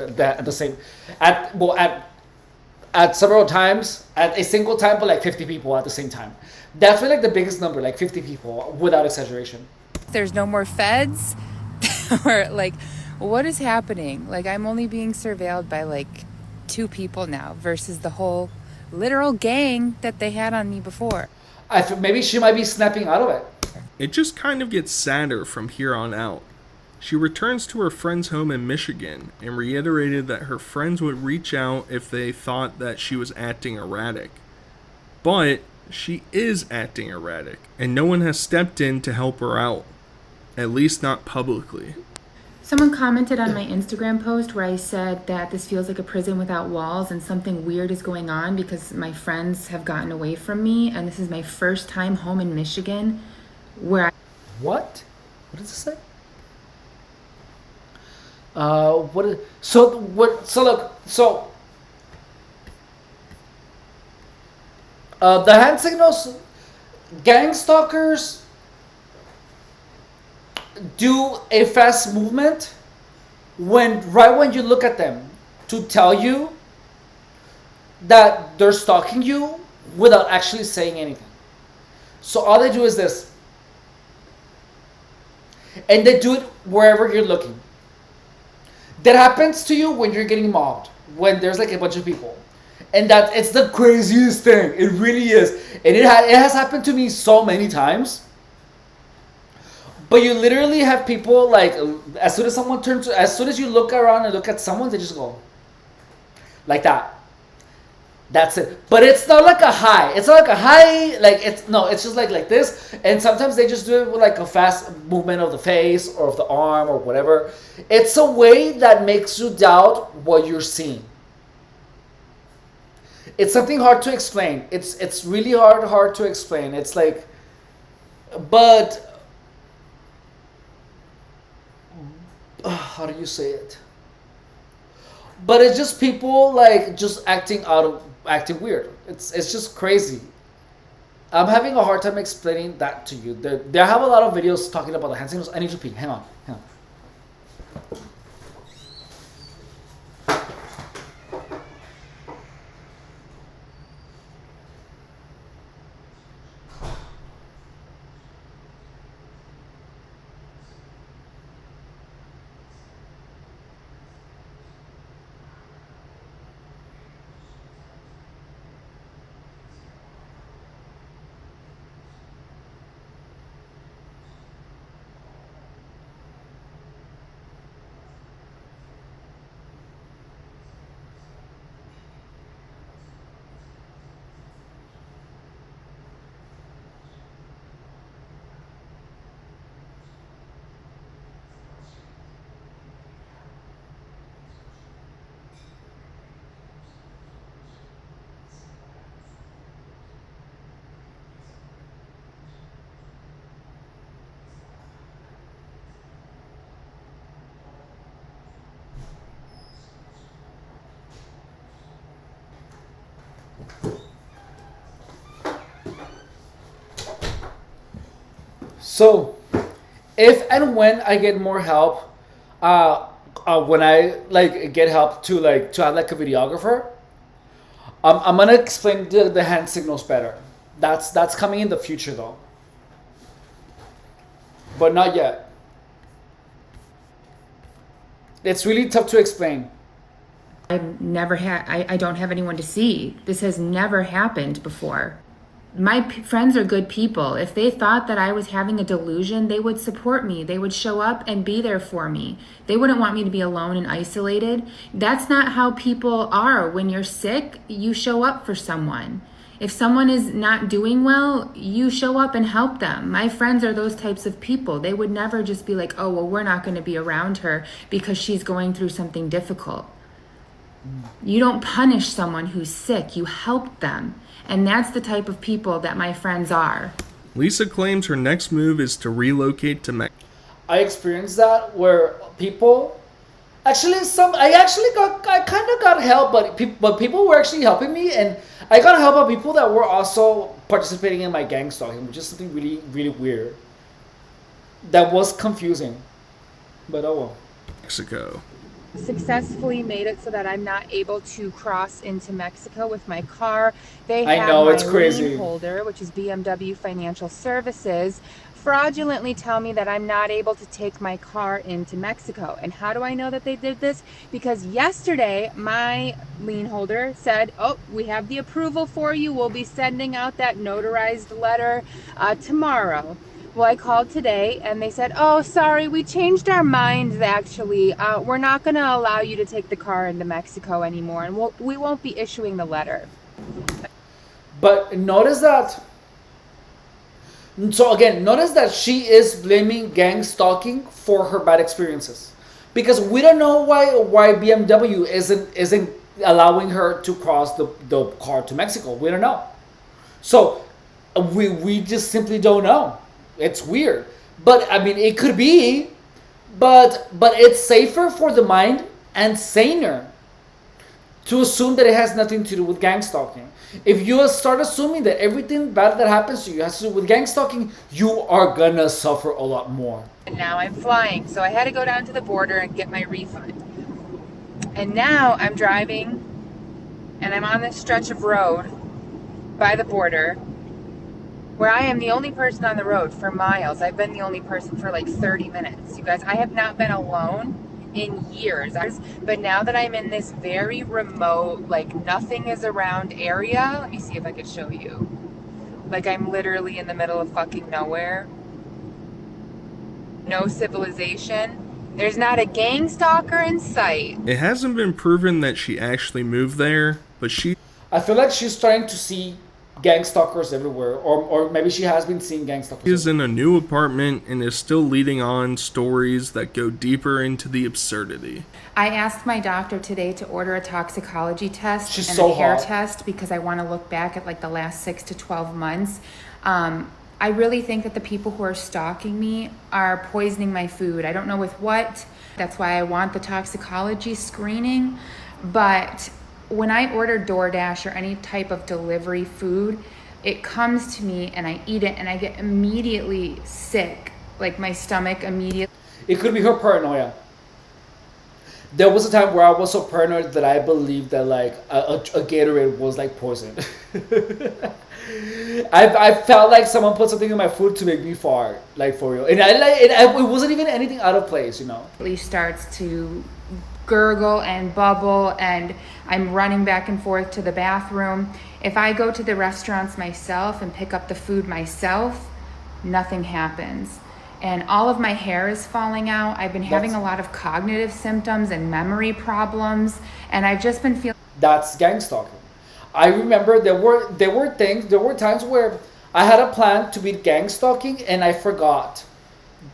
several times at a single time, but like 50 people at the same time. That's like the biggest number, like 50 people, without exaggeration. There's no more feds, or like, what is happening? Like, I'm only being surveilled by like 2 people now versus the whole literal gang that they had on me before. Maybe she might be snapping out of it. It just kind of gets sadder from here on out. She returns to her friend's home in Michigan and reiterated that her friends would reach out if they thought that she was acting erratic. But she is acting erratic, and no one has stepped in to help her out. At least not publicly. Someone commented on my Instagram post where I said that this feels like a prison without walls and something weird is going on because my friends have gotten away from me, and this is my first time home in Michigan where I... What? What does it say? The hand signals, gang stalkers do a fast movement right when you look at them to tell you that they're stalking you without actually saying anything. So all they do is this. And they do it wherever you're looking. That happens to you when you're getting mobbed, when there's like a bunch of people. And that it's the craziest thing. It really is. And it has happened to me so many times. But you literally have people like, as soon as you look around and look at someone, they just go like that. That's it. But it's not like a high. It's not like a high. It's just like this. And sometimes they just do it with like a fast movement of the face or of the arm or whatever. It's a way that makes you doubt what you're seeing. It's something hard to explain. It's really hard to explain. It's like, but how do you say it? But it's just people like just acting weird. It's just crazy. I'm having a hard time explaining that to you. There have a lot of videos talking about the hand signals. I need to pee. Hang on. So, if and when I get more help, when I like get help to have like a videographer, I'm gonna explain the hand signals better. That's coming in the future though, but not yet. It's really tough to explain. I don't have anyone to see. This has never happened before. My friends are good people. If they thought that I was having a delusion, they would support me. They would show up and be there for me. They wouldn't want me to be alone and isolated. That's not how people are. When you're sick, you show up for someone. If someone is not doing well, you show up and help them. My friends are those types of people. They would never just be like, oh, well, we're not going to be around her because she's going through something difficult. You don't punish someone who's sick. You help them. And that's the type of people that my friends are. Lisa claims her next move is to relocate to Mexico. I experienced that where people, I kind of got help, but people were actually helping me, and I got help by people that were also participating in my gang stalking, which is something really, really weird. That was confusing, but oh well. Mexico. Successfully made it so that I'm not able to cross into Mexico with my car. They have I know, my it's crazy. lien holder, which is BMW Financial Services, fraudulently tell me that I'm not able to take my car into Mexico. And how do I know that they did this? Because yesterday, my lien holder said, oh, we have the approval for you. We'll be sending out that notarized letter tomorrow. Well, I called today and they said, oh, sorry, we changed our minds actually. We're not going to allow you to take the car into Mexico anymore, and we won't be issuing the letter. But notice that. So again, notice that she is blaming gang stalking for her bad experiences, because we don't know why BMW isn't allowing her to cross the car to Mexico. We don't know. So we just simply don't know. It's weird, but I mean, it could be, but it's safer for the mind and saner to assume that it has nothing to do with gang stalking. If you start assuming that everything bad that happens to you has to do with gang stalking, you are gonna suffer a lot more. And now I'm flying, so I had to go down to the border and get my refund. And now I'm driving, and I'm on this stretch of road by the border, where I am the only person on the road for miles. I've been the only person for like 30 minutes. You guys, I have not been alone in years. But now that I'm in this very remote, like nothing is around area, let me see if I could show you. Like I'm literally in the middle of fucking nowhere. No civilization. There's not a gang stalker in sight. It hasn't been proven that she actually moved there, but I feel like she's trying to see gang stalkers everywhere, or maybe she has been seeing gang stalkers. She is in a new apartment and is still leading on stories that go deeper into the absurdity. I asked my doctor today to order a toxicology test and so a hair hot. test because I want to look back at like the last 6 to 12 months. I really think that the people who are stalking me are poisoning my food. I don't know with what. That's why I want the toxicology screening. But when I order DoorDash or any type of delivery food, it comes to me and I eat it and I get immediately sick. Like my stomach immediately. It could be her paranoia. There was a time where I was so paranoid that I believed that like a Gatorade was like poison. I felt like someone put something in my food to make me fart, like for real. And it wasn't even anything out of place, you know. Starts to gurgle and bubble, and I'm running back and forth to the bathroom. If I go to the restaurants myself and pick up the food myself, nothing happens. And all of my hair is falling out. I've been having a lot of cognitive symptoms and memory problems, and I've just been feeling... That's gang stalking. I remember there were times where I had a plan to be gang stalking and I forgot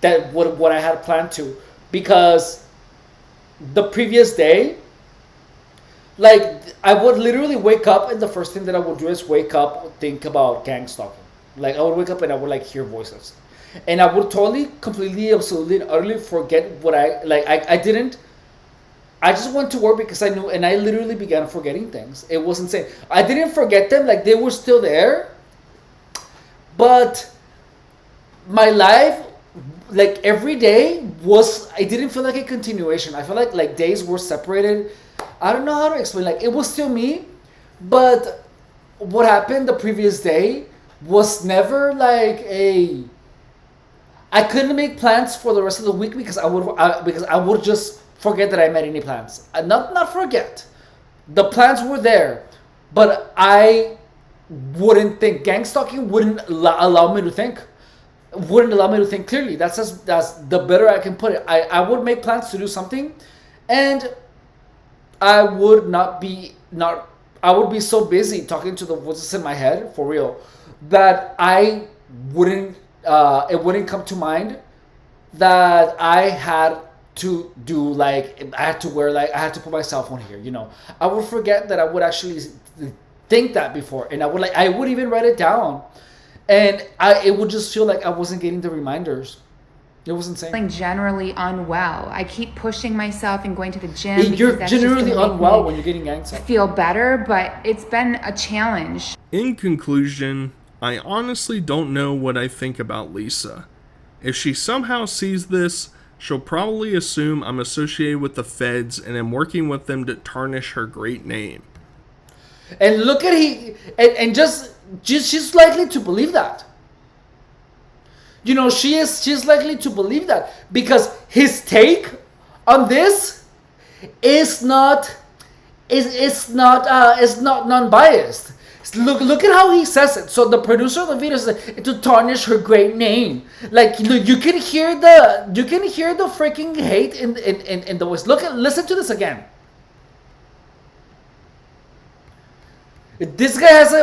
that what I had planned to, because the previous day, like I would literally wake up and the first thing that I would do is wake up, think about gang stalking. Like I would wake up and I would like hear voices, and I would totally, completely, absolutely, and utterly forget what I just went to work because I knew, and I literally began forgetting things. It was insane. I didn't forget them, like they were still there, but my life, like every day I didn't feel like a continuation. I felt like days were separated. I don't know how to explain. Like it was still me, but what happened the previous day was never like I couldn't make plans for the rest of the week because I would just forget that I made any plans. Not forget. The plans were there, but I wouldn't think. Gang stalking wouldn't allow me to think. Wouldn't allow me to think clearly. That's the better I can put it. I would make plans to do something, and I would I would be so busy talking to the voices in my head, for real, that I wouldn't it wouldn't come to mind that I had to do like I had to put my cell phone here, you know. I would forget that I would actually think that before, and I would even write it down, and it would just feel like I wasn't getting the reminders. It was insane. Feeling generally unwell. I keep pushing myself and going to the gym. You're generally unwell when you're getting gang stalked. Feel better, but it's been a challenge. In conclusion, I honestly don't know what I think about Lisa. If she somehow sees this, she'll probably assume I'm associated with the feds and am working with them to tarnish her great name. And look at and just she's likely to believe that. she's likely to believe that, because his take on this is not non-biased. Look at how he says it. So the producer of the video says to tarnish her great name. Like, you can hear the freaking hate in the voice. Listen to this again. This guy has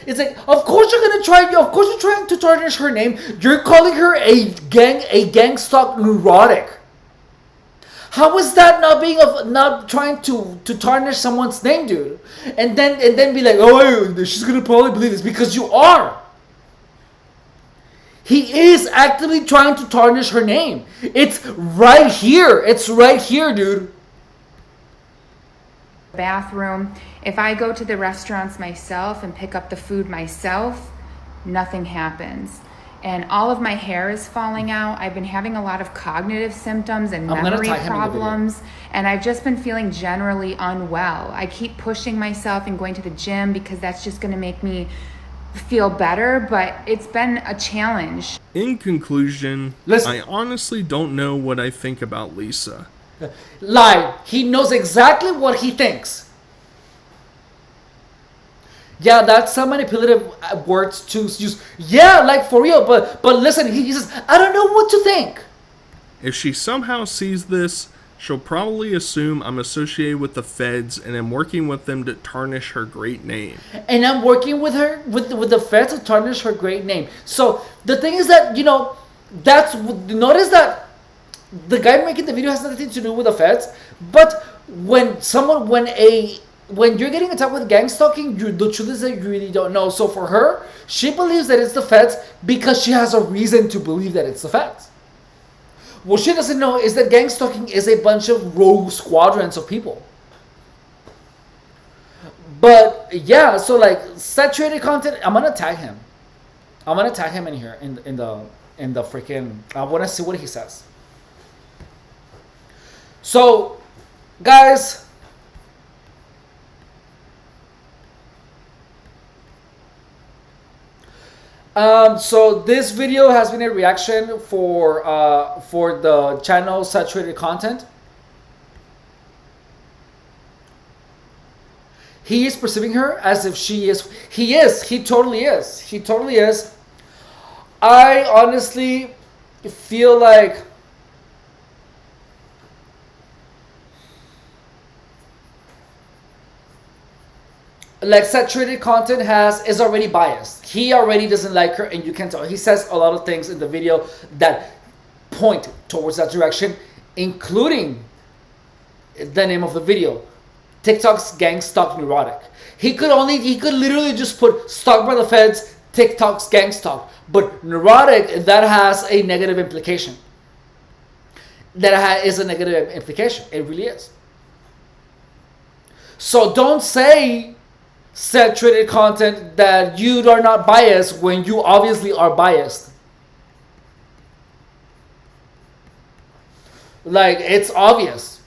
it's like, of course you're trying to tarnish her name. You're calling her a gang stalk neurotic. How is that not trying to tarnish someone's name, dude? And then be like, oh, she's gonna probably believe this, because you are. He is actively trying to tarnish her name. It's right here. It's right here, dude. Bathroom. If I go to the restaurants myself and pick up the food myself, nothing happens. And all of my hair is falling out. I've been having a lot of cognitive symptoms and memory problems. And I've just been feeling generally unwell. I keep pushing myself and going to the gym because that's just going to make me feel better. But it's been a challenge. In conclusion, I honestly don't know what I think about Lisa. Lie. He knows exactly what he thinks. Yeah, that's some manipulative words to use. Yeah, like for real. But listen, he says, I don't know what to think. If she somehow sees this, she'll probably assume I'm associated with the feds and am working with them to tarnish her great name. And I'm working with her, with the feds, to tarnish her great name. So the thing is that, notice that the guy making the video has nothing to do with the feds. But when you're getting attacked with gang stalking, the truth is that you really don't know. So for her, she believes that it's the feds because she has a reason to believe that it's the feds. What she doesn't know is that gang stalking is a bunch of rogue squadrons of people. But yeah, so like saturated content, I'm gonna tag him. I'm gonna tag him in here in the freaking. I want to see what he says. So, guys. So this video has been a reaction for the channel Saturated Content. He is perceiving her as if she is. He is. He totally is. He totally is. I honestly feel like Saturated Content is already biased. He already doesn't like her, and you can tell. He says a lot of things in the video that point towards that direction, including the name of the video, TikTok's Gang Stalk Neurotic. He could literally just put stalked by the feds, TikTok's gang stalk, but neurotic, that has a negative implication. That is a negative implication. It really is. So don't say Saturated Content that you are not biased when you obviously are biased. Like, it's obvious.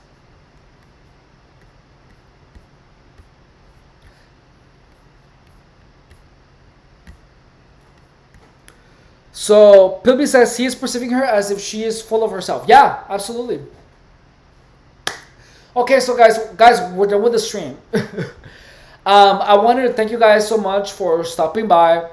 So Pilby says he is perceiving her as if she is full of herself. Yeah, absolutely. Okay, so guys, we're done with the stream. I wanted to thank you guys so much for stopping by.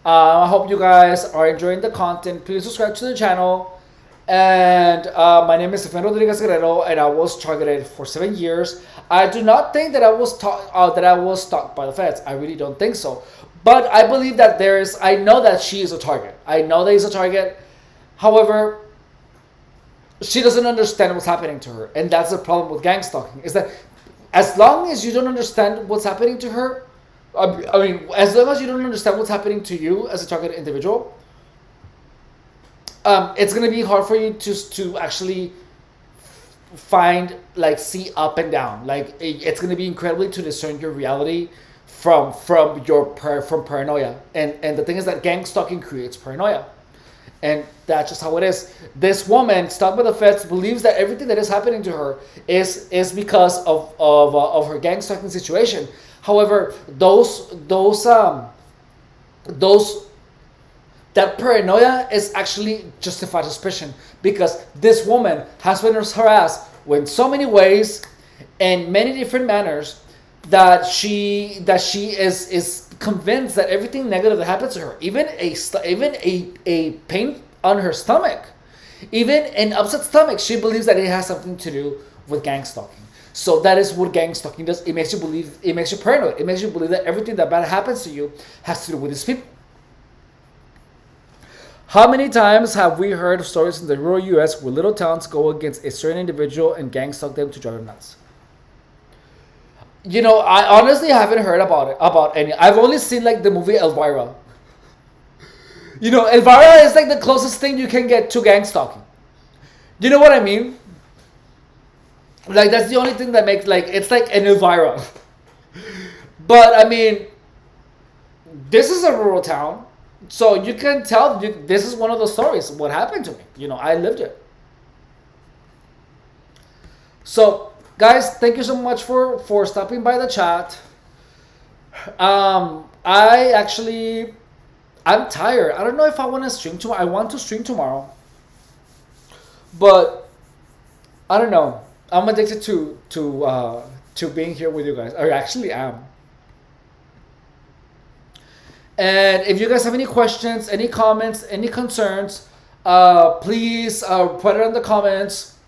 I hope you guys are enjoying the content. Please subscribe to the channel. And my name is Stefan Rodriguez Guerrero, and I was targeted for 7 years. I do not think that I was stalked by the feds. I really don't think so. But I believe that I know that she is a target. I know that he's a target. However, she doesn't understand what's happening to her. And that's the problem with gang stalking, is that as long as you don't understand what's happening to her, as long as you don't understand what's happening to you as a target individual, it's going to be hard for you to actually see up and down. Like, it's going to be incredibly to discern your reality from paranoia. And the thing is that gang stalking creates paranoia. And that's just how it is. This woman, stalked by the feds, believes that everything that is happening to her is because of her gang stalking situation. However, that that paranoia is actually justified suspicion, because this woman has been harassed in so many ways, in many different manners, that she is convinced that everything negative that happens to her, even a pain on her stomach, even an upset stomach, she believes that it has something to do with gang stalking. So that is what gang stalking does. It makes you believe, it makes you paranoid. It makes you believe that everything that bad happens to you has to do with these people. How many times have we heard of stories in the rural U.S. where little towns go against a certain individual and gang stalk them to drive them nuts? You know, I honestly haven't heard about any. I've only seen like the movie Elvira. You know, Elvira is like the closest thing you can get to gang stalking. You know what I mean? Like, that's the only thing that makes, like, it's like an Elvira. But I mean, this is a rural town, so you can tell this is one of those stories. What happened to me? You know, I lived it. So, guys, thank you so much for stopping by the chat. I'm tired. I don't know if I want to stream tomorrow. I want to stream tomorrow, but I don't know. I'm addicted to being here with you guys. I actually am. And if you guys have any questions, any comments, any concerns, please put it in the comments.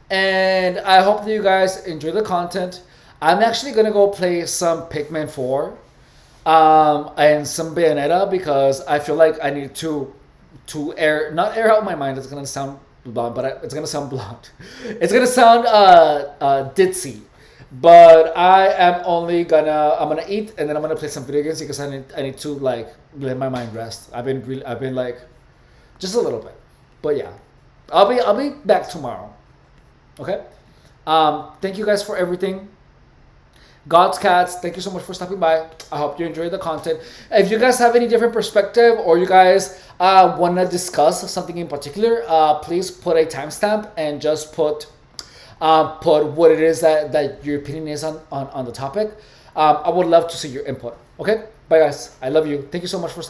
And I hope that you guys enjoy the content. I'm actually gonna go play some Pikmin 4 and some Bayonetta, because I feel like I need to not air out my mind. It's gonna sound blunt, but it's gonna sound blunt. It's gonna sound ditzy. But I'm gonna eat, and then I'm gonna play some video games, because I need to like let my mind rest. I've been like just a little bit, but yeah, I'll be back tomorrow. Okay. Thank you guys for everything. God's Cats, thank you so much for stopping by. I hope you enjoyed the content. If you guys have any different perspective, or you guys want to discuss something in particular, please put a timestamp and just put what it is that your opinion is on the topic. I would love to see your input. Okay? Bye, guys. I love you. Thank you so much for stopping by.